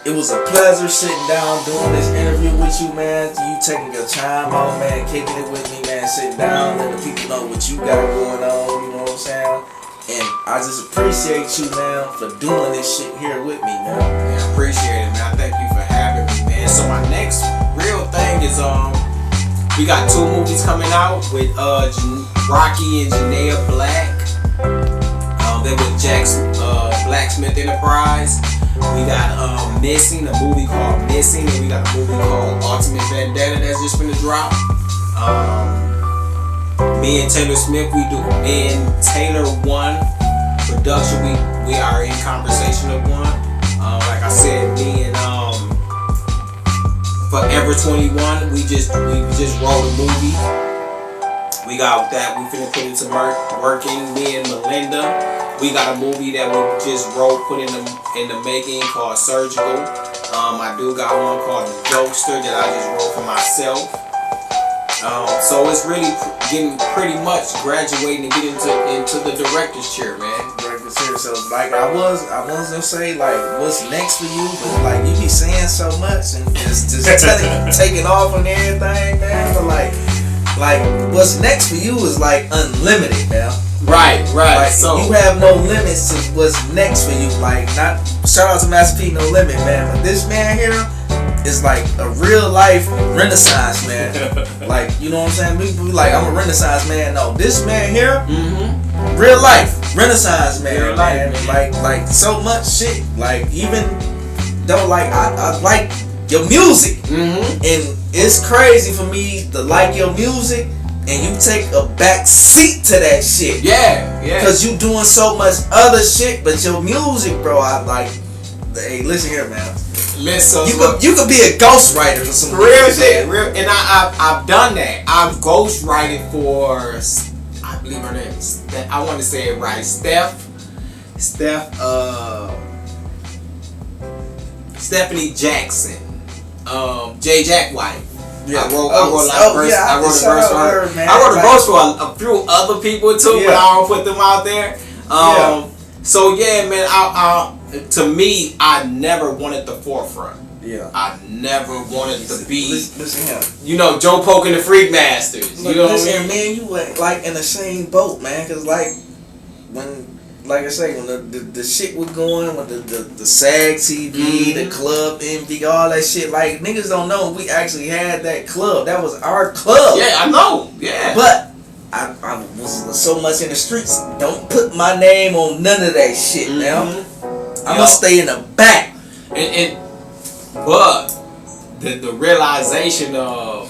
D: it was a pleasure sitting down doing this interview with you, man. You taking your time out, man, kicking it with me, man, sitting down, letting the people know what you got going on, you know what I'm saying? And I just appreciate you, man, for doing this shit here with me, man.
H: Yeah, I appreciate it, man. I thank you for having me, man. So my next real thing is we got 2 movies coming out with Rocky and Janaea Black. They're with Jack's Blacksmith Enterprise. We got Missing, a movie called Missing, and we got a movie called Ultimate Vendetta that's just gonna drop. Me and Taylor Smith, me and Taylor One production. We are in conversation of one. Like I said, me and Forever 21, we just wrote a movie. We got that. We finna put it to working. Me and Melinda, we got a movie that we just wrote, put in the making, called Surgical. I do got one called The Jokester that I just wrote for myself. So it's really getting pretty much graduating and getting into the director's chair, man.
D: Director's chair. So like I was gonna say like what's next for you, but like you be saying so much and just taking off on everything, man. But like what's next for you is like unlimited, man.
H: Right.
D: Like,
H: So
D: you have no limits to what's next for you. Like, not shout out to Master P, No Limit, man. But this man here is like a real life Renaissance man. Like, you know what I'm saying? People be like, I'm a Renaissance man. No, this man here, real life Renaissance man.
H: Real life,
D: man. Like so much shit. Like even though like I like your music, and it's crazy for me to like your music. And you take a back seat to that shit.
H: Yeah.
D: Cause you doing so much other shit, but your music, bro, I like. Hey, listen here, man.
H: Listen,
D: You could be a ghostwriter for some
H: real shit. And I've done that. I've ghostwrited for, I believe her name is, I want to say it right, Stephanie Jackson, J. Jack White.
D: Yeah.
H: I wrote a verse for her. I wrote a verse for a few other people too, but I don't put them out there. So yeah, man. To me, I never wanted the forefront.
D: Yeah.
H: I never wanted to be.
D: Listen here.
H: You know, Joe Polk and the Freak Masters. You know what I mean?
D: Man, you like in the same boat, man. Cause like when. Like I say, when the shit was going with the SAG TV, the Club Envy, all that shit, like niggas don't know we actually had that club. That was our club.
H: Yeah, I know. Yeah.
D: But I was so much in the streets. Don't put my name on none of that shit now. I'm gonna stay in the back.
H: But the realization of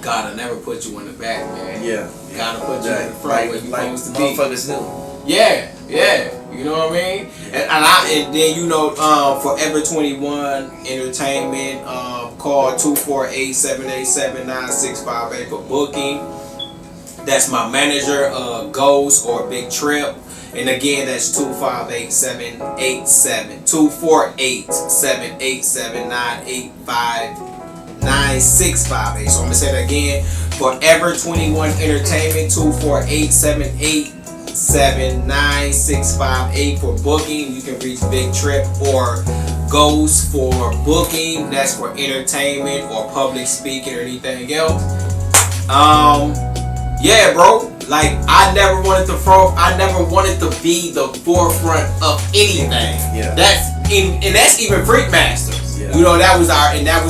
H: God, I never put you in the back, man.
D: Yeah.
H: Gotta put you in the front where you supposed to be.
D: Motherfuckers knew.
B: Yeah. You know what I mean? And then you know, Forever 21 Entertainment, call 248-787-9658 for booking. That's my manager, Ghost or Big Trip. And again, that's 248-787-965-9658. So I'm gonna say that again. Forever 21 Entertainment, 248-787-9658 for booking. You can reach Big Trip or Ghost for booking. That's for entertainment or public speaking or anything else. Yeah, bro. Like I never wanted to be the forefront of anything.
D: Yeah.
B: That's even Freak Masters.
D: Yeah.
B: You know, that was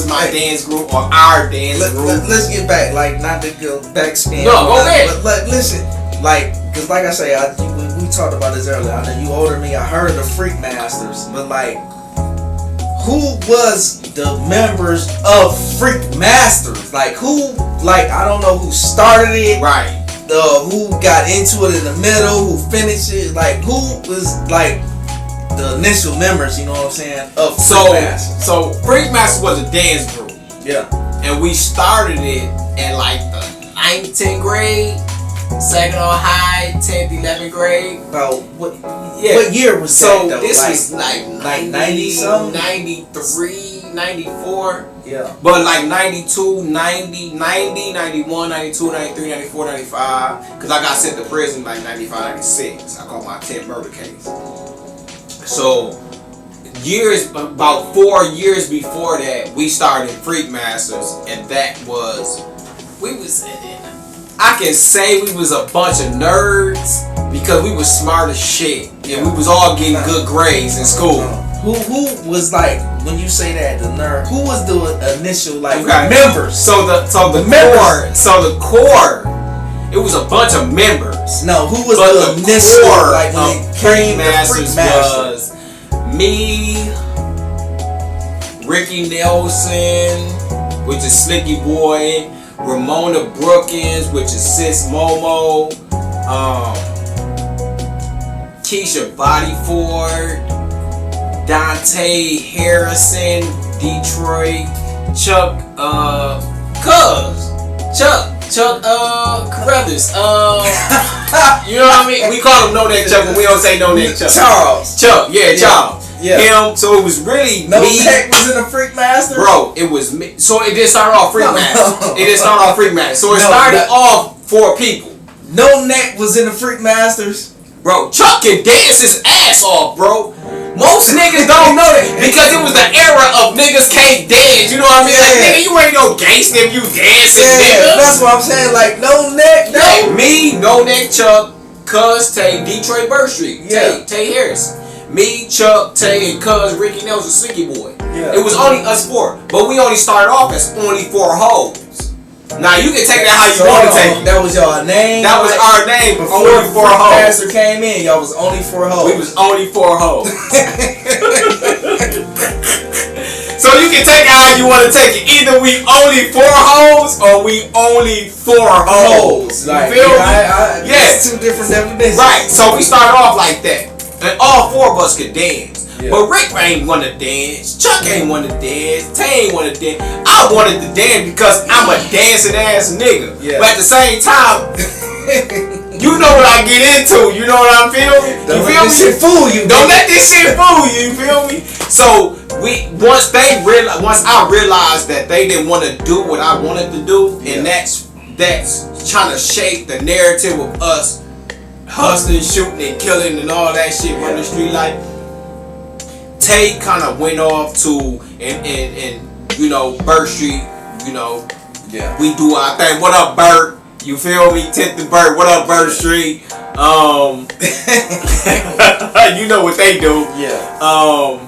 B: my dance group or our dance group.
D: Let's get back, like not to go backspin.
B: No, go ahead.
D: But listen, like, cause like I say, we talked about this earlier. I know you older than me. I heard of the Freak Masters, but like, who was the members of Freak Masters? Like who? Like I don't know who started it.
B: Right.
D: Who got into it in the middle? Who finished it? Like who was like the initial members? You know what I'm saying? Of Freak Masters.
B: So Freak Masters was a dance group.
D: Yeah.
B: And we started it in like the 9th, 10th grade, second on high, 10th, 11th grade.
D: About what year was that though?
B: This
D: like,
B: was like
D: 90 something?
B: 93, 94.
D: Yeah.
B: But like 92, 90, 91, 92, 93, 94, 95. Because I got sent to prison like 95, 96. I caught my 10th murder case. So about 4 years before that, we started Freak Masters. And I can say we was a bunch of nerds because we was smart as shit. And we was all getting good grades in school.
D: Who was like, when you say that, the nerd, who was the initial like
B: Okay.
D: members?
B: So the core, it was a bunch of members.
D: No, who was
B: But
D: the initial
B: core
D: like when
B: of
D: it
B: Freak
D: came to
B: Masters
D: Freak Masters?
B: was me, Ricky Nelson, which is Slicky Boy, Ramona Brookins, which is Sis Momo, Keisha Bodyford, Dante Harrison, Detroit, Chuck Carruthers. You know what I mean? We call him No Neck Chuck, but we don't say No Neck Chuck.
D: Charles.
B: Chuck, Charles.
D: Yeah.
B: Him. So it was really
D: No
B: me.
D: Neck was in the Freak Masters?
B: Bro, it was me. So it did start off Freak Masters. It did start off Freak Masters. So it
D: No,
B: started off 4 people.
D: No Neck was in the Freak Masters?
B: Bro, Chuck can dance his ass off, bro. Most niggas don't know that because it was the era of niggas can't dance. You know what I mean? Like, nigga, you ain't no gangster if you dancing, nigga.
D: That's what I'm saying. Like, No Neck, no.
B: Yeah, me, No Neck Chuck, Cuz, Tay, Detroit Bird Street,
D: Yeah.
B: Tay Harris. Me, Chuck, Tay, and Cuz, Ricky Nelson, Slicky Boy.
D: Yeah.
B: It was only us 4, but we only started off as only 4 hoes. Now you can take that how you want to take it.
D: That was y'all name?
B: That was our name.
D: Before
B: Only 4 hoes.
D: Master came in, y'all was only 4 hoes.
B: We was only 4 hoes. So you can take it how you want to take it. Either we only 4 hoes or we only 4 hoes.
D: Like,
B: You feel me?
D: It's 2 different definitions.
B: Right. So we started off like that. And all 4 of us could dance.
D: Yeah.
B: But Rick ain't want to dance. Chuck ain't want to dance. Tay ain't want to dance. I wanted to dance because I'm a dancing ass nigga.
D: Yeah.
B: But at the same time, you know what I get into. You know what I feel?
D: Don't
B: You
D: let
B: feel
D: this
B: me?
D: shit fool you.
B: Don't let this shit fool you. You feel me? So once I realized that they didn't want to do what I wanted to do, and that's trying to shape the narrative of us hustling, shooting, and killing, and all that shit on the street life. Tay kind of went off to and you know Bird Street. You know,
D: Yeah.
B: we do our thing. What up, Bird? You feel me? 10th and Bird. What up, Bird Street? You know what they do.
D: Yeah.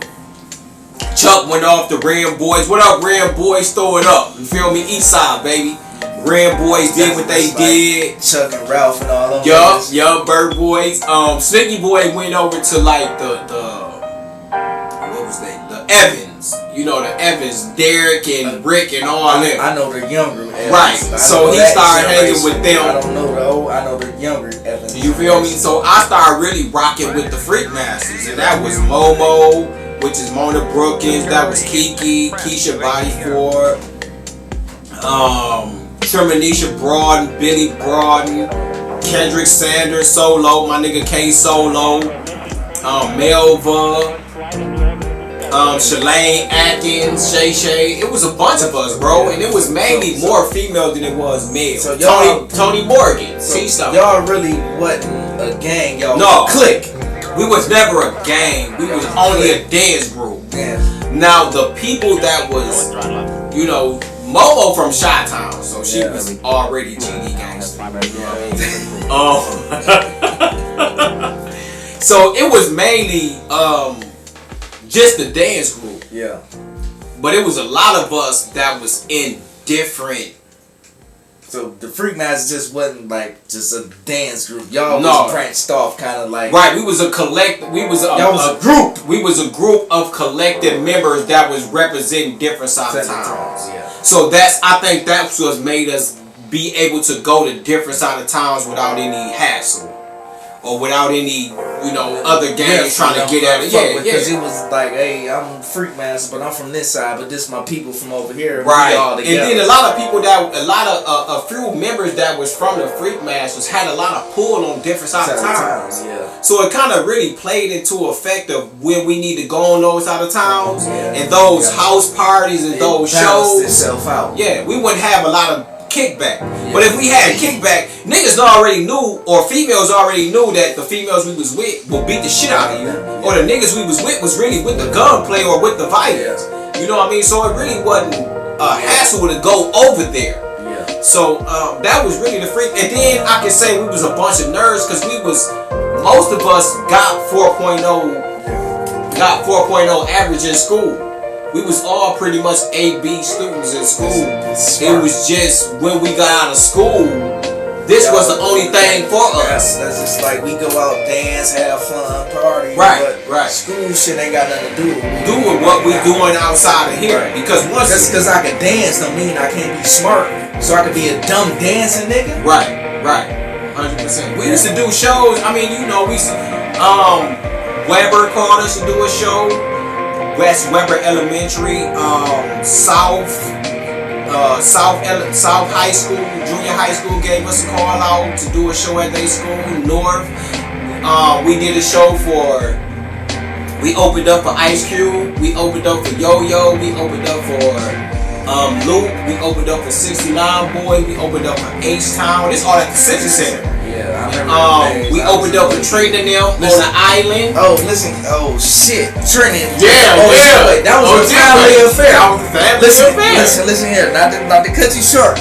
B: Chuck went off to Ram Boys. What up, Ram Boys? Throw it up. You feel me? East side, baby. Ram Boys did what they did.
D: Chuck and Ralph and all them.
B: Yup, Bird Boys. Slicky Boy went over to like the what was that? The Evans. You know the Evans, Derek and Rick and all them.
D: I know the younger Evans.
B: Right. So he started hanging with them.
D: I don't know the old. I know the younger Evans.
H: You feel me? So I started really rocking with the Freak Masters, and that was Momo, which is Mona Brookins. That was Kiki, Keisha Bodyford, Termanisha Broaden, Billy Broaden, Kendrick Sanders, Solo, my nigga K Solo, Melva, Shalane Atkins, Shay Shay. It was a bunch of us, bro, and it was mainly more female than it was male.
D: So y'all,
H: Tony Morgan, so
D: y'all really wasn't a gang, y'all.
H: No,
D: clique.
H: We was never a gang. We was only a dance group.
D: Yeah.
H: Now the people that was, you know, Momo from Chi-Town, so she was already GD gangster. So it was mainly just the dance group.
D: Yeah.
H: But it was a lot of us that was in different.
D: So the Freak Masters just wasn't like just a dance group. Y'all was branched off, kind of like.
H: Right, we was a collect. We was a
D: group.
H: We was a group of collective members that was representing different sides of towns.
D: Yeah.
H: So I think that's what made us be able to go to different side of towns without any hassle. Or without any, you know, other gangs trying to get at it.
D: Because it was like, hey, I'm Freak Master, but I'm from this side, but this my people from over here.
H: Right.
D: We all together.
H: And then a a few members that was from the Freak Masters had a lot of pull on different sides of towns.
D: Yeah.
H: So it kind of really played into effect of when we need to go on those side of towns and those house parties and those shows.
D: Itself out.
H: Yeah, we wouldn't have a lot of kickback. But if we had kickback, niggas already knew, or females already knew that the females we was with will beat the shit out of you. Or the niggas we was with really with the gunplay or with the violence. You know what I mean? So it really wasn't a hassle to go over there. So that was really the freak. And then I can say we was a bunch of nerds because most of us got 4.0 average in school. We was all pretty much A-B students in school. It was just when we got out of school, this was the only thing for us.
D: That's just like we go out, dance, have fun, party.
H: Right.
D: School shit ain't got nothing to do with
H: doing what we doing outside of here. Because
D: just because I can dance don't mean I can't be smart. So I could be a dumb dancing nigga.
H: Right. 100%. We used to do shows. I mean, you know, we Weber called us to do a show. West Weber Elementary, South High School, Junior High School gave us a call out to do a show at their school. North, we did a show we opened up for Ice Cube, we opened up for Yo-Yo, we opened up for Luke, we opened up for 69 Boy, we opened up for H-Town. It's all at the Civic Center.
D: Yeah, I remember.
H: We opened up for Trina them on the island.
D: Oh, listen. Oh, shit. Trina.
H: Yeah.
D: Wait, that was a family affair.
H: That was a family affair.
D: Listen here. Not to cut you short.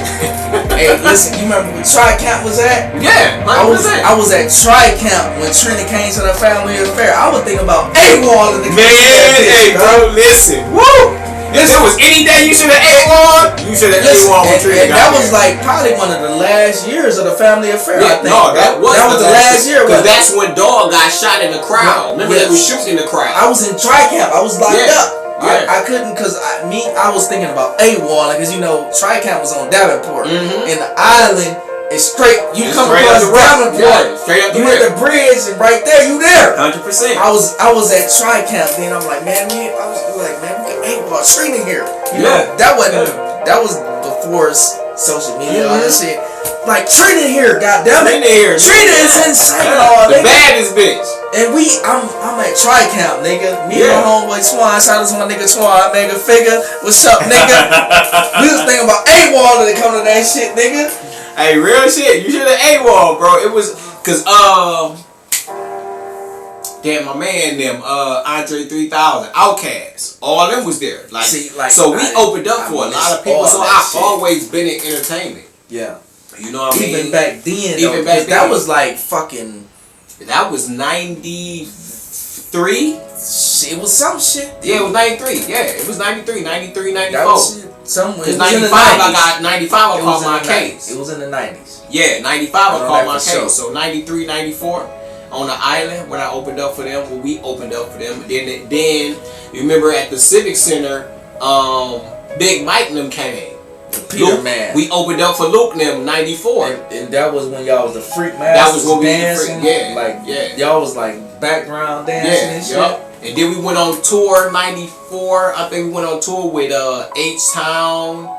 D: Hey, listen. You remember when Tri-Camp was at?
H: Yeah, 100%.
D: I was at Tri-Camp when Trina came to the family affair. I was thinking about AWOL in the
H: hey, bro, listen. Woo! If it was any day you should have AWOL, you should have AWOL with Trina.
D: And that was like probably one of the last years of the family affair.
H: Yeah,
D: I think.
H: no, that was
D: the last year.
H: Because that's when Dog got shot in the crowd. Remember, they was shooting in the crowd.
D: I was in Tri-Camp. I was locked up.
H: Yeah.
D: I couldn't because I was thinking about AWOL because you know Tri-Camp was on Davenport and the island is straight. You come across Davenport,
H: straight up the
D: you hit the bridge and right there you there.
H: 100%.
D: I was at Tri-Camp. Then I'm like, man, we got AWOL Trina here. You know, that was before social media all that shit. Like Trina here, goddamn it. Trina is insane.
H: The baddest bitch.
D: And I'm at Tri-Camp, nigga. Me and my homeboy Swan. Shout out to my nigga Swan, mega figure. What's up, nigga? We was thinking about AWOL to come to that shit, nigga.
H: Hey, real shit. You should have AWOL, bro. It was cause damn, my man them Andre 3000, Outkast, all them was there. So we opened up for a lot of people. So I've always been in entertainment.
D: Yeah.
H: You know what I mean?
D: Even back then, that was like fucking.
H: That was 93.
D: It was some shit.
H: Yeah, it was 93. Yeah, it was 93, 93, 94.
D: Somewhere.
H: 95, I got 95. I called my case.
D: It was in the 90s.
H: Yeah, 95. I called my case. So 93, 94 on the island when I opened up for them. When we opened up for them, then you remember at the Civic Center, Big Mike and them came.
C: Peter Man.
B: We opened up for Luke and them 94.
C: And that was when y'all was the Freak Masters.
B: That was when we
C: dancing.
B: Yeah.
C: Y'all was like background dancing and shit.
B: Yup. And then we went on tour 94. I think we went on tour with H-Town,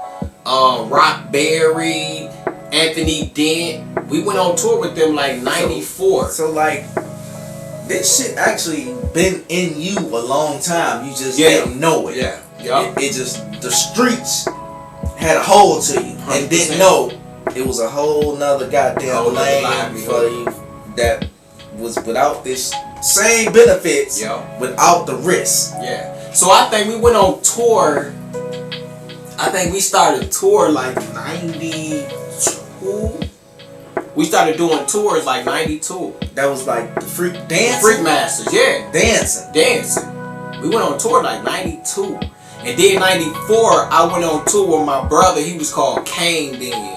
B: Rock Berry, Anthony Dent. We went on tour with them like 94.
C: So like, this shit actually been in you a long time. You just didn't know it.
B: Yeah. Yup.
C: It just, the streets had a hold to you
B: 100%.
C: and didn't know it was a whole nother goddamn lane for you that was without this same benefits, without the risk.
B: Yeah. So I think we went on tour. I think we started tour like 92. We started doing tours like 92.
C: That was like the Freak dancing.
B: Freak Masters, yeah.
C: Dancing.
B: We went on tour like 92. And then 94, I went on tour with my brother. He was called Kane then.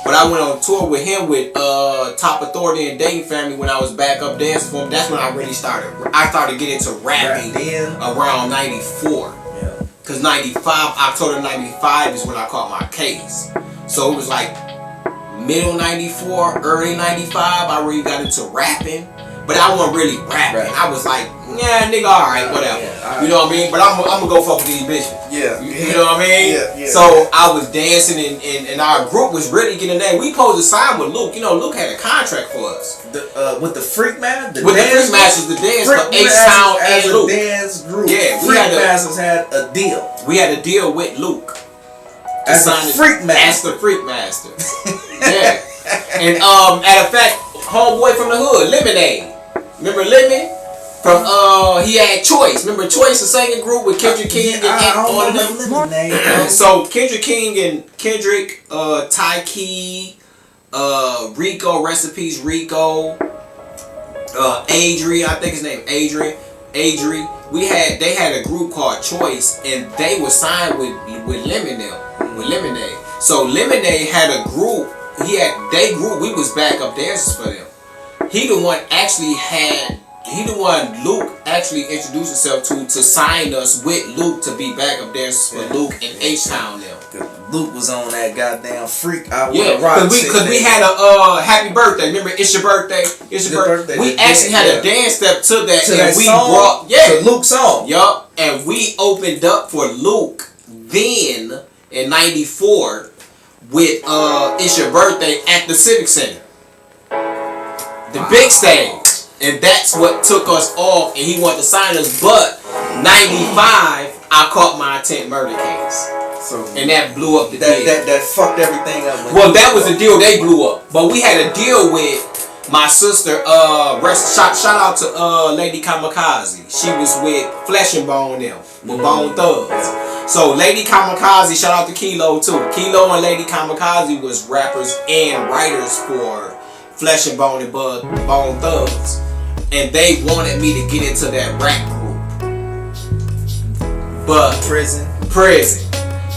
B: But I went on tour with him with Top Authority and Dayton Family when I was back up dancing for him. That's when I really started. I started getting into rapping around 94.
C: Yeah.
B: Because 95, October 95 is when I caught my case. So it was like middle 94, early 95, I really got into rapping. But I wasn't really rapping. I was like, yeah, nigga, alright, whatever. You know what I mean? But I'm gonna go fuck with these bitches.
C: Yeah.
B: You know what I mean?
C: Yeah.
B: So I was dancing and our group was really getting there. We supposed to sign with Luke. You know, Luke had a contract for us.
C: With the Freak Man?
B: With the Freak Masters, the dance for H-Town and Luke.
C: Dance group.
B: Yeah,
C: Freak Masters had a deal.
B: We had a deal with Luke.
C: As a Freak Master.
B: As the Freak Master. Yeah. And at a fact, homeboy from the hood, Lemonade. Remember Lemon? From he had Choice. Remember Choice, the singing group with Kendrick King and all of them. So Kendrick King and Kendrick, Ty Key, Rico, recipes Rico, Adri, I think his name Adri. They had a group called Choice, and they were signed with Lemonade. So Lemonade had a group. We was backup dancers for them. Luke actually introduced himself to sign us with Luke to be backup dancers for Luke and H-Town them.
C: Luke was on that goddamn Freak.
B: Because we had a happy birthday. Remember, it's your birthday. It's your birthday. We actually had a dance step to that, and we brought
C: to Luke's song.
B: Yup, and we opened up for Luke then in '94 with "It's Your Birthday" at the Civic Center, the big stage. And that's what took us off, and he wanted to sign us. But 95, I caught my attempt murder case, and that blew up the deal.
C: That fucked everything up.
B: Well, that was the deal they blew up. But we had a deal with my sister. Shout out to Lady Kamikaze. She was with Flesh and Bone them, with Bone Thugs. So Lady Kamikaze, shout out to Kilo too. Kilo and Lady Kamikaze was rappers and writers for Flesh and Bone and Bone Thugs. And they wanted me to get into that rap group. But
C: prison.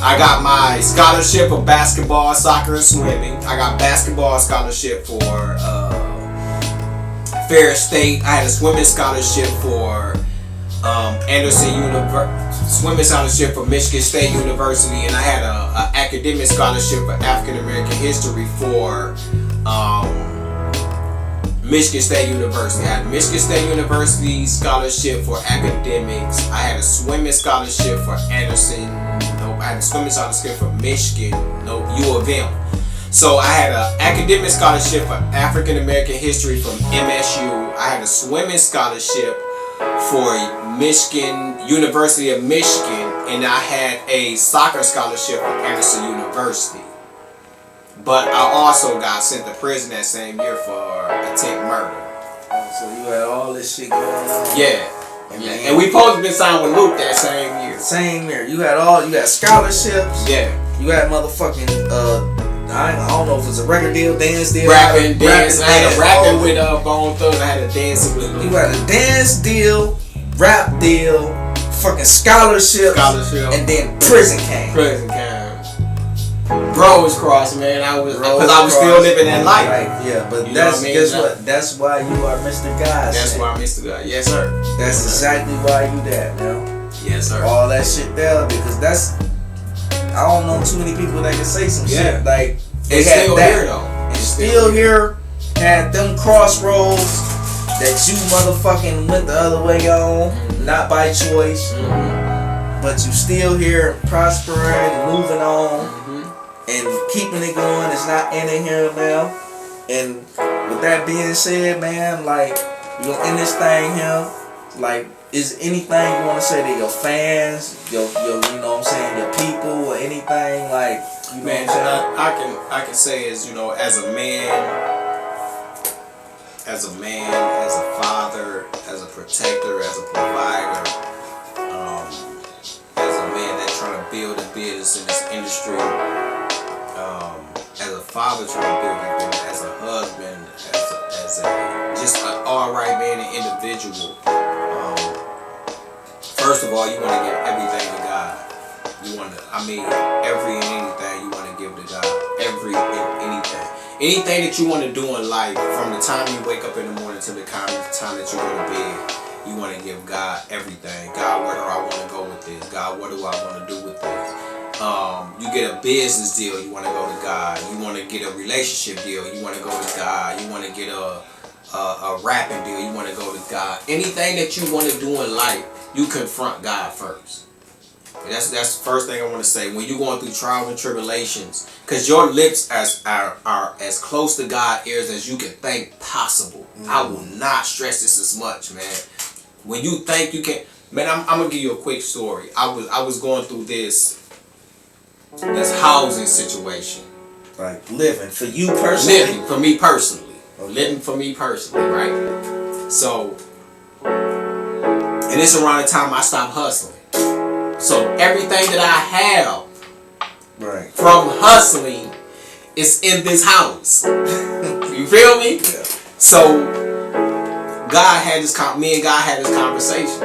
B: I got my scholarship for basketball, soccer, and swimming. I got basketball scholarship for Ferris State. I had a swimming scholarship for Anderson University, swimming scholarship for Michigan State University, and I had a academic scholarship for African American history for Michigan State University. I had a Michigan State University scholarship for academics. I had a swimming scholarship for Anderson. I had a swimming scholarship for Michigan. U of M. So I had an academic scholarship for African American history from MSU. I had a swimming scholarship for Michigan, University of Michigan, and I had a soccer scholarship for Anderson University. But I also got sent to prison that same year for attempt murder.
C: So you had all this shit going on.
B: Yeah. And we supposed to been signed with Luke that same year.
C: Same year. You had scholarships.
B: Yeah.
C: You had motherfucking I don't know if it's a record deal, dance deal.
B: Rapping, dance. I had a rapping with Bone Thugs. I had a dancing with Luke.
C: You had a dance deal, rap deal, fucking scholarship, and then prison came.
B: Bro was crossing, man. Because I was still living that life.
C: Right. Yeah, but guess what? That's why you are Mr. Godsent.
B: That's why I'm Mr. God. Yes, sir.
C: That's exactly why you that, man.
B: Yes, sir.
C: All that shit there, because
D: I don't know too many people that can say some
H: Yeah.
D: shit like
H: They
D: had
H: still
D: that.
H: here though.
D: And still here had them crossroads that you motherfucking went the other way on, not by choice, but you still here prospering, moving on, and keeping it going. It's not ending here now. And with that being said, man, like, you gonna end this thing here. Like, is anything you wanna say to your fans, your you know what I'm saying, your people, or anything like, you know
H: Man,
D: what I'm saying?
H: I can say is, you know, as a man, as a father, as a protector, as a provider, as a man that's trying to build a business in this industry, as a father trying to build a business, as a husband, as a just an alright man and individual. First of all, you want to give everything to God. You want to, every and anything you want to give to God. Every and anything. Anything that you want to do in life, from the time you wake up in the morning to the time that you go to bed, you want to give God everything. God, where do I want to go with this? God, what do I want to do with this? You get a business deal, you want to go to God. You want to get a relationship deal, you want to go to God. You want to get a rapping deal, you want to go to God. Anything that you want to do in life, you confront God first. And that's the first thing I want to say. When you're going through trials and tribulations, because your lips are as close to God's ears as you can think possible. I will not stress this as much, man. When you think you can, man, I'm gonna give you a quick story. I was going through this housing situation.
D: Like, living for you personally?
H: Living for me personally. Living for me personally, right? So, and it's around the time I stopped hustling. So everything that I have from hustling is in this house. You feel me?
D: Yeah.
H: So me and God had this conversation.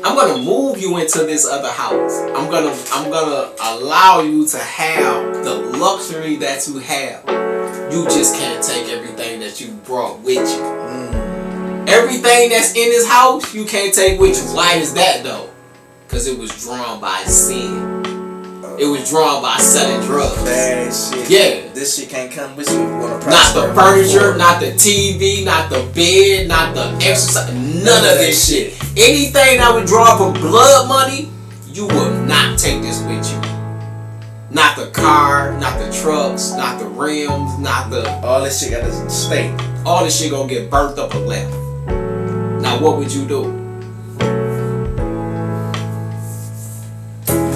H: I'm gonna move you into this other house. I'm gonna allow you to have the luxury that you have. You just can't take everything that you brought with you. Everything that's in this house, you can't take with you. Why is that though? Because it was drawn by sin. It was drawn by selling drugs.
D: Bad shit.
H: Yeah.
D: This shit can't come with you.
H: Not the furniture, not the TV, not the bed, not the exercise, none of this shit. Anything that would draw from blood money, you will not take this with you. Not the car, not the trucks, not the rims, not the...
D: All this shit got to stay.
H: All this shit gonna get burnt up and left. Now what would you do?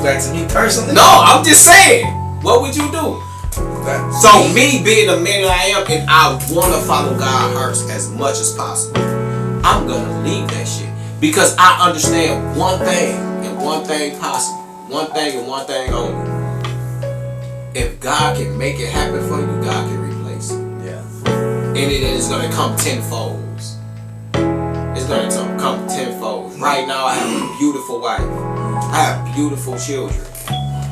D: Back to me personally?
H: No, I'm just saying. What would you do? So me being the man that I am, and I want to follow God's heart as much as possible, I'm gonna leave that shit because I understand one thing and one thing possible, one thing and one thing only. If God can make it happen for you, God can replace it.
D: Yeah.
H: And it is gonna come tenfold. It's gonna come tenfold. Right now, I have a beautiful wife. I have beautiful children.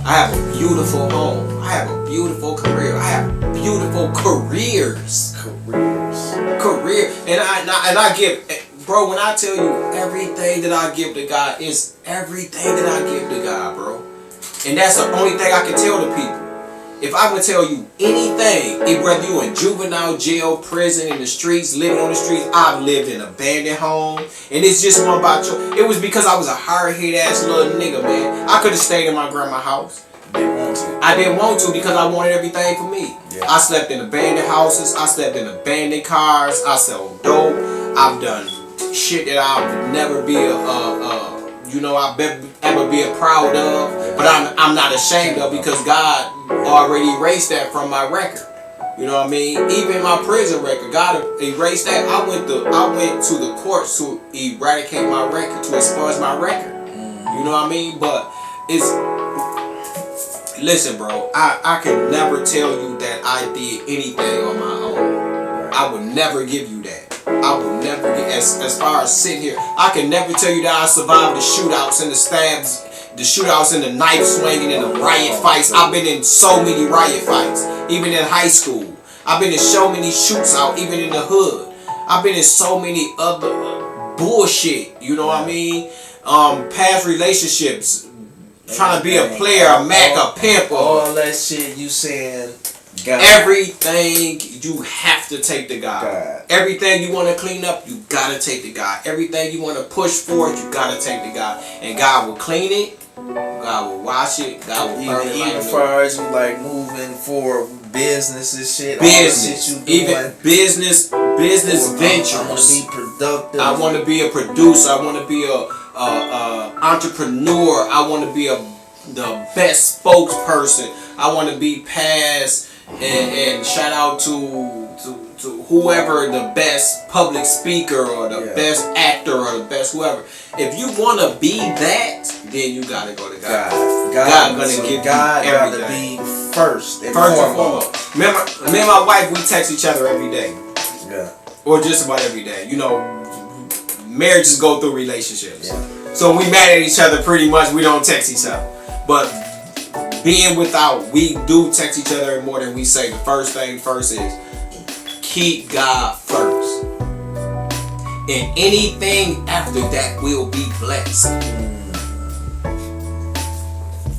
H: I have a beautiful home. I have a beautiful career. I have beautiful careers. Career. And I give, bro, when I tell you everything that I give to God is everything that I give to God, bro. And that's the only thing I can tell the people. If I would tell you anything, whether you in juvenile jail, prison, in the streets, living on the streets, I've lived in an abandoned home, and it's just one about you. It was because I was a hard-headed ass little nigga, man. I could have stayed in my grandma's house. I didn't want to because I wanted everything for me. Yeah. I slept in abandoned houses. I slept in abandoned cars. I sold dope. I've done shit that I would never be ever be proud of, but I'm not ashamed of because God already erased that from my record. You know what I mean? Even my prison record, God erased that. I went to the courts to eradicate my record, to expunge my record. You know what I mean? But listen, bro, I can never tell you that I did anything on my own. I would never give you that. I will never get as far as sitting here. I can never tell you that I survived the shootouts and the stabs, the shootouts and the knife swinging and the riot fights. I've been in so many riot fights, even in high school. I've been in so many shoots out, even in the hood. I've been in so many other bullshit. You know what I mean? Past relationships, trying to be a player, a Mac, a pimp, or
D: all that shit you saying. God.
H: Everything you have to take to God. Everything you want to clean up, you gotta take to God. Everything you want to push forward, you gotta take to God. And God will clean it. God will wash it. God will burn it.
D: Even as far as you like moving forward, business and shit.
H: Business,
D: all the shit you doing.
H: even business ventures.
D: I want to be productive.
H: I want to be a producer. I want to be a entrepreneur. I want to be the best spokesperson. I want to be past and shout out to whoever the best public speaker or the best actor or the best whoever. If you want to be that, then you gotta go to God. God gonna give
D: God
H: you
D: gotta
H: everything.
D: be first and
H: foremost. Me and my wife, we text each other every day.
D: Yeah.
H: Or just about every day. You know, marriages go through relationships.
D: Yeah.
H: So when we mad at each other, pretty much we don't text each other. But being without, we do text each other more than we say. The first thing first is keep God first. And anything after that will be blessed.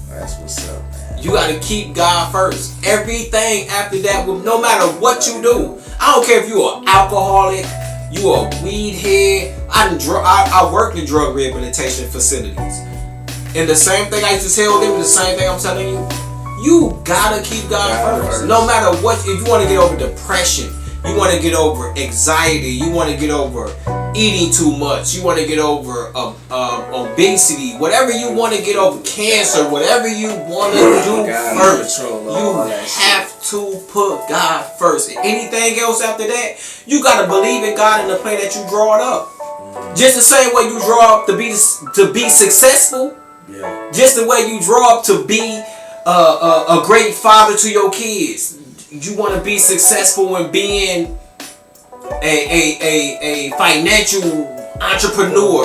D: That's what's up, man.
H: You gotta keep God first. Everything after that, no matter what you do. I don't care if you're an alcoholic, you a weed head. I worked in drug rehabilitation facilities. And the same thing I used to tell them, the same thing I'm telling you. You gotta keep God first. No matter what, if you want to get over depression, you want to get over anxiety, you want to get over eating too much, you want to get over obesity, whatever you want to get over, cancer, whatever you want to do first, you have to put God first. Anything else after that, you got to believe in God and the plan that you draw it up. Just the same way you draw up to be successful, just the way you draw up to be a great father to your kids. You want to be successful in being a financial entrepreneur.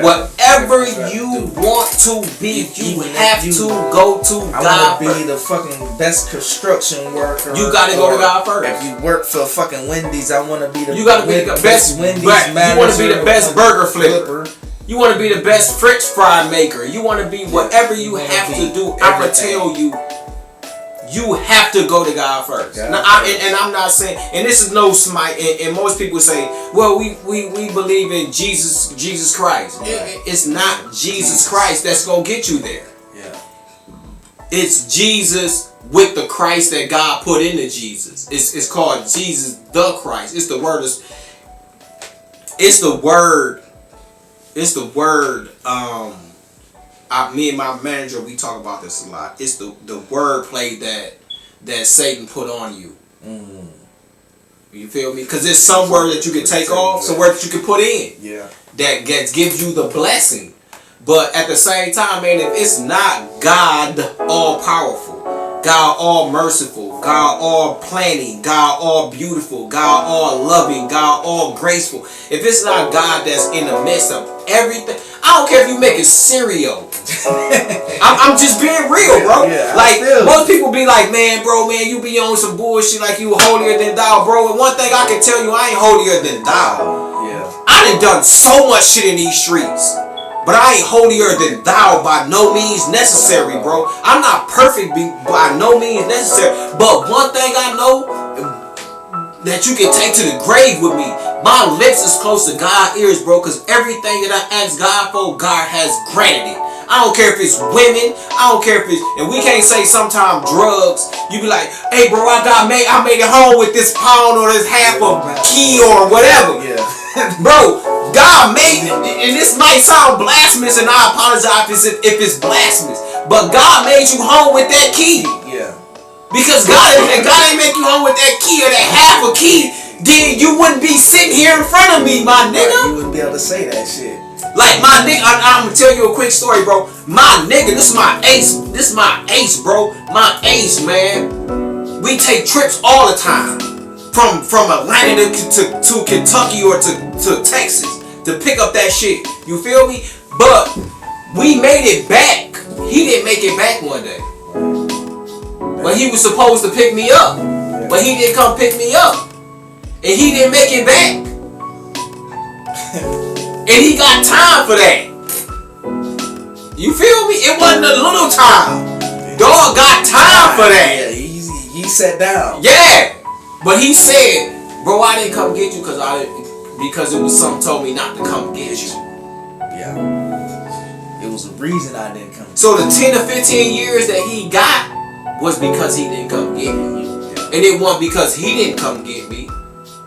H: Whatever you want to be, you have to go to God.
D: I want to be the fucking best construction worker.
H: You got to go to God first.
D: If you work for fucking Wendy's, I want to be the
H: you got to be the best Wendy's manager. You want to be the best burger flipper. You want to be the best French fry maker. You want to be whatever you have to do. I'm going to tell you. You have to go to God first. Now, I'm not saying, and this is no smite, and most people say, well, we believe in Jesus Christ. It's not Jesus Christ that's going to get you there.
D: Yeah.
H: It's Jesus with the Christ that God put into Jesus. It's called Jesus the Christ. It's the word. Me and my manager, we talk about this a lot. It's the word play that Satan put on you.
D: Mm.
H: You feel me? Because there's some word that you can take off, some word that you can put in.
D: Yeah.
H: That gives you the blessing. But at the same time, man, if it's not God all powerful, God all merciful, God all planning, God all beautiful, God all loving, God all graceful. If it's not God that's in the midst of everything, I don't care if you making cereal. I'm just being real, bro.
D: Yeah,
H: like most people be like, man, you be on some bullshit like you holier than thou, bro. And one thing I can tell you, I ain't holier than thou.
D: Yeah.
H: I done so much shit in these streets. But I ain't holier than thou by no means necessary, bro. I'm not perfect by no means necessary. But one thing I know that you can take to the grave with me, my lips is close to God's ears, bro. Because everything that I ask God for, God has granted it. I don't care if it's women. I don't care if it's, and we can't say sometimes drugs. You be like, hey, bro, I made it home with this pound or this half of key or whatever.
D: Yeah.
H: Bro, God made it, and this might sound blasphemous, and I apologize if it's blasphemous, but God made you home with that key.
D: Yeah.
H: Because God ain't make you home with that key or that half a key, then you wouldn't be sitting here in front of me, my nigga.
D: You wouldn't be able to say that shit.
H: Like my nigga, I'm gonna tell you a quick story, bro. My nigga, this is my ace. This is my ace, bro. My ace, man. We take trips all the time. From Atlanta to Kentucky or to Texas to pick up that shit. You feel me? But we made it back. He didn't make it back one day. But he was supposed to pick me up. But he didn't come pick me up. And he didn't make it back. And he got time for that. You feel me? It wasn't a little time. Dog got time for that.
D: Yeah, he sat down.
H: Yeah, but he said, bro, I didn't come get you because it was something told me not to come get you.
D: Yeah. It was a reason I didn't come.
H: So the 10 to 15 years that he got was because he didn't come get me. And it wasn't because he didn't come get me.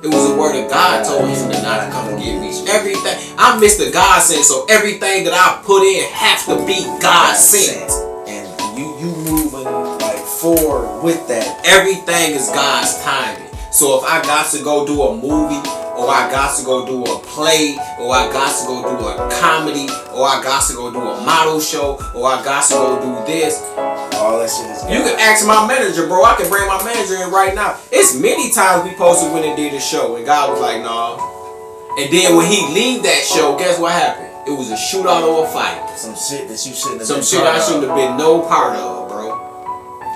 H: It was the word of God told him to not come get me. Everything. I'm Mr. Godsent, so everything that I put in has to be God-sent.
D: And you moving like forward with that.
H: Everything is God's timing. So if I got to go do a movie, or I got to go do a play, or I got to go do a comedy, or I got to go do a model show, or I got to go do this,
D: all that shit is God.
H: You can ask my manager, bro. I can bring my manager in right now. It's many times we posted when and did a show, and God was like, nah. And then when he leave that show, guess what happened? It was a shootout or a fight.
D: Some shit that you shouldn't have
H: Some
D: been
H: shit
D: part
H: I
D: of.
H: shouldn't have been no part of, bro.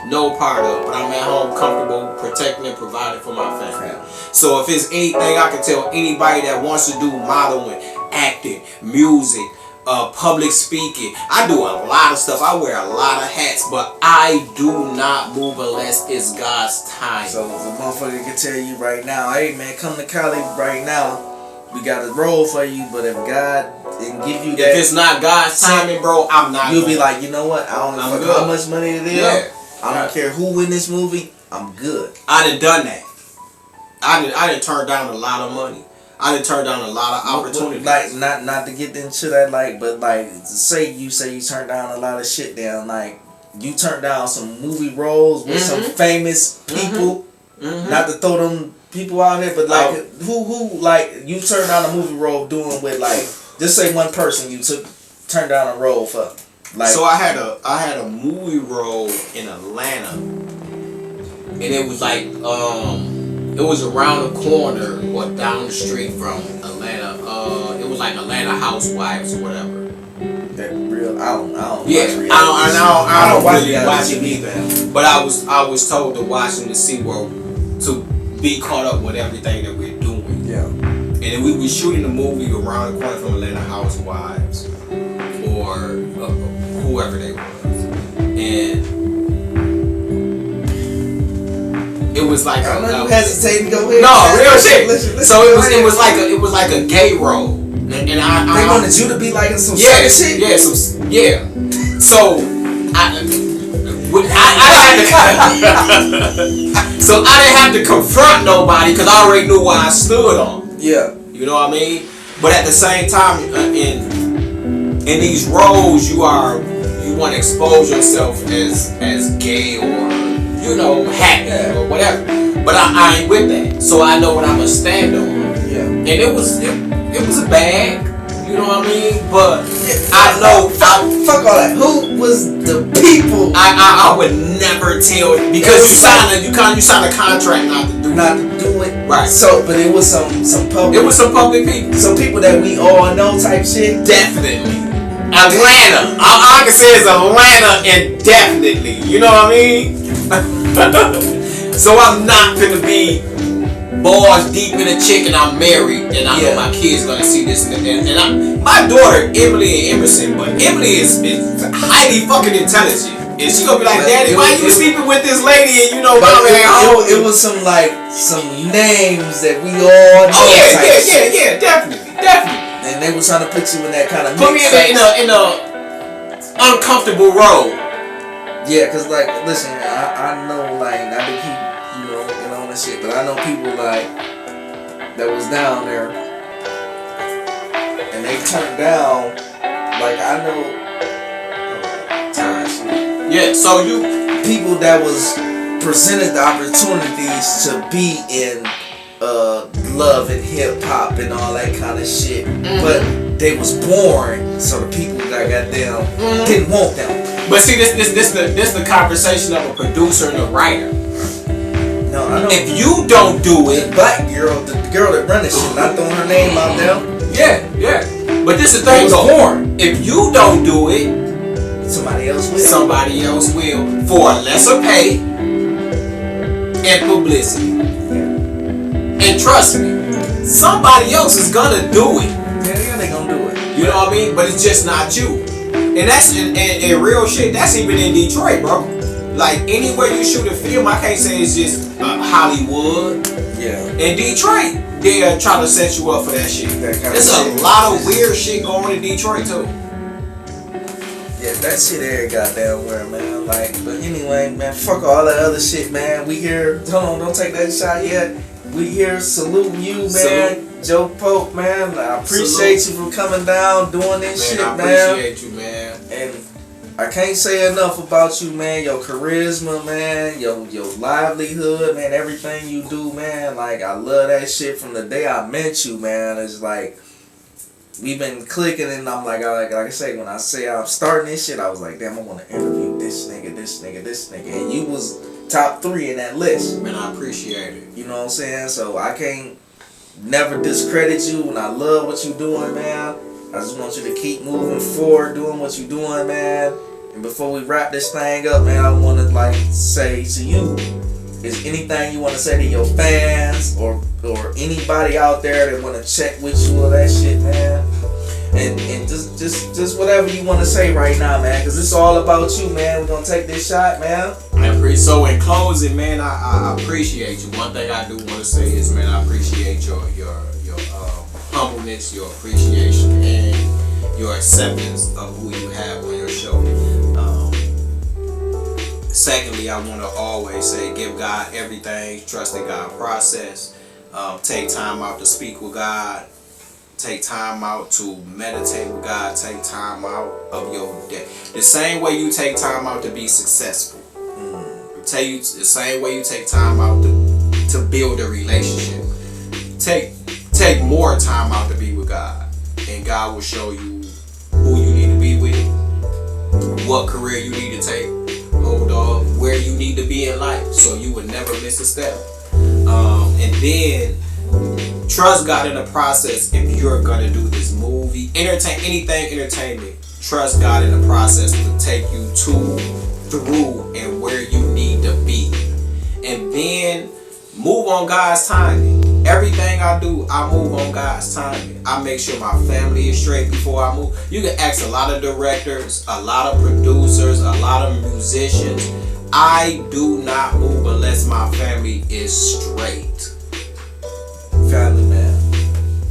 H: No part of. But I'm at home comfortable, protecting and providing for my family. So if it's anything I can tell anybody that wants to do modeling, acting, music, public speaking, I do a lot of stuff. I wear a lot of hats, but I do not move unless it's God's time.
D: So the motherfucker can tell you right now, hey man, come to Cali right now. We got a role for you, but if God didn't give you that,
H: if it's not God's timing, bro, I'm not.
D: You'll be like, you know what? I don't know how much money it is.
H: Yeah.
D: I don't care who in this movie. I'm good.
H: I done that. I done turned down a lot of money. I done turned down a lot of opportunities.
D: Like not to get into that, like, but like say you turned down a lot of shit down. Like you turned down some movie roles with some famous people. Not to throw them people out there, but like who like you turned down a movie role doing with like just say one person you turned down a role for. Like,
H: so I had a movie role in Atlanta, and it was like it was around the corner or down the street from Atlanta. It was like Atlanta Housewives or whatever.
D: That real? I don't.
H: Yeah, I don't really watch it either. But I was told to watch them to see to be caught up with everything that we're doing.
D: Yeah.
H: And we were shooting a movie around the corner from Atlanta Housewives or whoever they were, and it was like
D: I'm not hesitating to go ahead.
H: No, real shit.
D: Listen,
H: so it was like a gay role, and
D: they wanted you to be like some shit.
H: So I didn't have to confront nobody because I already knew what I stood on.
D: Yeah,
H: you know what I mean. But at the same time, in these roles, you want to expose yourself as gay or happy or whatever. But I ain't with that, so I know what I'm gonna stand on.
D: Yeah,
H: and it was a bag, you know what I mean. But I know
D: fuck all that. Who was the people?
H: I would never tell because you sign a contract not to do it. Right.
D: So, but it was some public.
H: It was some public people.
D: Some people that we all know type shit.
H: Definitely. Atlanta. All I can say is Atlanta indefinitely. You know what I mean? So I'm not gonna be balls deep in a chick and I'm married and I know my kids gonna see this and my daughter Emily and Emerson, but Emily is highly fucking intelligent. And she gonna be like, Daddy, why you sleeping with this lady and mom at home?
D: It was some names that we all know.
H: Oh yeah, definitely.
D: And they were trying to put you in that kind of
H: put me in a uncomfortable role.
D: Yeah, cause like, listen, I know like not to keep and all that shit, but I know people like that was down there and they turned down. Like I know.
H: Yeah, so
D: people that was presented the opportunities to be in love and hip hop and all that kind of shit, but they was born, so the people that got them didn't want them.
H: But see, this the conversation of a producer and a writer.
D: No, I know.
H: If you don't do it,
D: the black girl, the girl that run this shit, not throwing her name out there.
H: Yeah. But this is the thing, though. If you don't do it,
D: somebody else will.
H: Somebody else will for lesser pay and publicity. And trust me, somebody else is gonna do it.
D: Yeah, they gonna do it.
H: You know what I mean? But it's just not you.
B: And that's and real shit. That's even in Detroit, bro. Like anywhere you shoot a film, I can't say it's just Hollywood.
C: Yeah.
B: In Detroit, they're trying to set you up for that shit. There's a lot of weird shit going on in Detroit too.
C: Yeah, that shit every goddamn where, man. Like, but anyway, man, fuck all that other shit, man. We here. Hold on, don't take that shot yet. We here saluting you, man.
B: Salute.
C: Joe Polk, man. I appreciate you for coming down, doing this shit,
B: I
C: man.
B: appreciate you, man.
C: And I can't say enough about you, man. Your charisma, man. Your livelihood, man. Everything you do, man. Like, I love that shit from the day I met you, man. It's like, we've been clicking, and I'm like I say, when I say I'm starting this shit, I was like, damn, I want to interview this nigga, this nigga, this nigga. And you was top 3 in that list.
B: Man, I appreciate it.
C: You know what I'm saying? So I can't never discredit you, and I love what you doing, man. I just want you to keep moving forward, doing what you doing, man. And before we wrap this thing up, man, I want to like say to you, is anything you want to say to your fans or anybody out there that want to check with you or that shit, man? And just whatever you want to say right now, man, because it's all about you, man. We're gonna take this shot, man.
B: So in closing, man, I appreciate you. One thing I do want to say is, man, I appreciate your humbleness, your appreciation, and your acceptance of who you have on your show. Secondly, I want to always say, give God everything, trust in God's process. Take time out to speak with God. Take time out to meditate with God. Take time out of your day. The same way you take time out to be successful. Tell you the same way you take time out to build a relationship. Take more time out to be with God, and God will show you who you need to be with, what career you need to take hold of, where you need to be in life, so you would never miss a step. And then trust God in the process. If you're gonna do this movie, anything entertainment, trust God in the process to take you through and where you need to be. And then move on God's timing. Everything I do, I move on God's timing. I make sure my family is straight before I move. You can ask a lot of directors, a lot of producers, a lot of musicians. I do not move unless my family is straight.
C: Family man.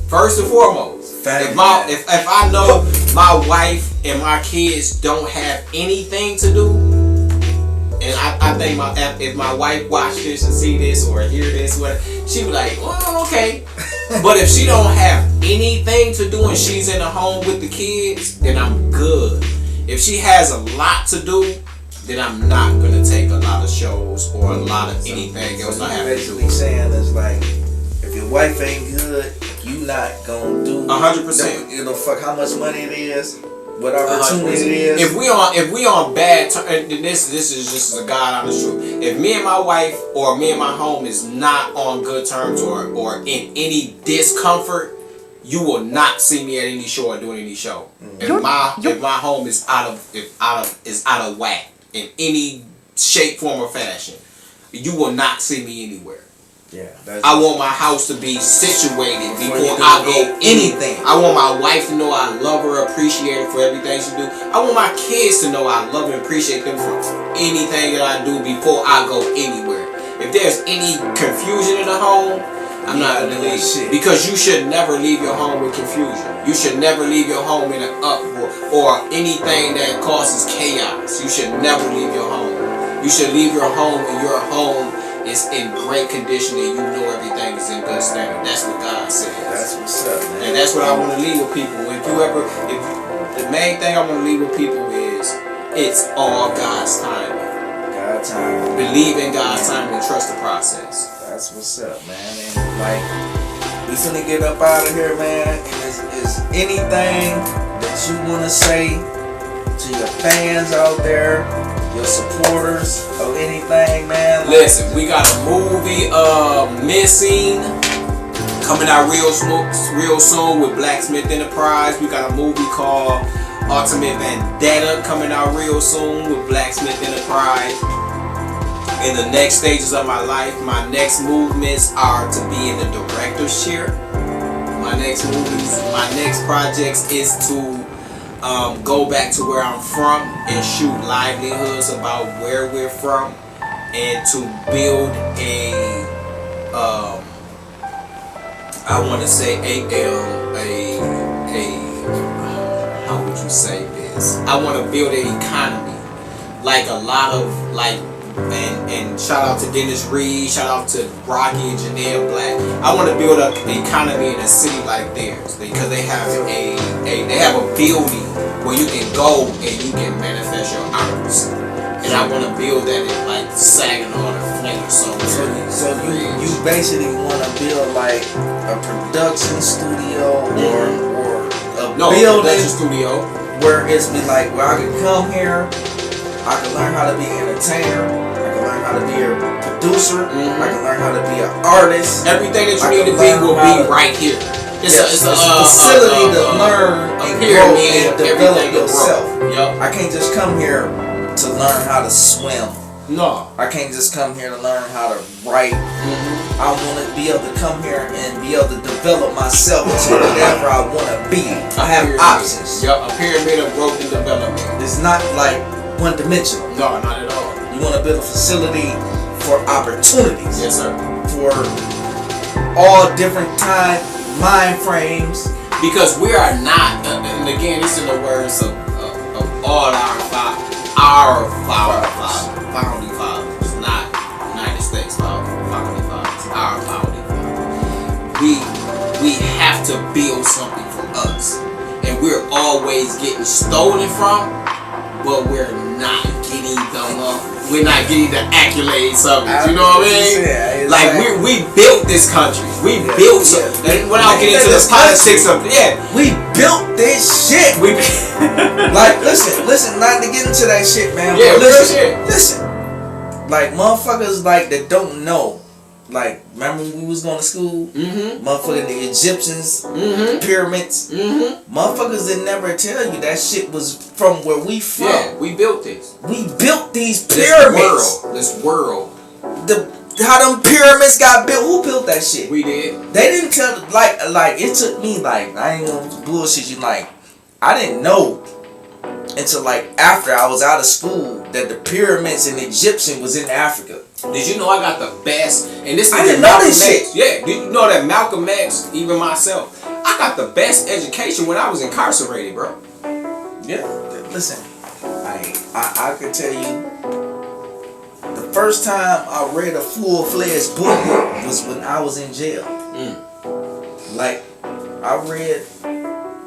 B: First and foremost, if I know my wife and my kids don't have anything to do, and I think if my wife watch this and see this or hear this, she be like, oh, okay. But if she don't have anything to do and she's in the home with the kids, then I'm good. If she has a lot to do, then I'm not gonna take a lot of shows or a lot of anything else I have to do.
C: Basically saying is like, if your wife ain't good, you not gonna do
B: 100%.
C: You know, fuck how much money it is, what opportunity it is.
B: If we on bad terms, and this is just a God honest truth. If me and my wife or me and my home is not on good terms or in any discomfort, you will not see me at any show or doing any show. If my home is out of whack in any shape, form, or fashion, you will not see me anywhere.
C: Yeah,
B: I want my house to be situated before I go anything. I want my wife to know I love her, appreciate her for everything she do. I want my kids to know I love and appreciate them for anything that I do before I go anywhere. If there's any confusion in the home, I'm not gonna leave. Because you should never leave your home with confusion. You should never leave your home in an uproar or anything that causes chaos. You should never leave your home. You should leave your home when your home is in great condition and you know everything is in good standard. That's what God says.
C: That's what's up, man.
B: And that's what I want to leave with people. The main thing I want to leave with people is it's all God's timing.
C: God's timing.
B: Believe in God's timing and trust the process.
C: That's what's up, man. And like, we finna get up out of here, man. And is anything that you wanna say to your fans out there, your supporters, or anything, man?
B: Listen, we got a movie, Missing, coming out real soon with Blacksmith Enterprise. We got a movie called Ultimate Vendetta coming out real soon with Blacksmith Enterprise. In the next stages of my life, my next movements are to be in the director's chair. My next projects is to
H: go back to where I'm from and shoot livelihoods about where we're from, and to build a I want to say how would you say this? I want to build an economy, like a lot of like. And shout out to Dennis Reed, shout out to Rocky and Janelle Black. I want to build an economy in a city like theirs because they have a building where you can go and you can manifest your arts. And I want to build that in like Saginaw or Flint or something.
D: So you basically want to build like a production studio or a building
H: production studio
D: where it's be like where I can come here, I can learn how to be an entertainer. Learn how to be a producer. I can learn how to be an artist.
H: Everything that you need to be will be right here. It's a
D: facility to learn and grow and develop yourself.
H: Yep.
D: I can't just come here to learn how to swim.
H: No.
D: I can't just come here to learn how to write. I want to be able to come here and be able to develop myself into whatever I want to be. I have options.
H: Yep. A pyramid of growth and development.
D: It's not like one dimensional.
H: No, not at all.
D: You want to build a facility for opportunities.
H: Yes, sir.
D: For all different mind frames.
H: Because we are not, and again, it's in the words of all our founding fathers, not United States founding fathers, our founding fathers. We have to build something for us, and we're always getting stolen from, but we're not getting we're not getting the accolades of it. You know what I mean? Like we built this country. We built something. Without getting into the politics of
D: we built this shit. Like listen, not to get into that shit, man.
H: Yeah,
D: but listen. Like motherfuckers like that don't know. Like, remember when we was going to school? Motherfucking the Egyptians, pyramids. Motherfuckers didn't never tell you that shit was from where we from.
H: Yeah, we built this.
D: We built these pyramids.
H: This world.
D: How them pyramids got built? Who built that shit?
H: We did.
D: They didn't tell, like it took me, like, I ain't gonna bullshit you, like, I didn't know until like after I was out of school that the pyramids in Egyptian was in Africa.
H: Did you know I got the best? And this
D: I didn't know this shit.
H: Yeah, did you know that Malcolm X, even myself, I got the best education when I was incarcerated, bro.
D: Yeah, listen, I can tell you, the first time I read a full-fledged book was when I was in jail. Like, I read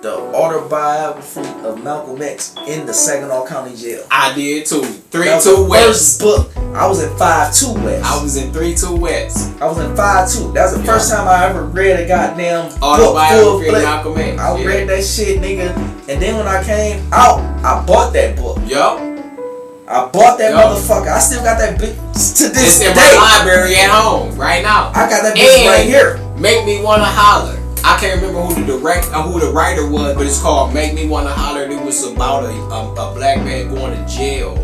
D: the autobiography of Malcolm X in the Saginaw County Jail.
H: I did too.
D: 3-2 West. First book. I was in 5-2 West.
H: I was in 3-2 West.
D: I was in 5-2. That was the first time I ever read a goddamn
H: autobiography of Malcolm X.
D: I read that shit, nigga. And then when I came out, I bought that book.
H: Yup.
D: I bought that motherfucker. I still got that bitch to this day.
H: It's in my library at home right now.
D: I got that bitch right here.
H: Make Me Wanna Holler. I can't remember who the writer was, but it's called Make Me Wanna Holler. It was about a black man going to jail,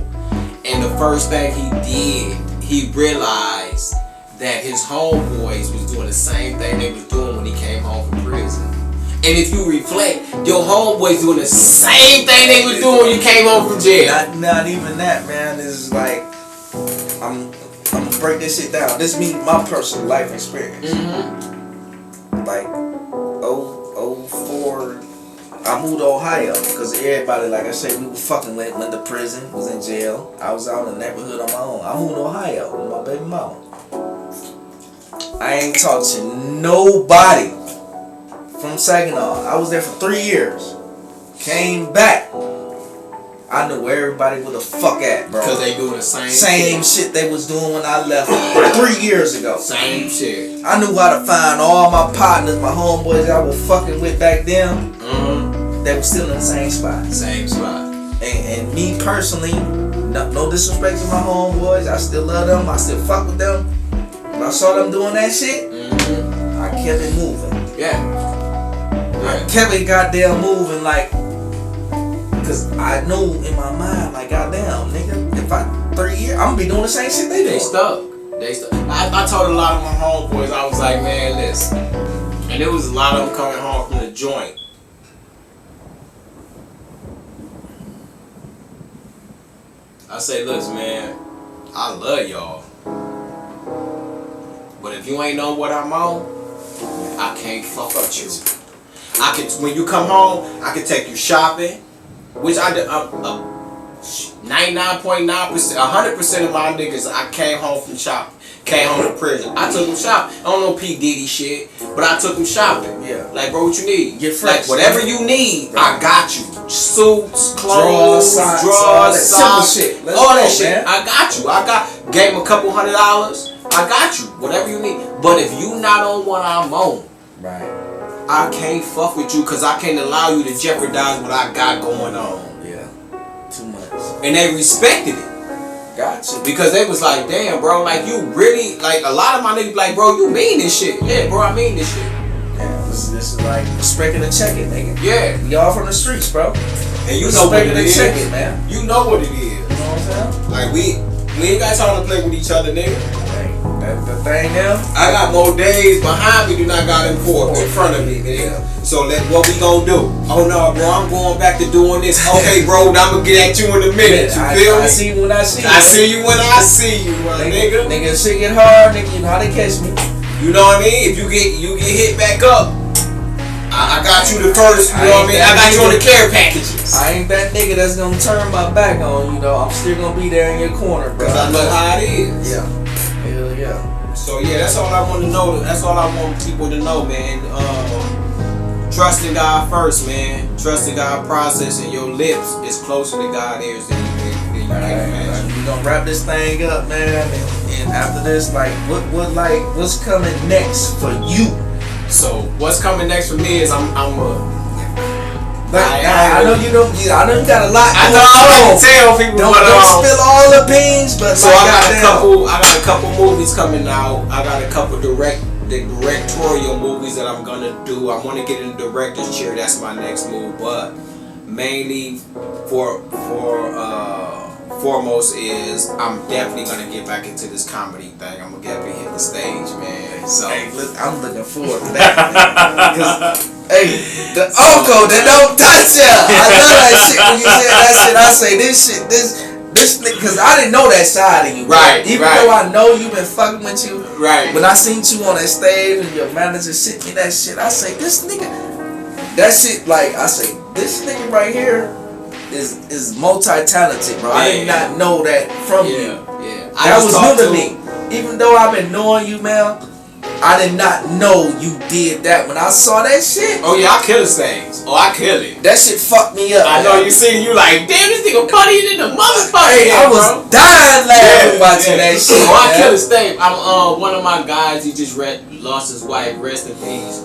H: and the first thing he did, he realized that his homeboys was doing the same thing they was doing when he came home from prison. And if you reflect, your homeboys doing the same thing they was doing when you came home from jail.
D: Not even that, man. It's like I'm gonna break this shit down. This means my personal life experience. Like 04, I moved to Ohio because everybody, like I said, we were fucking went to prison, was in jail. I was out in the neighborhood on my own. I moved to Ohio with my baby mama. I ain't talked to nobody from Saginaw. I was there for 3 years. Came back. I knew where everybody would the fuck at, bro.
H: Because they doing the same
D: shit they was doing when I left 3 years ago.
H: Same shit.
D: I knew how to find all my partners, my homeboys I was fucking with back then. They were still in the same spot.
H: Same spot.
D: And me personally, no disrespect to my homeboys. I still love them. I still fuck with them. When I saw them doing that shit, I kept it moving. I kept it goddamn moving, like, cause I knew in my mind, like, goddamn, nigga, if I 3 years, I'm gonna be doing the same shit they do.
H: They stuck. I told a lot of my homeboys, I was like, man, listen. And there was a lot of them coming home from the joint. I say, listen, man, I love y'all. But if you ain't know what I'm on, I can't fuck with you. I can, when you come home, I can take you shopping, which I did. 99.9%, 100% of my niggas, I came home from shopping. Came home from prison. I took them shopping. I don't know P. Diddy shit, but I took them shopping.
C: Yeah.
H: Like, bro, what you need?
C: Get fresh.
H: Like, whatever you need,
C: Right.
H: I got you. Suits, clothes, drawers,
C: simple
H: socks,
C: shit. Let's
H: all
C: go,
H: that shit.
C: man.
H: I got you. Gave him a couple $100. I got you. Whatever you need. But if you not on what I'm on,
C: Right.
H: I can't fuck with you because I can't allow you to jeopardize what I got going on.
C: Yeah. Too much.
H: And they respected it.
C: Gotcha.
H: Because they was like, damn, bro, like you really, like a lot of my niggas like, bro, you mean this shit. Yeah, bro, I mean this shit.
C: Yeah, this is like respecting and checking, nigga.
H: Yeah.
C: We all from the streets, bro.
H: And you know what it
C: and
H: is.
C: checking, man.
H: You know what it is.
C: You know what I'm saying?
H: Like we ain't got time to play with each other, nigga.
C: Hey, that's the thing now.
H: I got more days behind me than I got in front of me, nigga. So what we gonna do? Oh no, bro, I'm going back to doing this. Okay, bro, I'm gonna get at you in a minute. You feel me?
C: I see you when I see you.
H: I see you when I see you, my nigga.
C: Nigga, shit get hard, nigga. You know how to catch me.
H: You know what I mean? If you get hit back up, I got you the first. You know what I mean? I got you on the care packages.
C: I ain't that nigga that's gonna turn my back on you, though. I'm still gonna be there in your corner, bro.
H: Cause I know how it is.
C: Yeah. Hell yeah.
H: So yeah, that's all I want to know. That's all I want people to know, man. Trusting God first, man. Trusting God process, and your lips is closer to God ears than you can imagine.
C: We gonna wrap this thing up, man. And after this, like, what's coming next for you?
H: So what's coming next for me is I'm
C: I know you don't. I know you got a lot.
H: I know I like to tell people,
C: Don't
H: but
C: spill all the beans, but
H: so
C: like,
H: I got a couple movies coming out. I got a couple directorial movies that I'm gonna do. I want to get in the director's chair. That's my next move, but mainly foremost is I'm definitely gonna get back into this comedy thing. I'm gonna definitely hit the stage, man. So
C: hey, look, I'm looking forward to that. Hey, the uncle that don't touch ya. I love that shit when you said that shit. I say this nigga, cause I didn't know that side of you.
H: Right.
C: Even though I know you been fucking with you.
H: Right.
C: When I seen you on that stage and your manager sent me that shit, I say this nigga, that shit like I say this nigga right here is multi-talented, bro. I did not know that from you.
H: Yeah.
C: That was new to me. Even though I've been knowing you, man, I did not know you did that. When I saw that shit,
H: oh yeah, I kill his things. Oh, I kill it.
C: that shit fucked me up.
H: I know you seen you like, damn, this nigga funnier than the motherfucker.
C: Hey, I was dying laughing watching that shit.
H: Oh, I
C: man.
H: kill his thing. I'm one of my guys. He just lost his wife. Rest in peace.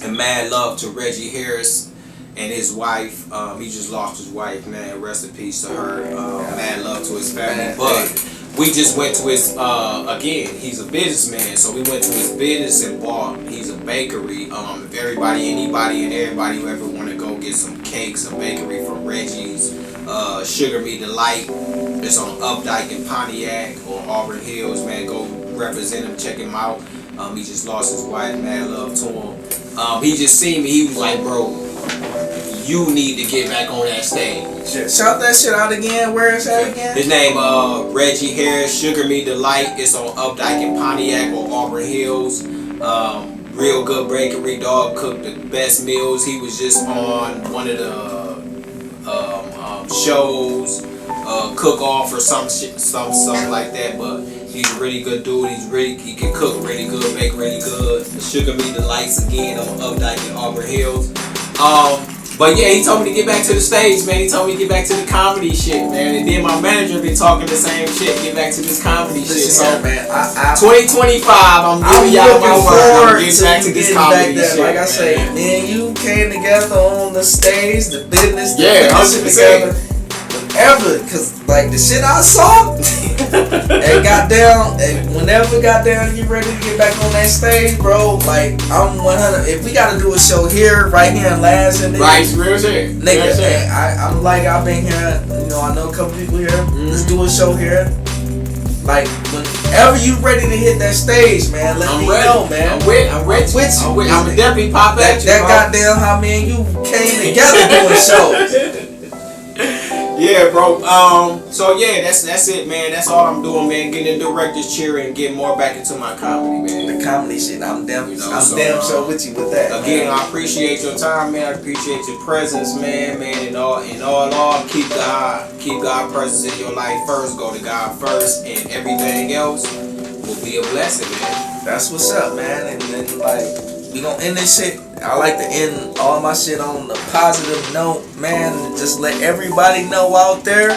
H: And mad love to Reggie Harris and his wife. He just lost his wife, man. Rest in peace to her. Mad love to his family. But we just went to his, again, he's a businessman. So we went to his business and bought, he's a bakery. If anybody and everybody who ever want to go get some cakes, a bakery from Reggie's, Sugar Me Delight. It's on Updike in Pontiac or Auburn Hills, man. Go represent him, check him out. He just lost his wife, mad love to him. He just seen me, he was like, bro, you need to get back on that stage.
C: Shout that shit out again. Where is that again?
H: His name Reggie Harris, Sugar Me Delight. It's on Updike in Pontiac or Auburn Hills. Real good bakery, dog, cooked the best meals. He was just on one of the shows, cook off or something like that. But he's a really good dude. He can cook really good, bake really good. Sugar Me Delights again on Updike in Auburn Hills. But yeah, he told me to get back to the stage, man. He told me to get back to the comedy shit, man. And then my manager been talking the same shit. Get back to this comedy shit. So,
C: man,
H: 2025, I'm giving y'all my word. I'm getting back to this comedy shit.
C: Like I say, me and you came together on the stage, the business,
H: yeah, 100%.
C: together. Whenever, cause like the shit I saw, and whenever you ready to get back on that stage, bro, like I'm 100. If we gotta do a show here, right here in Lansing,
H: right, real shit,
C: nigga, I'm like I've been here. You know, I know a couple people here. Let's do a show here. Like whenever you ready to hit that stage, man, let me know, man.
H: I'm with you. I'm definitely pop at you.
C: That goddamn how me and you came together doing shows.
B: Yeah, bro. So yeah, that's it, man. That's all I'm doing, man. Getting the director's chair and getting more back into my comedy, man.
C: The comedy shit, I'm damn
B: so,
C: sure with you with that.
B: Again,
C: man.
B: I appreciate your time, man. I appreciate your presence, man, and all, keep God presence in your life first. Go to God first, and everything else will be a blessing, man.
C: That's what's up, man. And then like we gonna end this shit. I like to end all my shit on a positive note, man. And just let everybody know out there,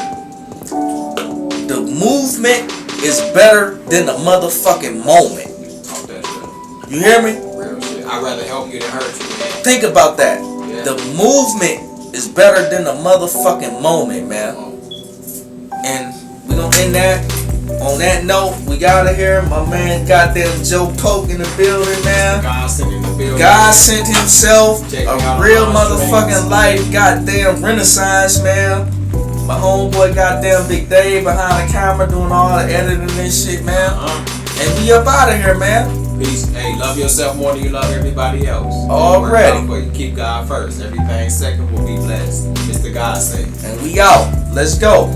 C: the movement is better than the motherfucking moment.
B: Talk that shit.
C: You hear me?
B: Real shit. I'd rather help you than hurt you, man.
C: Think about that.
B: Yeah.
C: The movement is better than the motherfucking moment, man. And we gonna end that. On that note, we out of here. My man, goddamn Joe Polk in the building, man.
B: Godsent in the building.
C: God sent himself
B: Check
C: a
B: out
C: real
B: all my
C: motherfucking
B: streams.
C: life, goddamn renaissance, man. My homeboy, goddamn Big Dave behind the camera doing all the editing and shit, man. And we up out of here, man.
B: Peace. Hey, love yourself more than you love everybody else.
C: Already.
B: But you keep God first. Everything second will be blessed. Mr. Godsent.
C: And we out. Let's go.